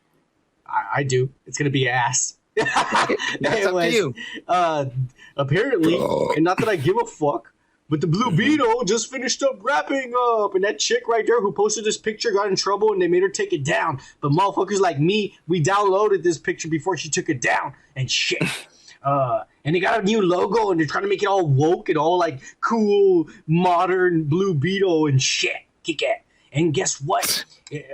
I do. It's gonna be ass. That's Anyways, up to you. Apparently, and not that I give a fuck, but the Blue Beetle just finished up wrapping up, and that chick right there who posted this picture got in trouble, and they made her take it down. But motherfuckers like me, we downloaded this picture before she took it down, and shit. And they got a new logo, and they're trying to make it all woke and all like cool, modern Blue Beetle and shit. Kick it. And guess what?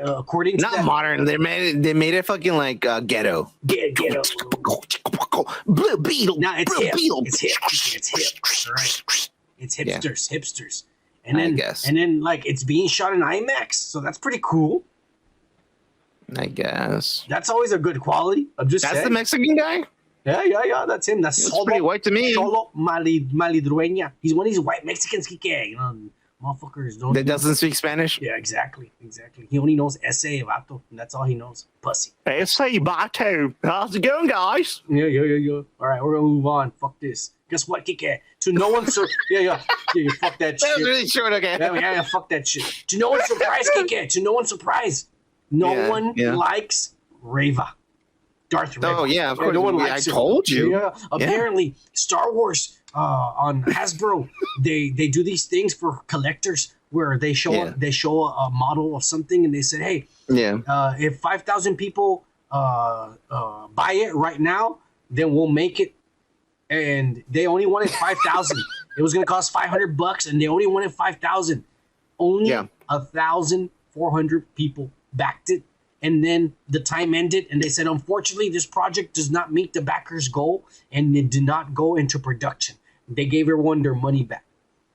According to not modern, they made it fucking like ghetto. Ghetto. Blue Beetle. Nah, it's Blue hip. Beetle. It's hip. Right. It's hipsters. And I then, guess. and then like it's being shot in IMAX, so that's pretty cool. I guess that's always a good quality. I'm just saying. The Mexican guy. Yeah, that's him. That's pretty white to me. Chole Malidrueña. He's one of these white Mexicans, you know, Motherfuckers don't. That doesn't speak Spanish? Yeah, exactly. He only knows ese vato, and that's all he knows. Pussy. Ese vato. How's it going, guys? Yeah. All right, we're gonna move on. Fuck this. Guess what, Kike? To no one's yeah, fuck that shit. That was really short, okay. Yeah, fuck that shit. To no one's surprise, Kike. To no one's surprise. No one likes Reva. Darth Reva. Oh, yeah, of course. No one likes I told you. Yeah. Apparently, Star Wars on Hasbro, they do these things for collectors where they show a model of something and they said, hey, if 5,000 people buy it right now, then we'll make it. And they only wanted 5,000. It was going to cost $500, and they only wanted 5,000. Only 1,400 people backed it, and then the time ended, and they said, unfortunately, this project does not meet the backers' goal, and it did not go into production. They gave everyone their money back.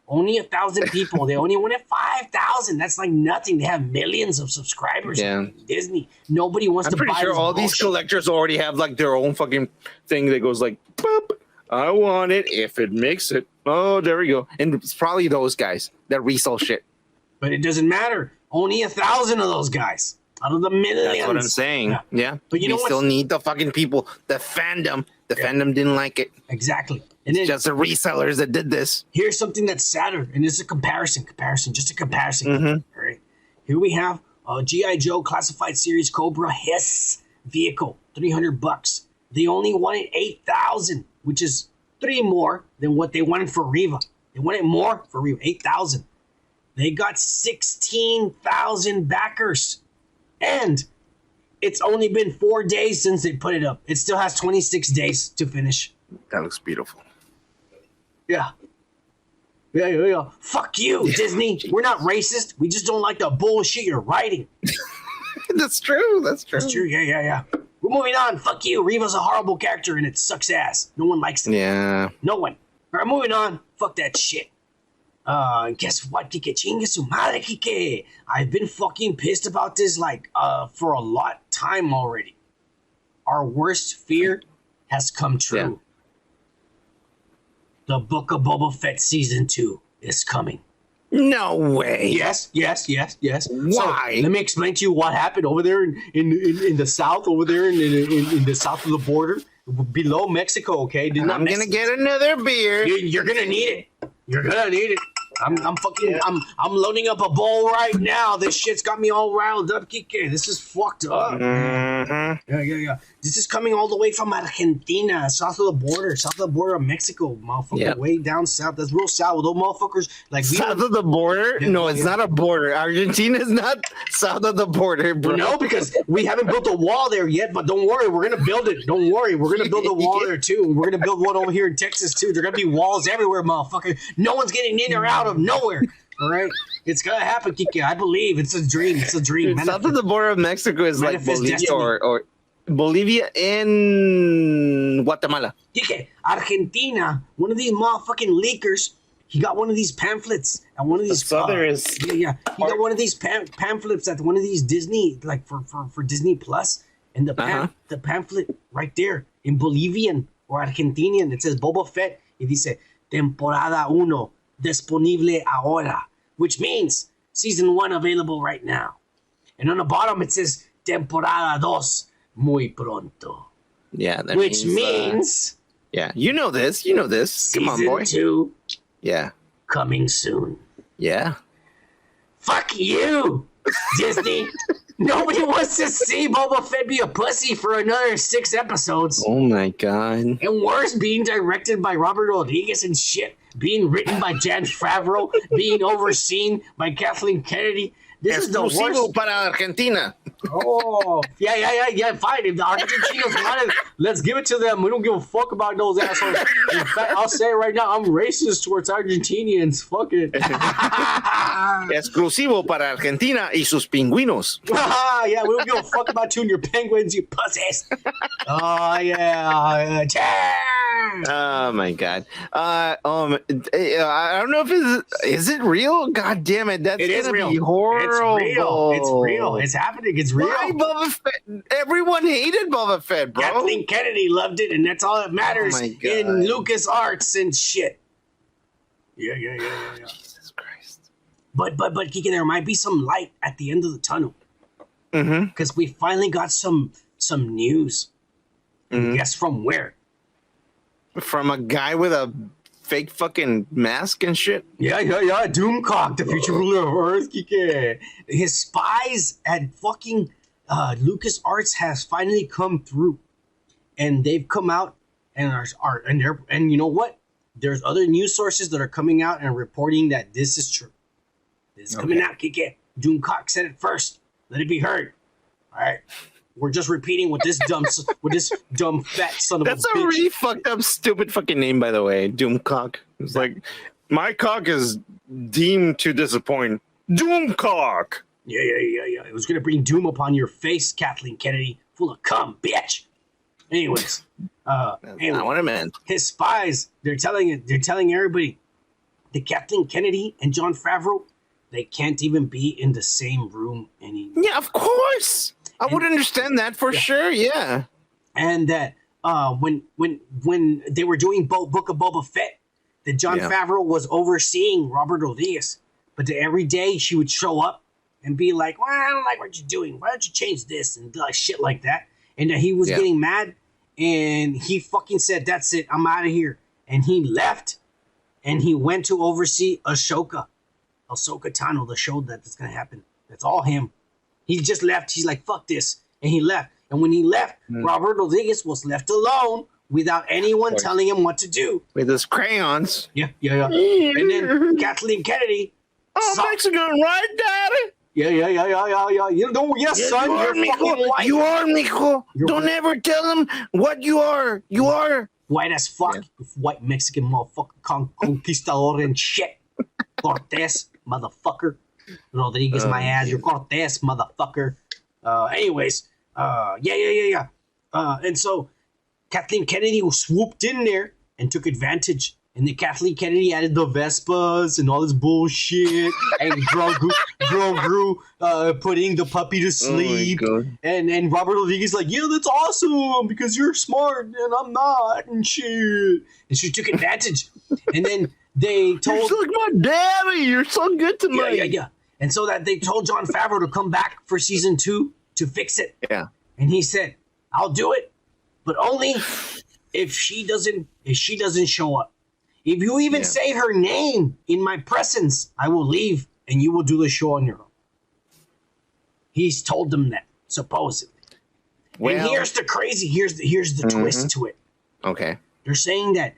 Only 1,000 people. They only wanted 5,000. That's like nothing. They have millions of subscribers. Yeah. Disney. Nobody wants to buy. I'm pretty sure all these collectors already have like their own fucking thing that goes like, boop. I want it if it makes it. Oh, there we go. And it's probably those guys that resell shit. But it doesn't matter. Only 1,000 of those guys out of the millions. That's what I'm saying. Yeah. But you know still need the fucking people. The fandom. The fandom didn't like it. Exactly. And it's just the resellers that did this. Here's something that's sadder, and it's a comparison. Just a comparison. All right. Here we have a G.I. Joe Classified Series Cobra Hiss vehicle, $300. They only wanted 8,000, which is 3 more than what they wanted for Reva. They wanted more for Reva, 8,000. They got 16,000 backers. And it's only been 4 days since they put it up. It still has 26 days to finish. That looks beautiful. Yeah. Fuck you, Disney. We're not racist. We just don't like the bullshit you're writing. That's true. That's true. Yeah. We're moving on. Fuck you. Reva's a horrible character and it sucks ass. No one likes it. Yeah. No one. All right, moving on. Fuck that shit. Guess what, Kike? Chingue su madre, Kike. I've been fucking pissed about this for a lot time already. Our worst fear has come true. Yeah. The Book of Boba Fett Season 2 is coming. No way. Yes. Why? So, let me explain to you what happened over there in the south, over there in the south of the border, below Mexico, okay? I'm going to get another beer. You're going to need it. You're going to need it. I'm loading up a bowl right now. This shit's got me all riled up, Kike. This is fucked up. Yeah. This is coming all the way from Argentina, south of the border of Mexico, motherfucker. Yep. Way down south. That's real south. Those motherfuckers south of the border? No, it's not a border. Argentina is not south of the border, bro. No, because we haven't built a wall there yet, but don't worry, we're gonna build it. Don't worry, we're gonna build a wall there too. We're gonna build one over here in Texas too. There are gonna be walls everywhere, motherfucker. No one's getting in or out of nowhere. All right, it's gonna happen, Kike. I believe it's a dream. It's a dream. South of the border of Mexico is like Bolivia or Bolivia and Guatemala. Kike, Argentina. One of these motherfucking leakers. He got one of these pamphlets at one of these. He got one of these pamphlets at one of these Disney, like for Disney Plus, and the pamphlet right there in Bolivian or Argentinian. It says Boba Fett. It dice Temporada 1 disponible ahora, which means season 1 available right now. And on the bottom it says Temporada 2 muy pronto. Yeah, which means yeah, you know this. Come on, boy. Season 2. Yeah. Coming soon. Yeah. Fuck you, Disney. Nobody wants to see Boba Fett be a pussy for another 6 episodes. Oh my god. And worse, being directed by Robert Rodriguez and shit. Being written by Jan Favreau. Being overseen by Kathleen Kennedy. This is the worst. Para Argentina. Oh, yeah, fine. If the Argentinians want it, let's give it to them. We don't give a fuck about those assholes. In fact, I'll say it right now, I'm racist towards Argentinians. Fuck it. Exclusivo para Argentina y sus pingüinos. Yeah, we don't give a fuck about you and your penguins, you pussies. Oh, yeah. Oh, my God. I don't know if is it real? God damn it. That's going to be horrible. It's real. It's happening. It's real. Why Boba Fett? Everyone hated Boba Fett, bro. Kathleen Kennedy loved it, and that's all that matters in Lucas Arts and shit. Yeah. Jesus Christ. But Kiki, there might be some light at the end of the tunnel. Mm-hmm. Because we finally got some news. Mm-hmm. Guess from where? From a guy with a fake fucking mask and shit? Yeah. Doomcock, the future ruler of Earth, Kike. His spies at fucking LucasArts has finally come through. And they've come out and and you know what? There's other news sources that are coming out and reporting that this is true. This is coming out, Kike. Doomcock said it first. Let it be heard. All right. We're just repeating what this dumb fat son of a bitch. That's a really fucked up, stupid fucking name, by the way. Doomcock. It's like, my cock is deemed to disappoint. Doomcock. Yeah. It was gonna bring doom upon your face, Kathleen Kennedy, full of cum, bitch. Anyways, Not what I meant. His spies, they're telling everybody that Kathleen Kennedy and Jon Favreau, they can't even be in the same room anymore. Yeah, of course. I would understand that for sure. Yeah. And that when they were doing Book of Boba Fett, that Jon Favreau was overseeing Robert Rodriguez, but that every day she would show up and be like, "Well, I don't like what you're doing. Why don't you change this?" and like shit like that. And that he was getting mad, and he fucking said, "That's it. I'm out of here." And he left, and he went to oversee Ahsoka Tano, the show that's gonna happen. That's all him. He just left. He's like, fuck this. And he left. And when he left, Robert Rodriguez was left alone without anyone telling him what to do. With his crayons. Yeah. And then Kathleen Kennedy. Oh, Mexican, right, Daddy? Yeah. You know, yes, son. You're fucking white. You are, mijo. Don't ever tell him what you are. You are. White as fuck. Yeah. White Mexican motherfucker. Conquistador and shit. Cortez, motherfucker. Rodriguez, my ass. You're Cortez, motherfucker. Anyways, yeah. And so Kathleen Kennedy swooped in there and took advantage. And then Kathleen Kennedy added the Vespas and all this bullshit. And Groot putting the puppy to sleep. And Robert Rodriguez like, yeah, that's awesome because you're smart and I'm not and shit. And she took advantage. And then they told... You're like my daddy. You're so good to me. Yeah. And so that they told Jon Favreau to come back for season 2 to fix it. Yeah. And he said, I'll do it, but only if she doesn't show up. If you even say her name in my presence, I will leave and you will do the show on your own. He's told them that, supposedly. Well, and here's the crazy, here's the twist to it. Okay. They're saying that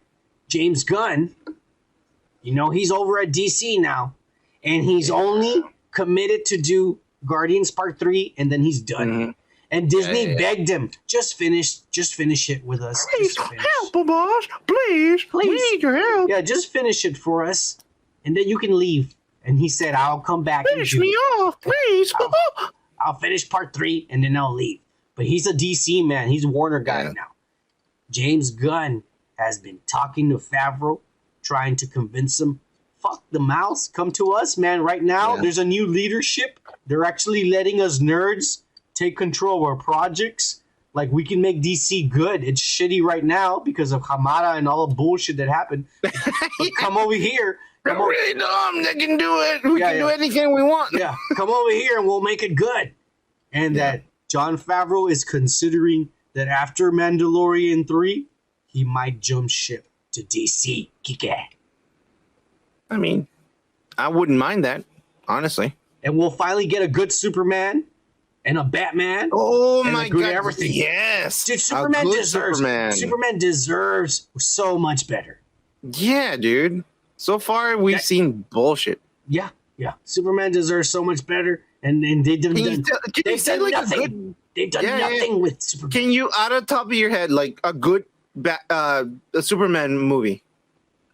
James Gunn, he's over at DC now, and he's only committed to do Guardians Part 3, and then he's done. Mm-hmm. And Disney begged him, just finish it with us. Please help, boss. Please. We need your help. Yeah, just finish it for us, and then you can leave. And he said, I'll come back. Finish me off, please. I'll finish Part 3, and then I'll leave. But he's a DC man. He's a Warner guy now. James Gunn has been talking to Favreau, trying to convince him, fuck the mouse, come to us, man. Right now, there's a new leadership. They're actually letting us nerds take control of our projects. Like, we can make DC good. It's shitty right now because of Hamada and all the bullshit that happened. But come over here. They're really dumb. They can do it. We can do anything we want. Yeah, come over here and we'll make it good. And that Jon Favreau is considering that after Mandalorian 3, he might jump ship to DC. Kike. I mean, I wouldn't mind that, honestly. And we'll finally get a good Superman and a Batman. Oh and my a good god! Everything. Yes, dude, Superman deserves so much better. Yeah, dude. So far, we've seen bullshit. Yeah. Superman deserves so much better, and they've done nothing. They've done nothing with Superman. Can you, out of the top of your head, like a good a Superman movie?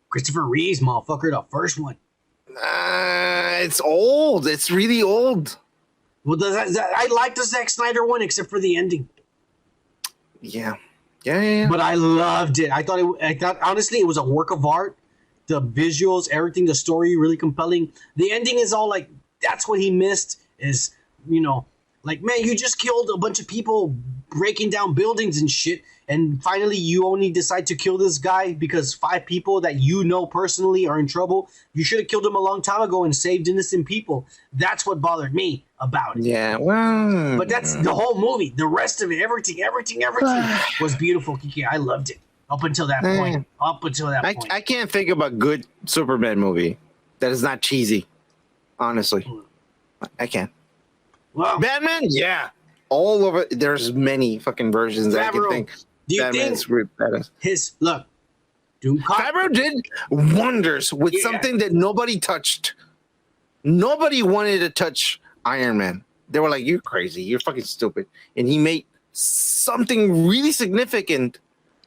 Christopher Reeves, motherfucker, the first one. It's old. It's really old. Well, I like the Zack Snyder one, except for the ending. Yeah. But I loved it. I thought honestly it was a work of art. The visuals, everything, the story, really compelling. The ending is all like, that's what he missed. Is Like, man, you just killed a bunch of people breaking down buildings and shit, and finally you only decide to kill this guy because 5 people that you know personally are in trouble. You should have killed him a long time ago and saved innocent people. That's what bothered me about it. Yeah, well... But that's the whole movie. The rest of it, everything was beautiful, Kiki. I loved it. Up until that point. I can't think of a good Superman movie that is not cheesy. Honestly. I can't. Well, Batman? Yeah. All over. There's many fucking versions that I can think. Do you Batman's think his... Look. Doomcock? Favreau did wonders with something that nobody touched. Nobody wanted to touch Iron Man. They were like, you're crazy. You're fucking stupid. And he made something really significant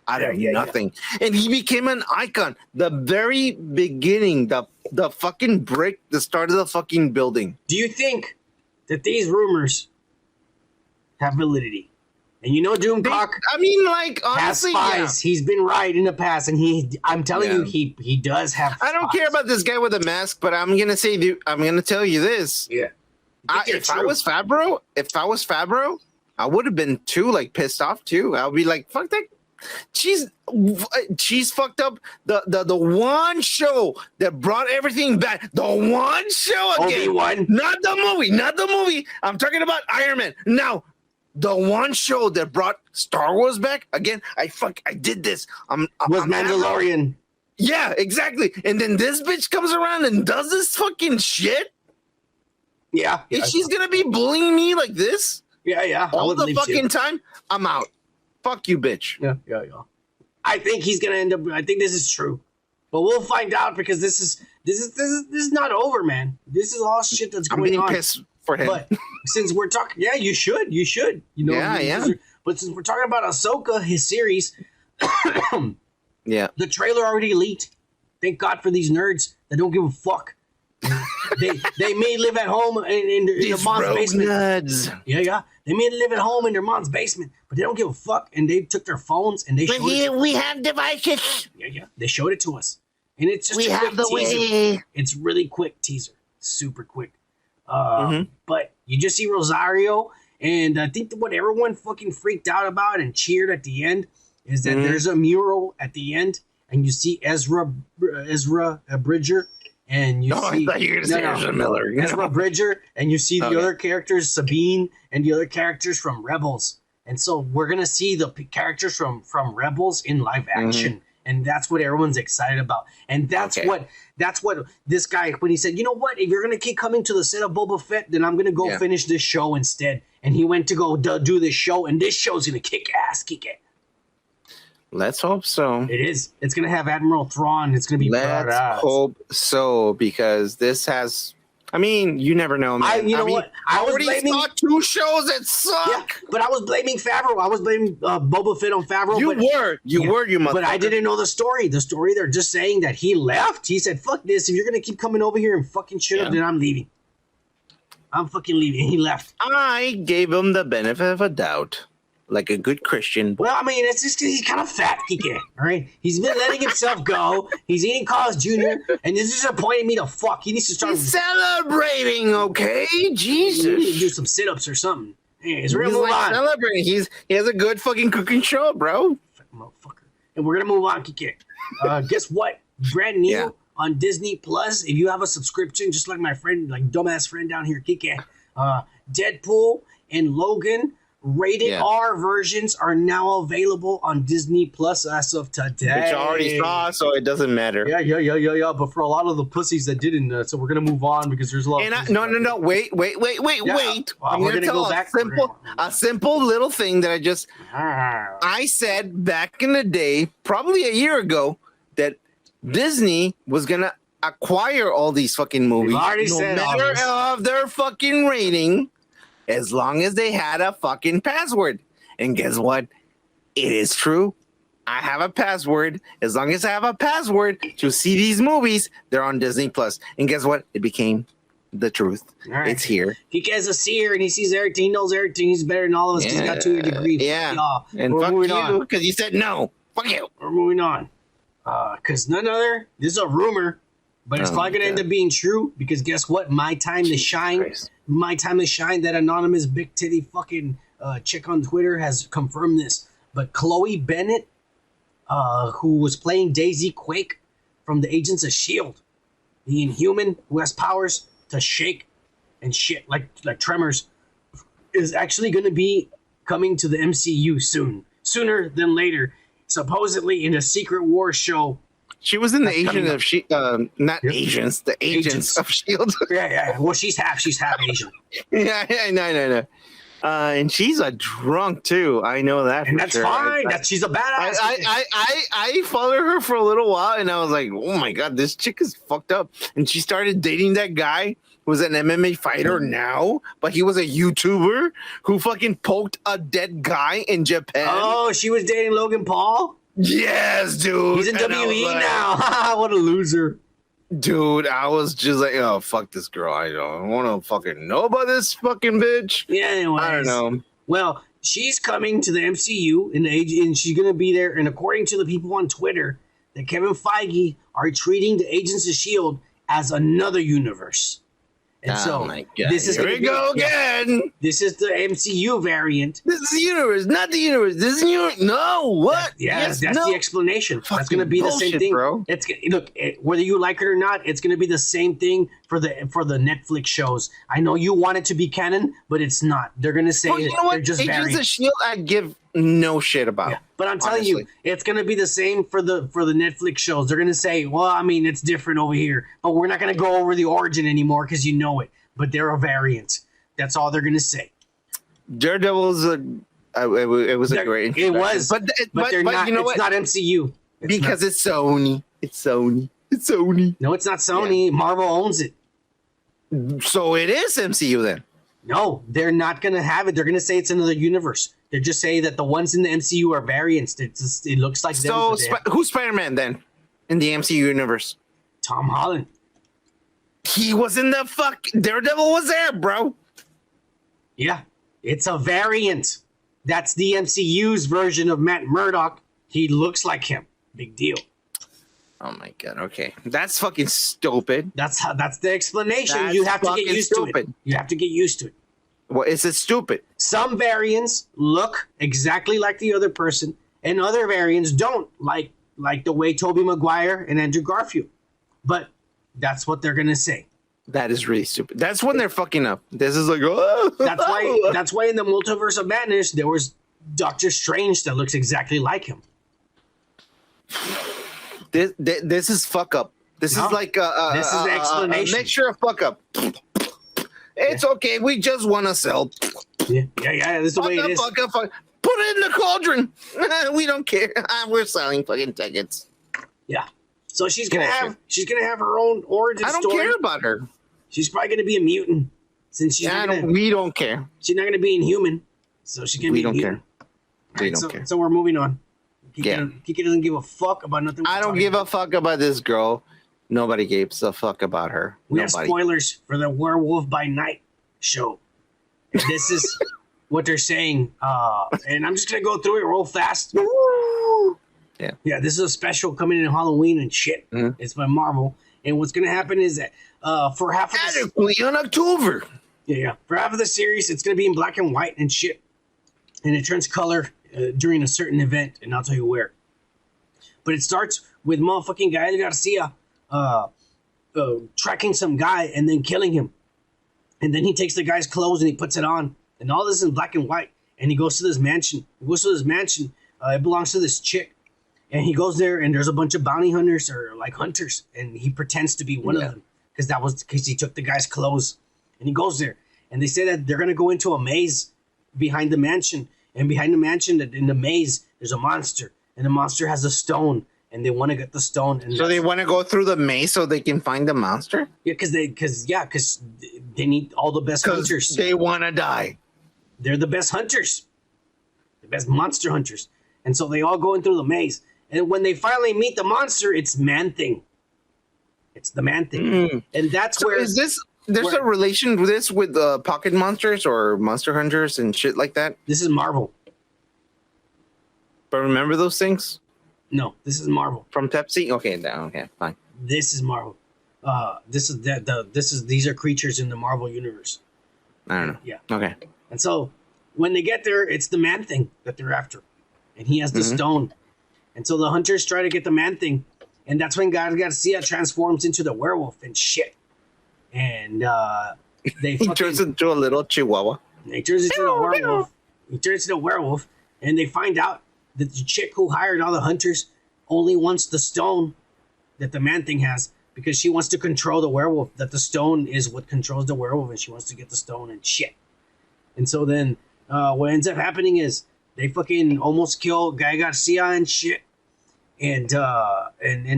out of nothing. And he became an icon. The very beginning, the fucking brick, the start of the fucking building. Do you think that these rumors have validity? And you know Doomcock, honestly, has spies. He's been right in the past, and I'm telling you, he does have I don't care about this guy with a mask, but I'm gonna tell you this. Yeah. If I was Favreau, I would have been too pissed off too. I would be like, fuck that. She's fucked up the one show that brought everything back. The one show again. Obi-Wan. Not the movie. I'm talking about Iron Man. Now, the one show that brought Star Wars back again. I did this. I'm Mandalorian. Yeah, exactly. And then this bitch comes around and does this fucking shit. Yeah. If she's gonna be bullying me like this, all the fucking time, I'm out. Fuck you, bitch. Yeah. I think he's gonna end up. I think this is true, but we'll find out because this is not over, man. This is all shit that's going on. I'm pissed for him. But since we're talking, you should. You know, But since we're talking about Ahsoka, his series, the trailer already leaked. Thank God for these nerds that don't give a fuck. they may live at home in their mom's basement. Nerds. Yeah. They may live at home in their mom's basement, but they don't give a fuck. And they took their phones and they showed it. We have devices. Yeah. They showed it to us, and it's just we a have quick the teaser. way. It's really quick teaser, super quick. But you just see Rosario, and I think what everyone fucking freaked out about and cheered at the end is that there's a mural at the end, and you see Ezra Bridger. And you see, I thought you were going to say Ezra Miller. Ezra Bridger, and you see the other characters, Sabine, and the other characters from Rebels. And so we're gonna see the characters from Rebels in live action, and that's what everyone's excited about. And that's what this guy, when he said, you know what, if you're gonna keep coming to the set of Boba Fett, then I'm gonna go finish this show instead. And he went to go do this show, and this show's gonna kick ass. Let's hope so. It is. It's gonna have Admiral Thrawn. It's gonna be badass. Let's hope so, because this has. I mean, you never know, man. You know what? I already saw 2 shows that suck. Yeah, but I was blaming Favreau. I was blaming Boba Fett on Favreau. You were, you motherfucker. But I didn't know the story. The story, they're just saying that he left. He said, fuck this. If you're going to keep coming over here and fucking shit up, then I'm leaving. I'm fucking leaving. He left. I gave him the benefit of a doubt. Like a good Christian. Well, I mean, it's just he's kind of fat, Kike. All right, he's been letting himself go. He's eating Carl's Jr. and this is disappointing me to fuck. He needs to start celebrating. Okay, Jesus, he needs to do some sit-ups or something. Anyways, we're gonna move on. Celebrating. He has a good fucking cooking show, bro. Motherfucker. And we're gonna move on, Kike. Guess what? Brand new on Disney Plus. If you have a subscription, just like my friend, like dumbass friend down here, Kike, Deadpool and Logan. Rated R versions are now available on Disney Plus as of today. Which I already saw, so it doesn't matter. Yeah. But for a lot of the pussies that didn't, so we're gonna move on because there's a lot. And no. Wait. I'm gonna tell a simple little thing that I said back in the day, probably a year ago, that Disney was gonna acquire all these fucking movies, no matter of their fucking rating. As long as they had a fucking password. And guess what? It is true. I have a password. As long as I have a password to see these movies, they're on Disney Plus. And guess what? It became the truth. Right. It's here. He has a seer and he sees everything. He knows everything. He's better than all of us. He's got 2 degrees. Yeah. And fuck you, because you said no. Fuck you. We're moving on. Because none other, this is a rumor. But it's probably gonna end up being true because guess what? My time to shine. My time to shine. That anonymous big titty fucking chick on Twitter has confirmed this. But Chole Bennet, who was playing Daisy Quake from the Agents of S.H.I.E.L.D., the Inhuman who has powers to shake and shit like tremors, is actually going to be coming to the MCU sooner than later. Supposedly in a Secret Wars show. She was in the Agent of Agents, the Agents of S.H.I.E.L.D. Yeah. Well, she's half Asian. Yeah, no. And she's a drunk too. I know that. And that's fine. She's a badass. I followed her for a little while, and I was like, "Oh my god, this chick is fucked up." And she started dating that guy who was an MMA fighter now, but he was a YouTuber who fucking poked a dead guy in Japan. Oh, she was dating Logan Paul? Yes, dude. He's in WWE now. What a loser. Dude, I was just like, oh, fuck this girl. I don't want to fucking know about this fucking bitch. Yeah, anyways. I don't know. Well, she's coming to the MCU and she's going to be there. And according to the people on Twitter, that Kevin Feige are treating the Agents of S.H.I.E.L.D. as another universe. And so this is here we go again. This is the MCU variant. This is the universe, not the universe. This is the universe. No, what? That's the explanation. That's going to be the same thing, bro. It's look, whether you like it or not, it's going to be the same thing for the Netflix shows. I know you want it to be canon, but it's not. They're going to say they're just Agents of S.H.I.E.L.D. I give no shit about. Yeah, but I'm telling you, it's going to be the same for the Netflix shows. They're going to say, well, I mean, it's different over here, but we're not going to go over the origin anymore because you know it. But they're a variant. That's all they're going to say. Daredevil is it was a great introduction. It was, but they're not, you know it's not MCU. It's Sony. It's Sony. No, it's not Sony. Yeah. Marvel owns it. So it is MCU then. No, they're not going to have it. They're going to say it's another universe. They're just saying that the ones in the MCU are variants. It looks like them. So who's Spider-Man then in the MCU universe? Tom Holland. He was in the Daredevil was there, bro. Yeah, it's a variant. That's the MCU's version of Matt Murdock. He looks like him. Big deal. Oh my god. Okay, that's fucking stupid. That's the explanation. You have to get used to it. You have to get used to it. Well, is it stupid? Some variants look exactly like the other person, and other variants don't, like the way Tobey Maguire and Andrew Garfield. But that's what they're gonna say. That is really stupid. That's when they're fucking up. This is like, oh. That's why in the Multiverse of Madness there was Doctor Strange that looks exactly like him. This is fuck up. This is like this is the explanation. A mixture of fuck up. It's okay. We just want to sell. Yeah. This is the way it is. Fuck up. Put it in the cauldron. We don't care. We're selling fucking tickets. Yeah. So she's gonna have her own origin story. I don't care about her. She's probably gonna be a mutant since she's we don't care. She's not gonna be Inhuman, so she's gonna be. We don't care. We don't care. So we're moving on. Kiki doesn't give a fuck about nothing. I don't give a fuck about this girl. Nobody gives a fuck about her. We have spoilers for the Werewolf by Night show. And this is what they're saying, and I'm just gonna go through it real fast. Yeah, this is a special coming in Halloween and shit. Mm-hmm. It's by Marvel, and what's gonna happen is that for half of on October. Yeah, for half of the series, it's gonna be in black and white and shit, and it turns color during a certain event, and I'll tell you where. But it starts with motherfucking Gael Garcia tracking some guy and then killing him, and then he takes the guy's clothes and he puts it on, and all this in black and white, and he goes to this mansion. It belongs to this chick. And he goes there, and there's a bunch of bounty hunters or like hunters, and he pretends to be one of them because he took the guy's clothes. And he goes there, and they say that they're gonna go into a maze behind the mansion, and behind the mansion, in the maze, there's a monster, and the monster has a stone, and they want to get the stone. And so they want to go through the maze so they can find the monster. Yeah, because they need all the best hunters. They want to die. They're the best hunters, the best monster hunters, and so they all go in through the maze. And when they finally meet the monster, it's Man-Thing. It's the Man-Thing. Mm. And that's so where... There's a relation to this with pocket monsters or monster hunters and shit like that? This is Marvel. But remember those things? No, this is Marvel. From Pepsi? Okay, fine. This is Marvel. these are creatures in the Marvel universe. I don't know. Yeah. Okay. And so when they get there, it's the man thing that they're after, and he has the stone. And so the hunters try to get the man thing, and that's when Garcia transforms into the werewolf and shit. And he turns into a little chihuahua. He turns into a werewolf. He turns into a werewolf, and they find out that the chick who hired all the hunters only wants the stone that the man thing has, because she wants to control the werewolf. That the stone is what controls the werewolf, and she wants to get the stone and shit. And so then what ends up happening is they fucking almost kill Guy Garcia and shit. And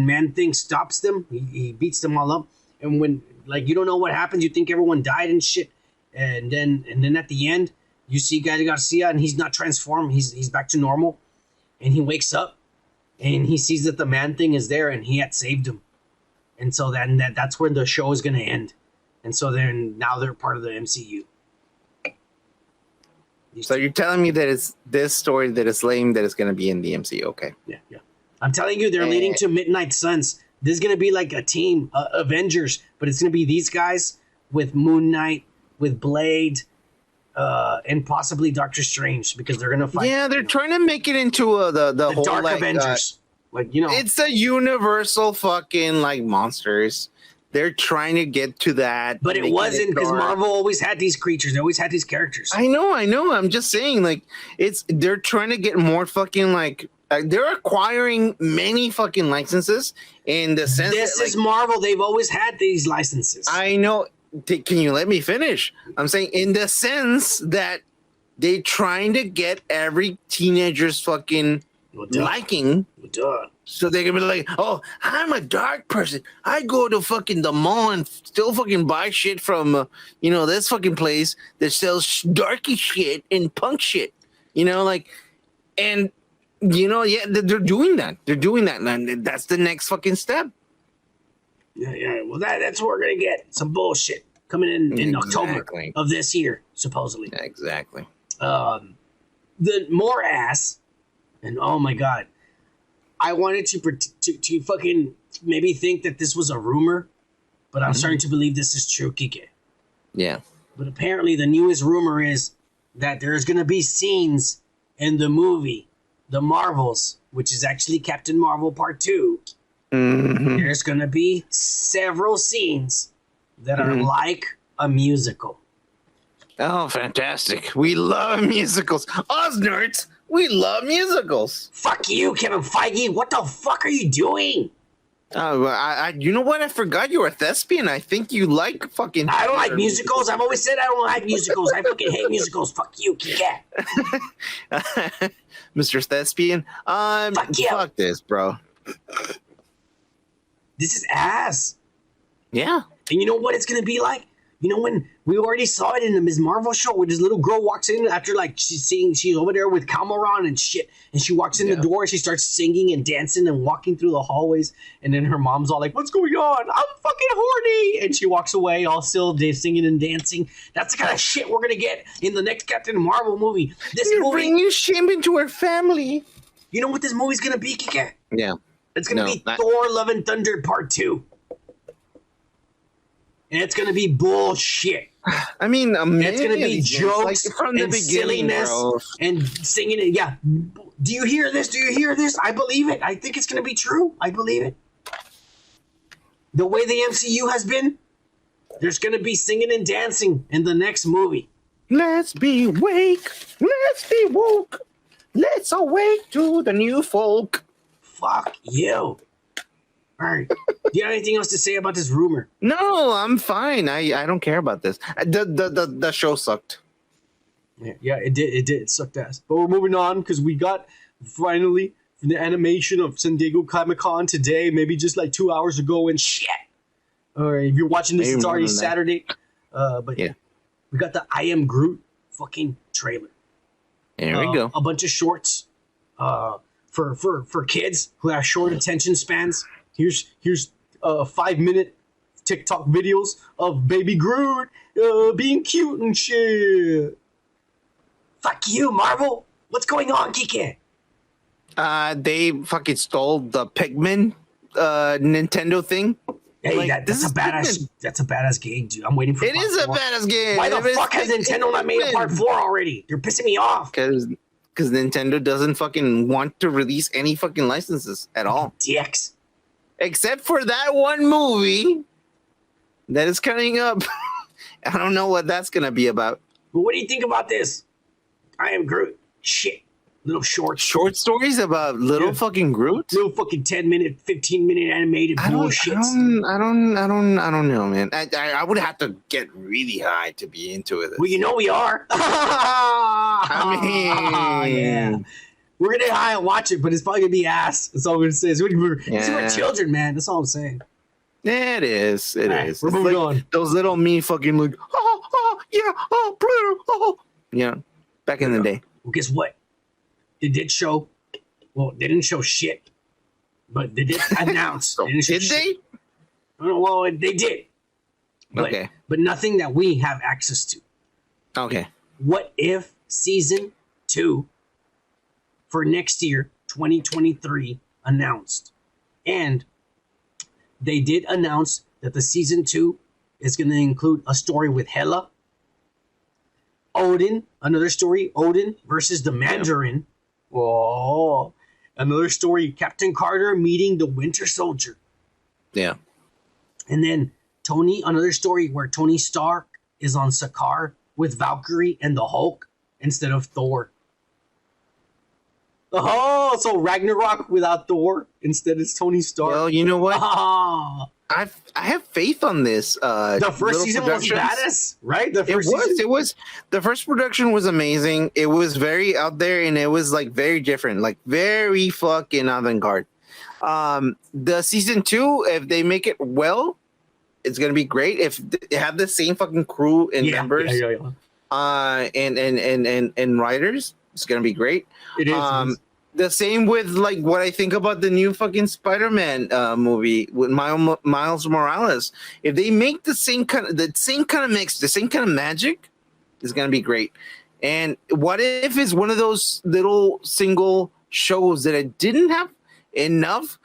Man Thing stops them. He beats them all up. And when, like, you don't know what happens, you think everyone died and shit. And then at the end, you see Guy Garcia, and he's not transformed. He's back to normal. And he wakes up, and he sees that the Man Thing is there, and he had saved him. And so then that's when the show is going to end. And so then now they're part of the MCU. So you're telling me that it's this story that is lame that is going to be in the MCU? Okay. Yeah. I'm telling you, they're leading to Midnight Suns. This is going to be like a team, Avengers, but it's going to be these guys with Moon Knight, with Blade, and possibly Doctor Strange, because they're going to fight. Yeah, they're trying to make it into the whole Dark like, Avengers. It's a universal fucking like monsters. They're trying to get to that. But it wasn't, because Marvel always had these creatures. They always had these characters. I know. I'm just saying, like, they're trying to get more fucking like. They're acquiring many fucking licenses in the sense this is Marvel. They've always had these licenses. I know. Can you let me finish? I'm saying in the sense that they're trying to get every teenager's fucking liking. So they can be like, oh, I'm a dark person. I go to fucking the mall and still fucking buy shit from, this fucking place that sells darky shit and punk shit. And... they're doing that. They're doing that, and that's the next fucking step. Yeah. Well, that's what we're gonna get. Some bullshit coming in October of this year, supposedly. Exactly. The more ass, and oh my god, I wanted to fucking maybe think that this was a rumor, but I'm starting to believe this is true, Kike. Yeah. But apparently, the newest rumor is that there's gonna be scenes in the movie The Marvels, which is actually Captain Marvel Part 2, there's going to be several scenes that are like a musical. Oh, fantastic. We love musicals. Us nerds, we love musicals. Fuck you, Kevin Feige. What the fuck are you doing? You know what? I forgot you were a thespian. I think you like fucking... I don't like musicals. I've always said I don't like musicals. I fucking hate musicals. Fuck you, Kike. Mr. Thespian. Fuck this, bro. This is ass. Yeah. And you know what it's going to be like? When we already saw it in the Ms. Marvel show where this little girl walks in after, like, she's over there with Cameron and shit, and she walks in the door and she starts singing and dancing and walking through the hallways, and then her mom's all like, what's going on? I'm fucking horny! And she walks away all still singing and dancing. That's the kind of shit we're gonna get in the next Captain Marvel movie. You're bringing shame into her family. You know what this movie's gonna be, Kike? Yeah. It's gonna be Thor Love and Thunder Part 2. And it's going to be bullshit. I mean, it's going to be jokes from the silliness and singing it. Yeah. Do you hear this? Do you hear this? I believe it. I think it's going to be true. I believe it. The way the MCU has been, there's going to be singing and dancing in the next movie. Let's be wake. Let's be woke. Let's awake to the new folk. Fuck you. All right. Do you have anything else to say about this rumor? No, I'm fine. I don't care about this. The show sucked. Yeah, it did. It sucked ass. But we're moving on because we got finally the animation of San Diego Comic-Con today, maybe just like 2 hours ago, and shit. All right, if you're watching this, it's already Saturday. But yeah, we got the I Am Groot fucking trailer. There we go. A bunch of shorts for kids who have short attention spans. Here's 5-minute TikTok videos of baby Groot being cute and shit. Fuck you, Marvel. What's going on, Kike? They fucking stole the Pegman Nintendo thing. Hey, Like, that's a badass. That's a badass game, dude. I'm waiting for. It is a badass game. Why the fuck has Nintendo not made a part 4 already? You're pissing me off. Because Nintendo doesn't fucking want to release any fucking licenses at all. DX. Except for that one movie that is coming up. I don't know what that's gonna be about. But what do you think about this? I am Groot. Shit. Little short stories about little fucking Groot. Little fucking 10-minute, 15-minute animated bullshit. I don't know, man. I would have to get really high to be into it. Well, you know we are. I mean, yeah. We're gonna get high and watch it, but it's probably gonna be ass. That's all I'm gonna say. We're children, man. That's all I'm saying. Yeah, it is. It is. We're moving on. Those little me fucking like, back in the day. Well, guess what? They did show. Well, they didn't show shit, but they did announce. Did they? Well, they did. But, Okay. But nothing that we have access to. Okay. What if season 2 for next year, 2023, announced? And they did announce that the season 2 is going to include a story with Hela, Odin, another story, Odin versus the Mandarin. Oh, another story, Captain Carter meeting the Winter Soldier. Yeah. And then another story where Tony Stark is on Sakaar with Valkyrie and the Hulk instead of Thor. Oh, so Ragnarok without Thor instead it's Tony Stark. Well, you know what? Ah. I have faith on this. The first season was badass, right? The first production was amazing. It was very out there and it was like very different, like very fucking avant-garde. The season 2, if they make it well, it's gonna be great. If they have the same fucking crew and members, and writers, it's gonna be great. It is. The same with like what I think about the new fucking Spider-Man movie with Miles Morales. If they make the same kind of mix, the same kind of magic, it's gonna be great. And what if it's one of those little single shows that I didn't have enough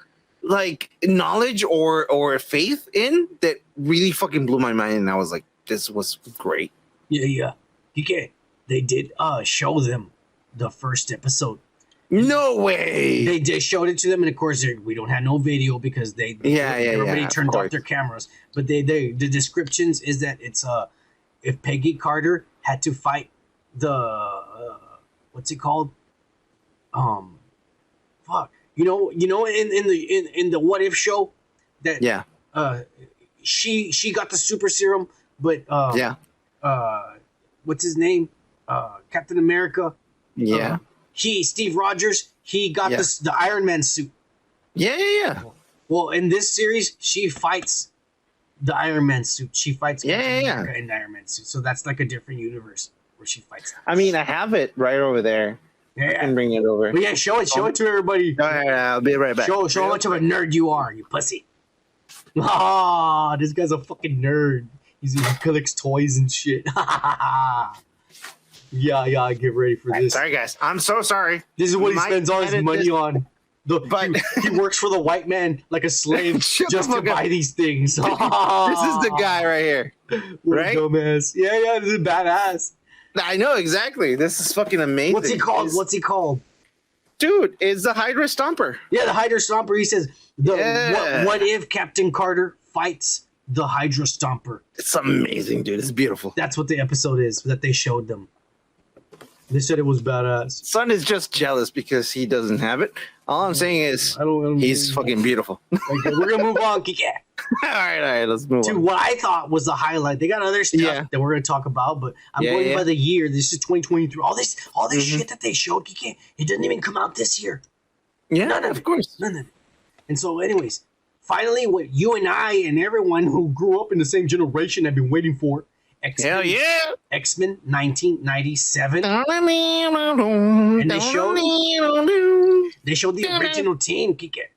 like knowledge or faith in that really fucking blew my mind, and I was like, this was great. Yeah. Okay, they did show them the first episode. No way. They just showed it to them, and of course we don't have no video because everybody turned off their cameras. But the descriptions is that it's if Peggy Carter had to fight the what's it called? Fuck. You know in the What If show that she got the super serum, but what's his name? Captain America. Yeah. Steve Rogers, he got the Iron Man suit. Yeah. Well, in this series, she fights the Iron Man suit. She fights Captain America in the Iron Man suit. So that's like a different universe where she fights. I mean, I have it right over there. I can bring it over. But yeah, show it to everybody. All right, I'll be right back. Show how much of a nerd you are, you pussy. Ah, this guy's a fucking nerd. He collects toys and shit. Yeah, get ready for this. Sorry, guys. I'm so sorry. This is what he spends all his money on. He works for the white man like a slave just to buy these things. This is the guy right here. Right? Dumbass. Yeah, this is badass. I know, exactly. This is fucking amazing. What's he called? Dude, it's the Hydra Stomper. Yeah, the Hydra Stomper. He says, what if Captain Carter fights the Hydra Stomper? It's amazing, dude. It's beautiful. That's what the episode is that they showed them. They said it was badass. Son is just jealous because he doesn't have it. All I'm saying is he's fucking beautiful. Okay, we're gonna move on, Kike. All right, let's move on. To what I thought was the highlight. They got other stuff that we're gonna talk about, but I'm going by the year. This is 2023. All this shit that they showed, Kike, it didn't even come out this year. Yeah, none of of course. None of it. And so, anyways, finally, what you and I and everyone who grew up in the same generation have been waiting for. Hell yeah! X-Men 1997. And they showed the original team, Kike.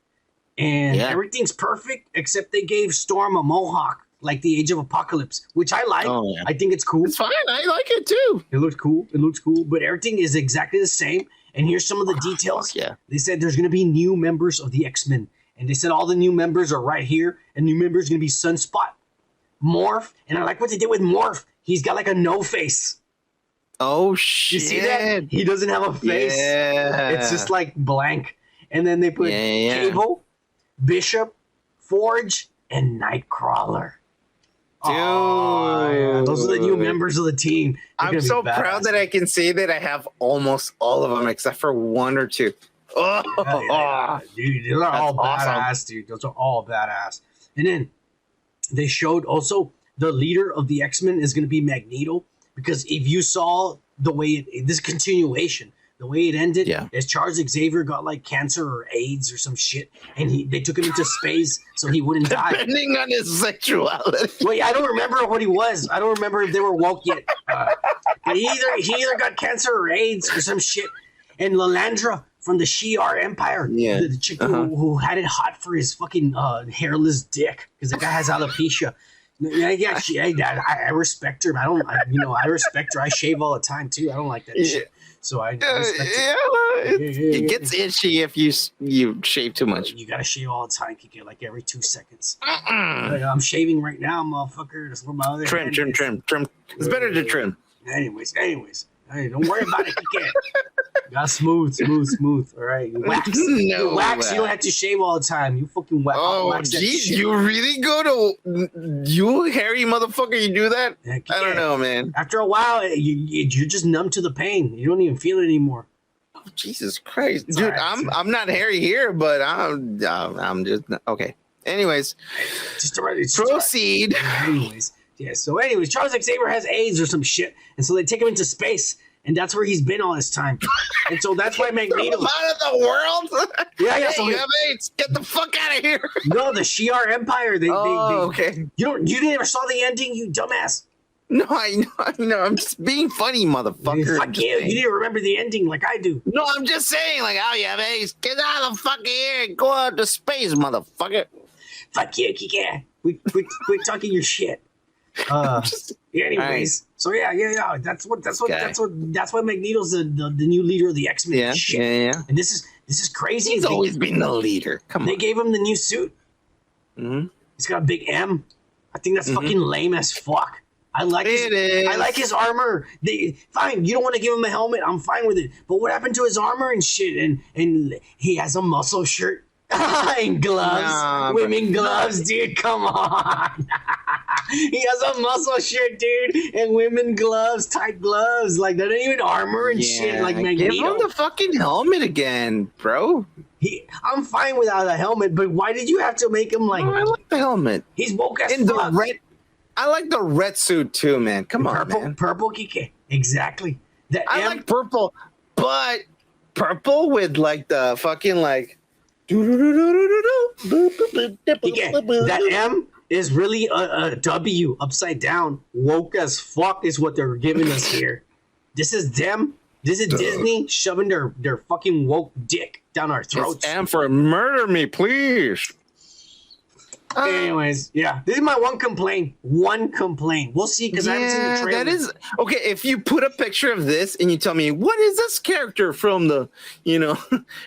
And everything's perfect, except they gave Storm a mohawk, like the Age of Apocalypse, which I like. Oh, yeah. I think it's cool. It's fine. I like it too. It looks cool. But everything is exactly the same. And here's some of the details. Yeah. They said there's going to be new members of the X-Men. And they said all the new members are right here, and new members gonna be Sunspot, Morph, and I like what they did with Morph. He's got like a no face. Oh shit! You see that? He doesn't have a face. Yeah. It's just like blank. And then they put Cable, Bishop, Forge, and Nightcrawler. Dude, those are the new members of the team. I'm so proud that I can say that I have almost all of them except for one or two. Oh, dude, those are all badass, dude. Those are all badass. And then they showed also the leader of the X-Men is going to be Magneto, because if you saw the way this continuation, the way it ended, is Charles Xavier got like cancer or AIDS or some shit, and they took him into space so he wouldn't die. Depending on his sexuality. Wait, I don't remember what he was. I don't remember if they were woke yet. But he either got cancer or AIDS or some shit. And Lilandra from the Shi'ar Empire, the chick who had it hot for his fucking hairless dick, because the guy has alopecia. I respect her. I respect her. I shave all the time too. I don't like that shit. So I respect it gets itchy if you shave too much. You gotta shave all the time. You get like every 2 seconds. I'm shaving right now, motherfucker. That's where my other trim. It's better to trim. Anyways. Hey, don't worry about it. You can't. You got smooth. All right, you wax. You wax. You don't have to shave all the time. You fucking wax. Oh, jeez, you really go to you hairy motherfucker? You do that? I don't know, man. After a while, you're just numb to the pain. You don't even feel it anymore. Oh, Jesus Christ, dude! Right, I'm not hairy here, but I'm just okay. Anyways, proceed. Anyways. Yeah, so anyways, Charles Xavier has AIDS or some shit, and so they take him into space, and that's where he's been all this time. And so that's why Magneto... out of the world? Yeah. Hey, So you have AIDS. Get the fuck out of here. No, the Shi'ar Empire. Okay. You never saw the ending, you dumbass. No, I know. I'm just being funny, motherfucker. Fuck you. You didn't remember the ending like I do. No, I'm just saying, like, oh, you have AIDS. Get out of the fucking here and go out to space, motherfucker. Fuck you, Kike. Quit talking your shit. Anyways, right. So yeah. That's why Magneto's the new leader of the X-Men. Yeah. And this is crazy. He's always been the leader. They gave him the new suit. Mm-hmm. He's got a big M. I think that's fucking lame as fuck. I like his armor. Fine, you don't want to give him a helmet. I'm fine with it. But what happened to his armor and shit? And he has a muscle shirt. And gloves, women gloves, dude. Come on, he has a muscle shirt, dude, and women gloves, tight gloves. Like they're not even armor and shit. Like Magneto. Give him the fucking helmet again, bro. I'm fine without a helmet, but why did you have to make him like? I like the helmet. He's woke as in fuck. The red. I like the red suit too, man. Come on, man. Purple, Kike. Exactly. I like purple, but purple with like the fucking like. That M is really a W upside down. Woke as fuck is what they're giving us here. This is them. This is Disney shoving their fucking woke dick down our throats. It's M for murder me, please. Anyways, yeah, this is my one complaint. We'll see, because I haven't seen the trailer. That is okay. If you put a picture of this and you tell me what is this character from the,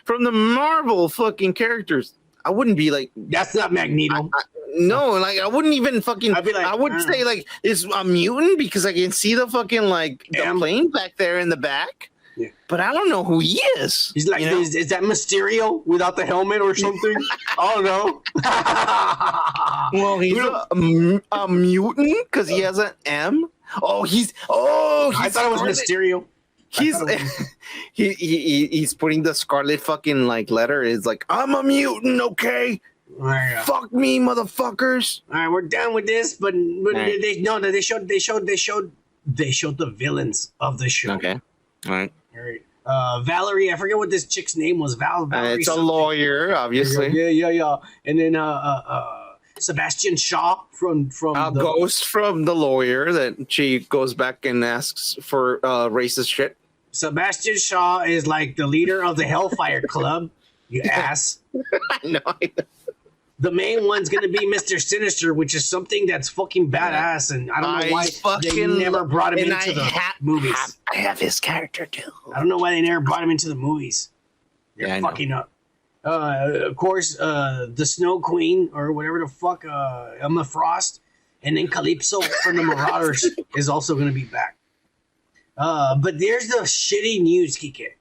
from the Marvel fucking characters, I wouldn't be like, that's not Magneto. I wouldn't even fucking. I'd be like, I would say like, is a mutant because I can see the fucking like the plane back there in the back. Yeah. But I don't know who he is. He's like, is that Mysterio without the helmet or something? I don't know. Well, he's a mutant because he has an M. He's I thought it was Mysterio. He's putting the scarlet fucking like letter. Is like, I'm a mutant, okay? Fuck me, motherfuckers. All right, we're done with this. But right. They showed the villains of the show. Okay, all right. Valerie, I forget what this chick's name was. Valerie. It's a lawyer, obviously. Yeah. And then Sebastian Shaw from the ghost from the lawyer that she goes back and asks for racist shit. Sebastian Shaw is like the leader of the Hellfire Club. You ass. I know. The main one's gonna be Mr. Sinister, which is something that's fucking badass, and I don't know why they never brought him into the movies. I have his character too. I don't know why they never brought him into the movies. They're fucking up. Of course, the Snow Queen or whatever the fuck, Emma Frost, and then Calypso from the Marauders is also going to be back. But there's the shitty news, Kike.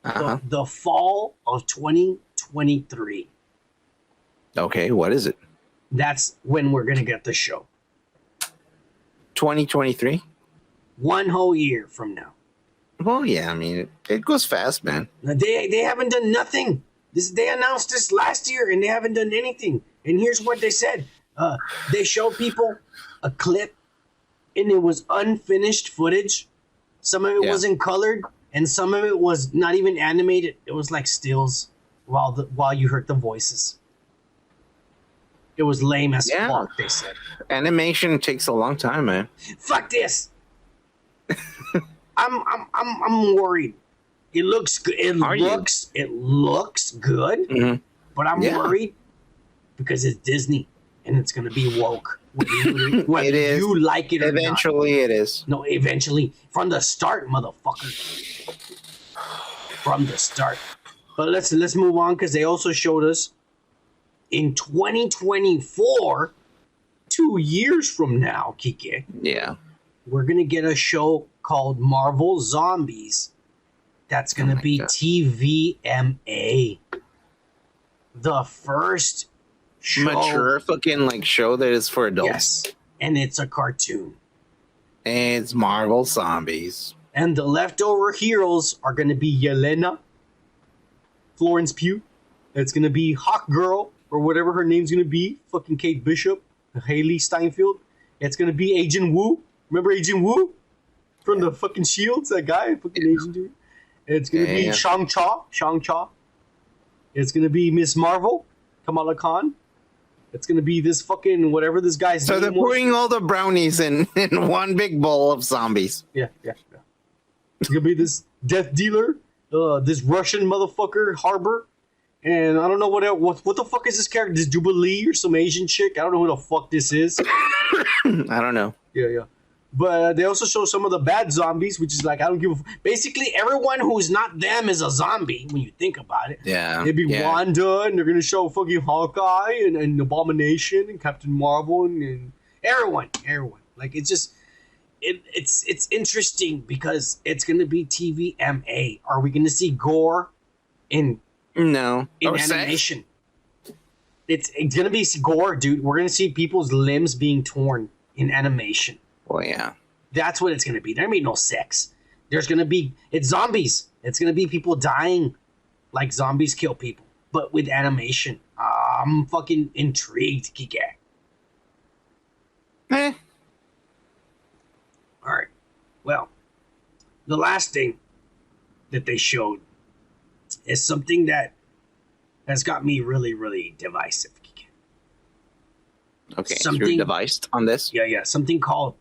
The fall of 2023. Okay, what is it? That's when we're going to get the show. 2023? 1 whole year from now. Well, yeah, I mean, it goes fast, man. They haven't done nothing. They announced this last year, and they haven't done anything. And here's what they said. They showed people a clip, and it was unfinished footage. Some of it wasn't colored, and some of it was not even animated. It was like stills while you heard the voices. It was lame as fuck, they said. Animation takes a long time, man. Fuck this. I'm worried. It looks good. It looks good. Mm-hmm. But I'm worried because it's Disney and it's gonna be woke. Whether it is. You like it or eventually not. It is. No, eventually. From the start, motherfucker. From the start. But let's move on because they also showed us in 2024, 2 years from now, Kike. Yeah. We're gonna get a show called Marvel Zombies. That's gonna be God. TVMA. The first show. Mature fucking show that is for adults. Yes. And it's a cartoon. And it's Marvel Zombies. And the leftover heroes are gonna be Yelena, Florence Pugh. It's gonna be Hawk Girl, or whatever her name's gonna be. Fucking Kate Bishop, Haley Steinfeld. It's gonna be Agent Woo. Remember Agent Woo? From the fucking Shields, that guy, fucking Asian dude. It's gonna be Shang-Cha. It's gonna be Miss Marvel, Kamala Khan. It's gonna be this fucking whatever this guy's name was. So they're putting all the brownies in one big bowl of zombies. Yeah. It's gonna be this death dealer, this Russian motherfucker, Harbor, and I don't know what the fuck is this character? This Jubilee or some Asian chick? I don't know who the fuck this is. I don't know. Yeah. But they also show some of the bad zombies, which is like, I don't give a... Basically, everyone who's not them is a zombie, when you think about it. Yeah. It'd be Wanda, and they're going to show fucking Hawkeye, and Abomination, and Captain Marvel, and everyone. Like, it's just... It's interesting, because it's going to be TVMA. Are we going to see gore in animation? It's going to be gore, dude. We're going to see people's limbs being torn in animation. Well, yeah. That's what it's going to be. There ain't no sex. There's going to be... It's zombies. It's going to be people dying like zombies kill people, but with animation. I'm fucking intrigued, Kike. All right. Well, the last thing that they showed is something that has got me really, really divisive, Kike. Okay, so you're devised on this? Yeah. Something called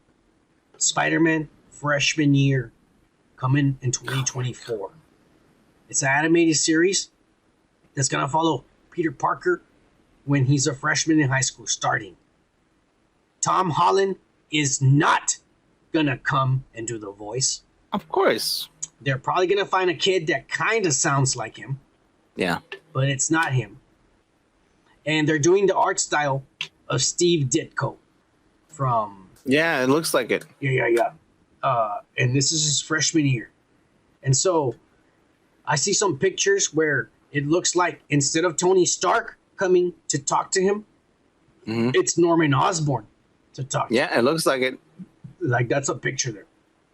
Spider-Man Freshman Year, coming in 2024. It's an animated series that's going to follow Peter Parker when he's a freshman in high school starting. Tom Holland is not going to come and do the voice. Of course. They're probably going to find a kid that kind of sounds like him. Yeah. But it's not him. And they're doing the art style of Steve Ditko from... Yeah, it looks like it. Yeah. And this is his freshman year. And so I see some pictures where it looks like instead of Tony Stark coming to talk to him, it's Norman Osborn to talk to him. Yeah, it looks like it. Like, that's a picture there.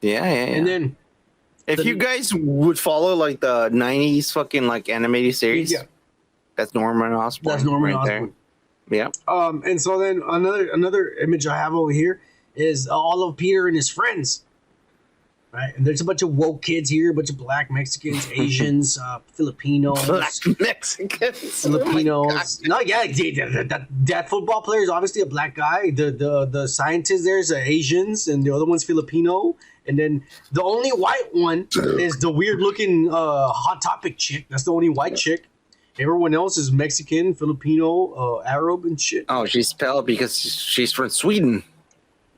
Yeah. And then... If you guys would follow, like, the 90s fucking, like, animated series, that's Norman Osborn. That's Norman Osborn. There. Yeah. And so then another image I have over here is all of Peter and his friends, right? And there's a bunch of woke kids here, a bunch of black Mexicans, Asians, Filipinos. Black Mexicans. Filipinos. No, yeah, that football player is obviously a black guy. The scientist there is Asians, and the other one's Filipino. And then the only white one is the weird-looking Hot Topic chick. That's the only white chick. Everyone else is Mexican, Filipino, Arab, and shit. Oh, she's pale because she's from Sweden.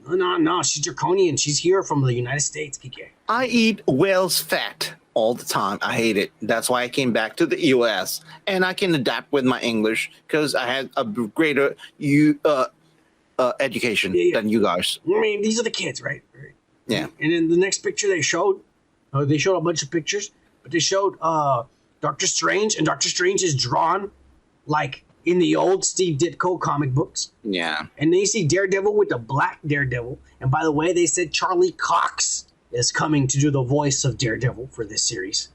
No, she's draconian. She's here from the United States, Kike. I eat whale's fat. all the time. I hate it. That's why I came back to the US, and I can adapt with my English because I had a greater education than you guys. I mean, these are the kids, right? Yeah. And in the next picture they showed a bunch of pictures, but they showed Doctor Strange, and Doctor Strange is drawn like in the old Steve Ditko comic books. Yeah. And then you see Daredevil with the black Daredevil. And by the way, they said Charlie Cox is coming to do the voice of Daredevil for this series.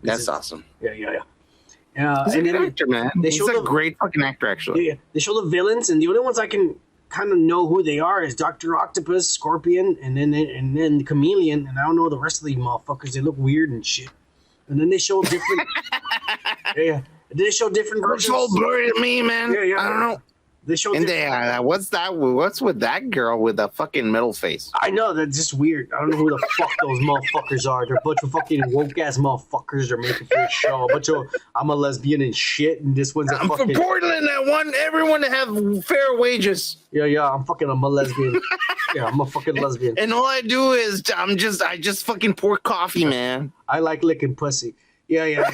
That's awesome. Yeah. He's a good actor, man. He's a great fucking actor, actually. Yeah. They show the villains, and the only ones I can kind of know who they are is Dr. Octopus, Scorpion, and then Chameleon. And I don't know the rest of these motherfuckers. They look weird and shit. And then they show different. yeah. They show different versions. It's all blurry to me, man. Yeah. I don't know. They show. And what's that? What's with that girl with a fucking metal face? I know, that's just weird. I don't know who the fuck those motherfuckers are. They're a bunch of fucking woke ass motherfuckers. They're making for a show. A bunch of I'm a lesbian and shit. And this one's a I'm fucking. from Portland. I want everyone to have fair wages. Yeah. I'm a lesbian. Yeah, I'm a fucking lesbian. And all I do is I just fucking pour coffee, man. I like licking pussy. Yeah.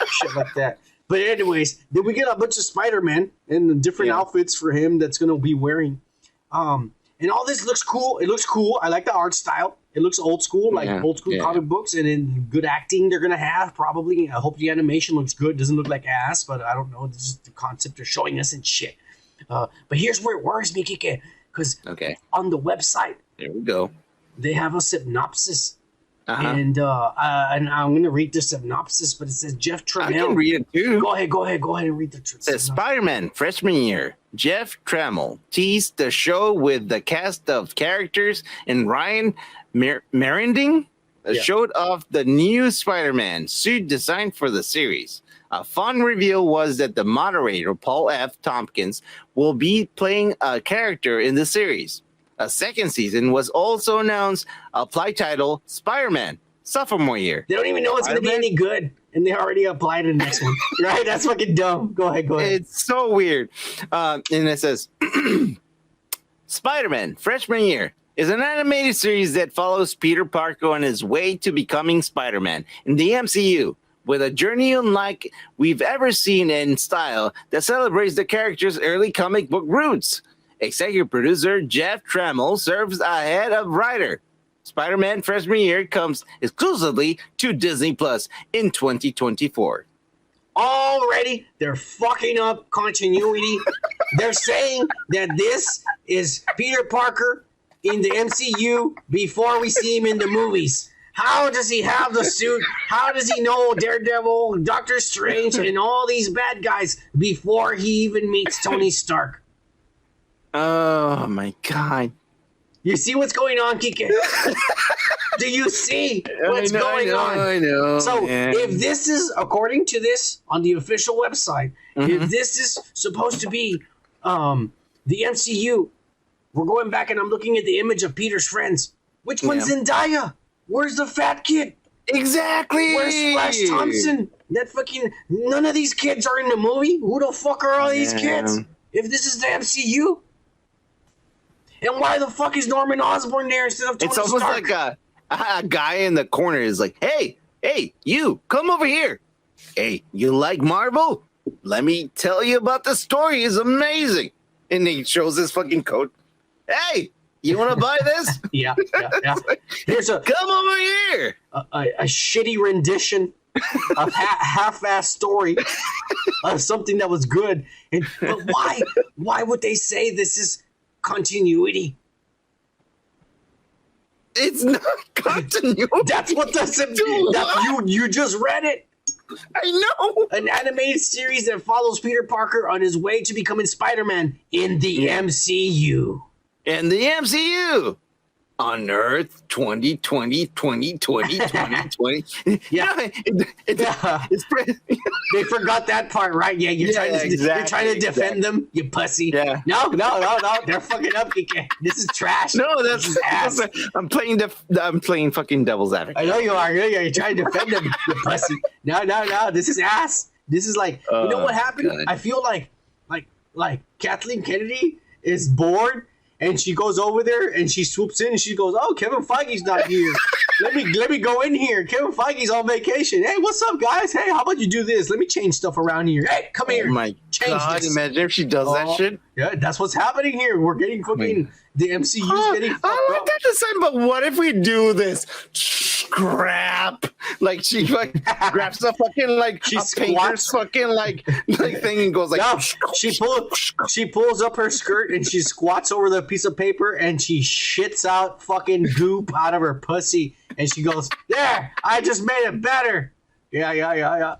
Shit like that. But anyways, then we get a bunch of Spider-Man and the different outfits for him that's going to be wearing. And all this looks cool. It looks cool. I like the art style. It looks old school, old school comic books. And then good acting they're going to have, probably. I hope the animation looks good. Doesn't look like ass, but I don't know. This is the concept they're showing us and shit. But here's where it worries me, Kike. Because on the website, there we go. They have a synopsis. And I'm going to read the synopsis, but it says Jeff Trammell. I can read it too. Go ahead and read the synopsis. It says Spider-Man freshman year. Jeff Trammell teased the show with the cast of characters, and Ryan Merending showed off the new Spider-Man suit designed for the series. A fun reveal was that the moderator, Paul F. Tompkins, will be playing a character in the series. A second season was also announced, apply title Spider-Man, sophomore year. They don't even know it's going to be any good, and they already applied to the next one. Right? That's fucking dumb. Go ahead. It's so weird. And it says, Spider-Man, freshman year, is an animated series that follows Peter Parker on his way to becoming Spider-Man in the MCU, with a journey unlike we've ever seen in style that celebrates the character's early comic book roots. Executive producer Jeff Trammell serves ahead of writer. Spider-Man freshman year comes exclusively to Disney Plus in 2024. Already, they're fucking up continuity. They're saying that this is Peter Parker in the MCU before we see him in the movies. How does he have the suit? How does he know Daredevil, Doctor Strange, and all these bad guys before he even meets Tony Stark? Oh my God. You see what's going on, Kike? Do you see what's going on? I know. So if this is, according to this on the official website, if this is supposed to be the MCU, we're going back and I'm looking at the image of Peter's friends. Which one's Zendaya? Where's the fat kid? Exactly. Where's Flash Thompson? That fucking, none of these kids are in the movie. Who the fuck are all these kids? If this is the MCU? And why the fuck is Norman Osborn there instead of Tony Stark? It's almost like a guy in the corner is like, hey, you, come over here. Hey, you like Marvel? Let me tell you about the story. It's amazing. And he shows his fucking coat. Hey, you want to buy this? Yeah. Here's come over here. A shitty rendition of half-ass story of something that was good. But why would they say this is continuity? It's not continuity. That's what you just read it. I know. An animated series that follows Peter Parker on his way to becoming Spider-Man in the MCU. In the MCU. On Earth 2020. Yeah. They forgot that part, right? Yeah, you're trying to defend them, you pussy. Yeah. No. They're fucking up. This is trash. No, this is ass. I'm playing fucking devil's advocate. I know you are. You're trying to defend them, you pussy. No. This is ass. This is like, you know what happened? God. I feel like Kathleen Kennedy is bored and she goes over there and she swoops in and she goes, "Oh, Kevin Feige's not here. Let me go in here. Kevin Feige's on vacation. Hey, what's up, guys? Hey, how about you do this? Let me change stuff around here. Hey, come here. Oh my God! This. Imagine if she does that shit. Yeah, that's what's happening here. We're getting fucking the MCU's getting fucked I like up. that design, but what if we do this? Scrap. Like she like grabs the fucking like She a painter's squats. fucking like thing and goes like. No, she pulls up her skirt and she squats over the piece of paper and she shits out fucking goop out of her pussy and she goes, "There, I just made it better." Yeah.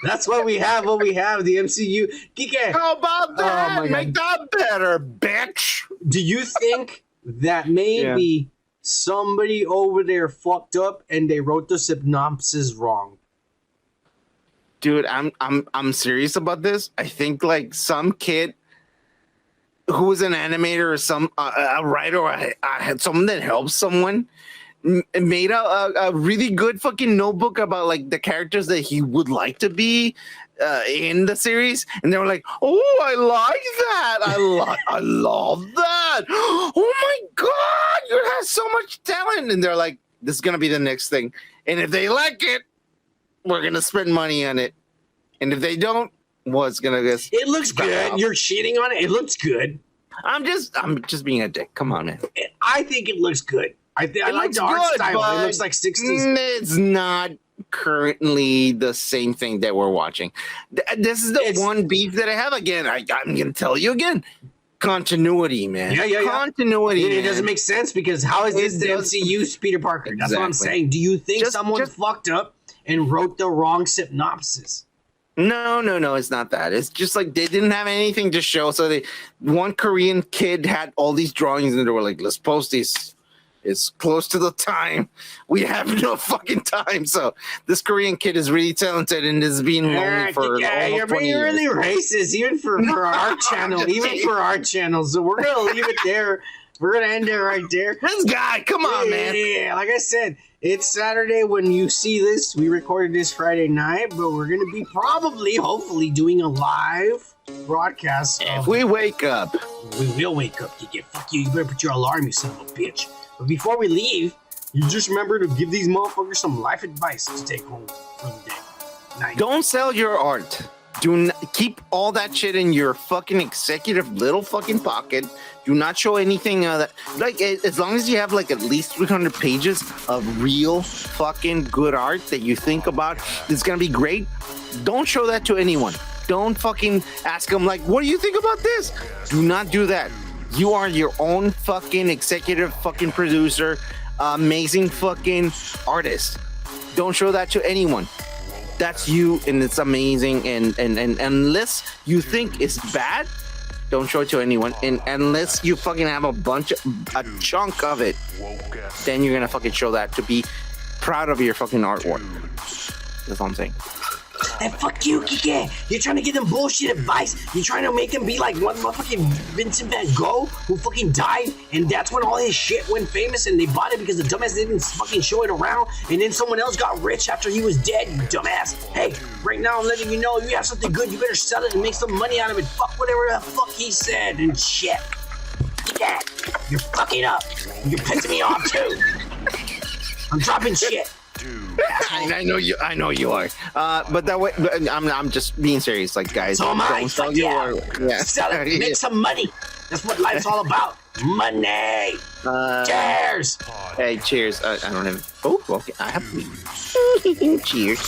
That's what we have. What we have, the MCU. Kike, How about that? Oh my Make that better, bitch. do you think that maybe somebody over there fucked up and they wrote the synopsis wrong? Dude, I'm serious about this. I think like some kid who was an animator or some a writer or had someone that helps someone made a really good fucking notebook about like the characters that he would like to be in the series, and they were like, "Oh, I like that. I love that. Oh my God, you have so much talent." And they're like, "This is gonna be the next thing, and if they like it, we're gonna spend money on it, and if they don't, what's gonna get?" It looks good. You're shitting on it. It looks good. I'm just being a dick. Come on, man. I think it looks good. I like looks the art good, style. but It looks like 60s. It's not currently the same thing that we're watching. This is the one beef that I have. Again, I'm going to tell you again. Continuity, man. Yeah. Continuity. It doesn't make sense because how is this the MCU's Peter Parker? That's what I'm Exactly. saying. Do you think someone just fucked up and wrote the wrong synopsis? No, it's not that. It's just like they didn't have anything to show. So one Korean kid had all these drawings and they were like, "Let's post these. It's close to the time. We have no fucking time." So this Korean kid is really talented and is being lonely for almost you're 20 being years. really racist, even for our channel, even for our channel. So we're gonna leave it there. We're gonna end it right there. This guy, come on, man. Yeah, like I said, it's Saturday when you see this. We recorded this Friday night, but we're gonna be hopefully doing a live broadcast. If we wake up, we will wake up. Fuck you. You better put your alarm, you son of a bitch. But before we leave, you just remember to give these motherfuckers some life advice to take home for the day. Night. don't sell your art. Do not keep all that shit in your fucking executive little fucking pocket. Do not show anything that like as long as you have like at least 300 pages of real fucking good art that you think about it's gonna be great. Don't show that to anyone. Don't fucking ask them like, "What do you think about this?" Do not do that. You are your own fucking executive fucking producer, amazing fucking artist. Don't show that to anyone. That's you, and it's amazing. And unless you think it's bad, don't show it to anyone. And unless you fucking have a chunk of it, then you're gonna fucking show that to be proud of your fucking artwork. That's all I'm saying. And fuck you, Kike. You're trying to give them bullshit advice. You're trying to make them be like one motherfucking Vincent Van Gogh who fucking died, and that's when all his shit went famous, and they bought it because the dumbass didn't fucking show it around, and then someone else got rich after he was dead, you dumbass. Hey, right now I'm letting you know you have something good, you better sell it and make some money out of it. Fuck whatever the fuck he said and shit. Kike, you're fucking up. You're pissing me off too. I'm dropping shit. I know you are. But that way, I'm just being serious. Like, guys, So am I. don't sell Fuck your yeah. art. Yeah. Sell it. Make some money. That's what life's all about. Money. Cheers. Hey, cheers. I don't have. Oh, okay. I have. Cheers.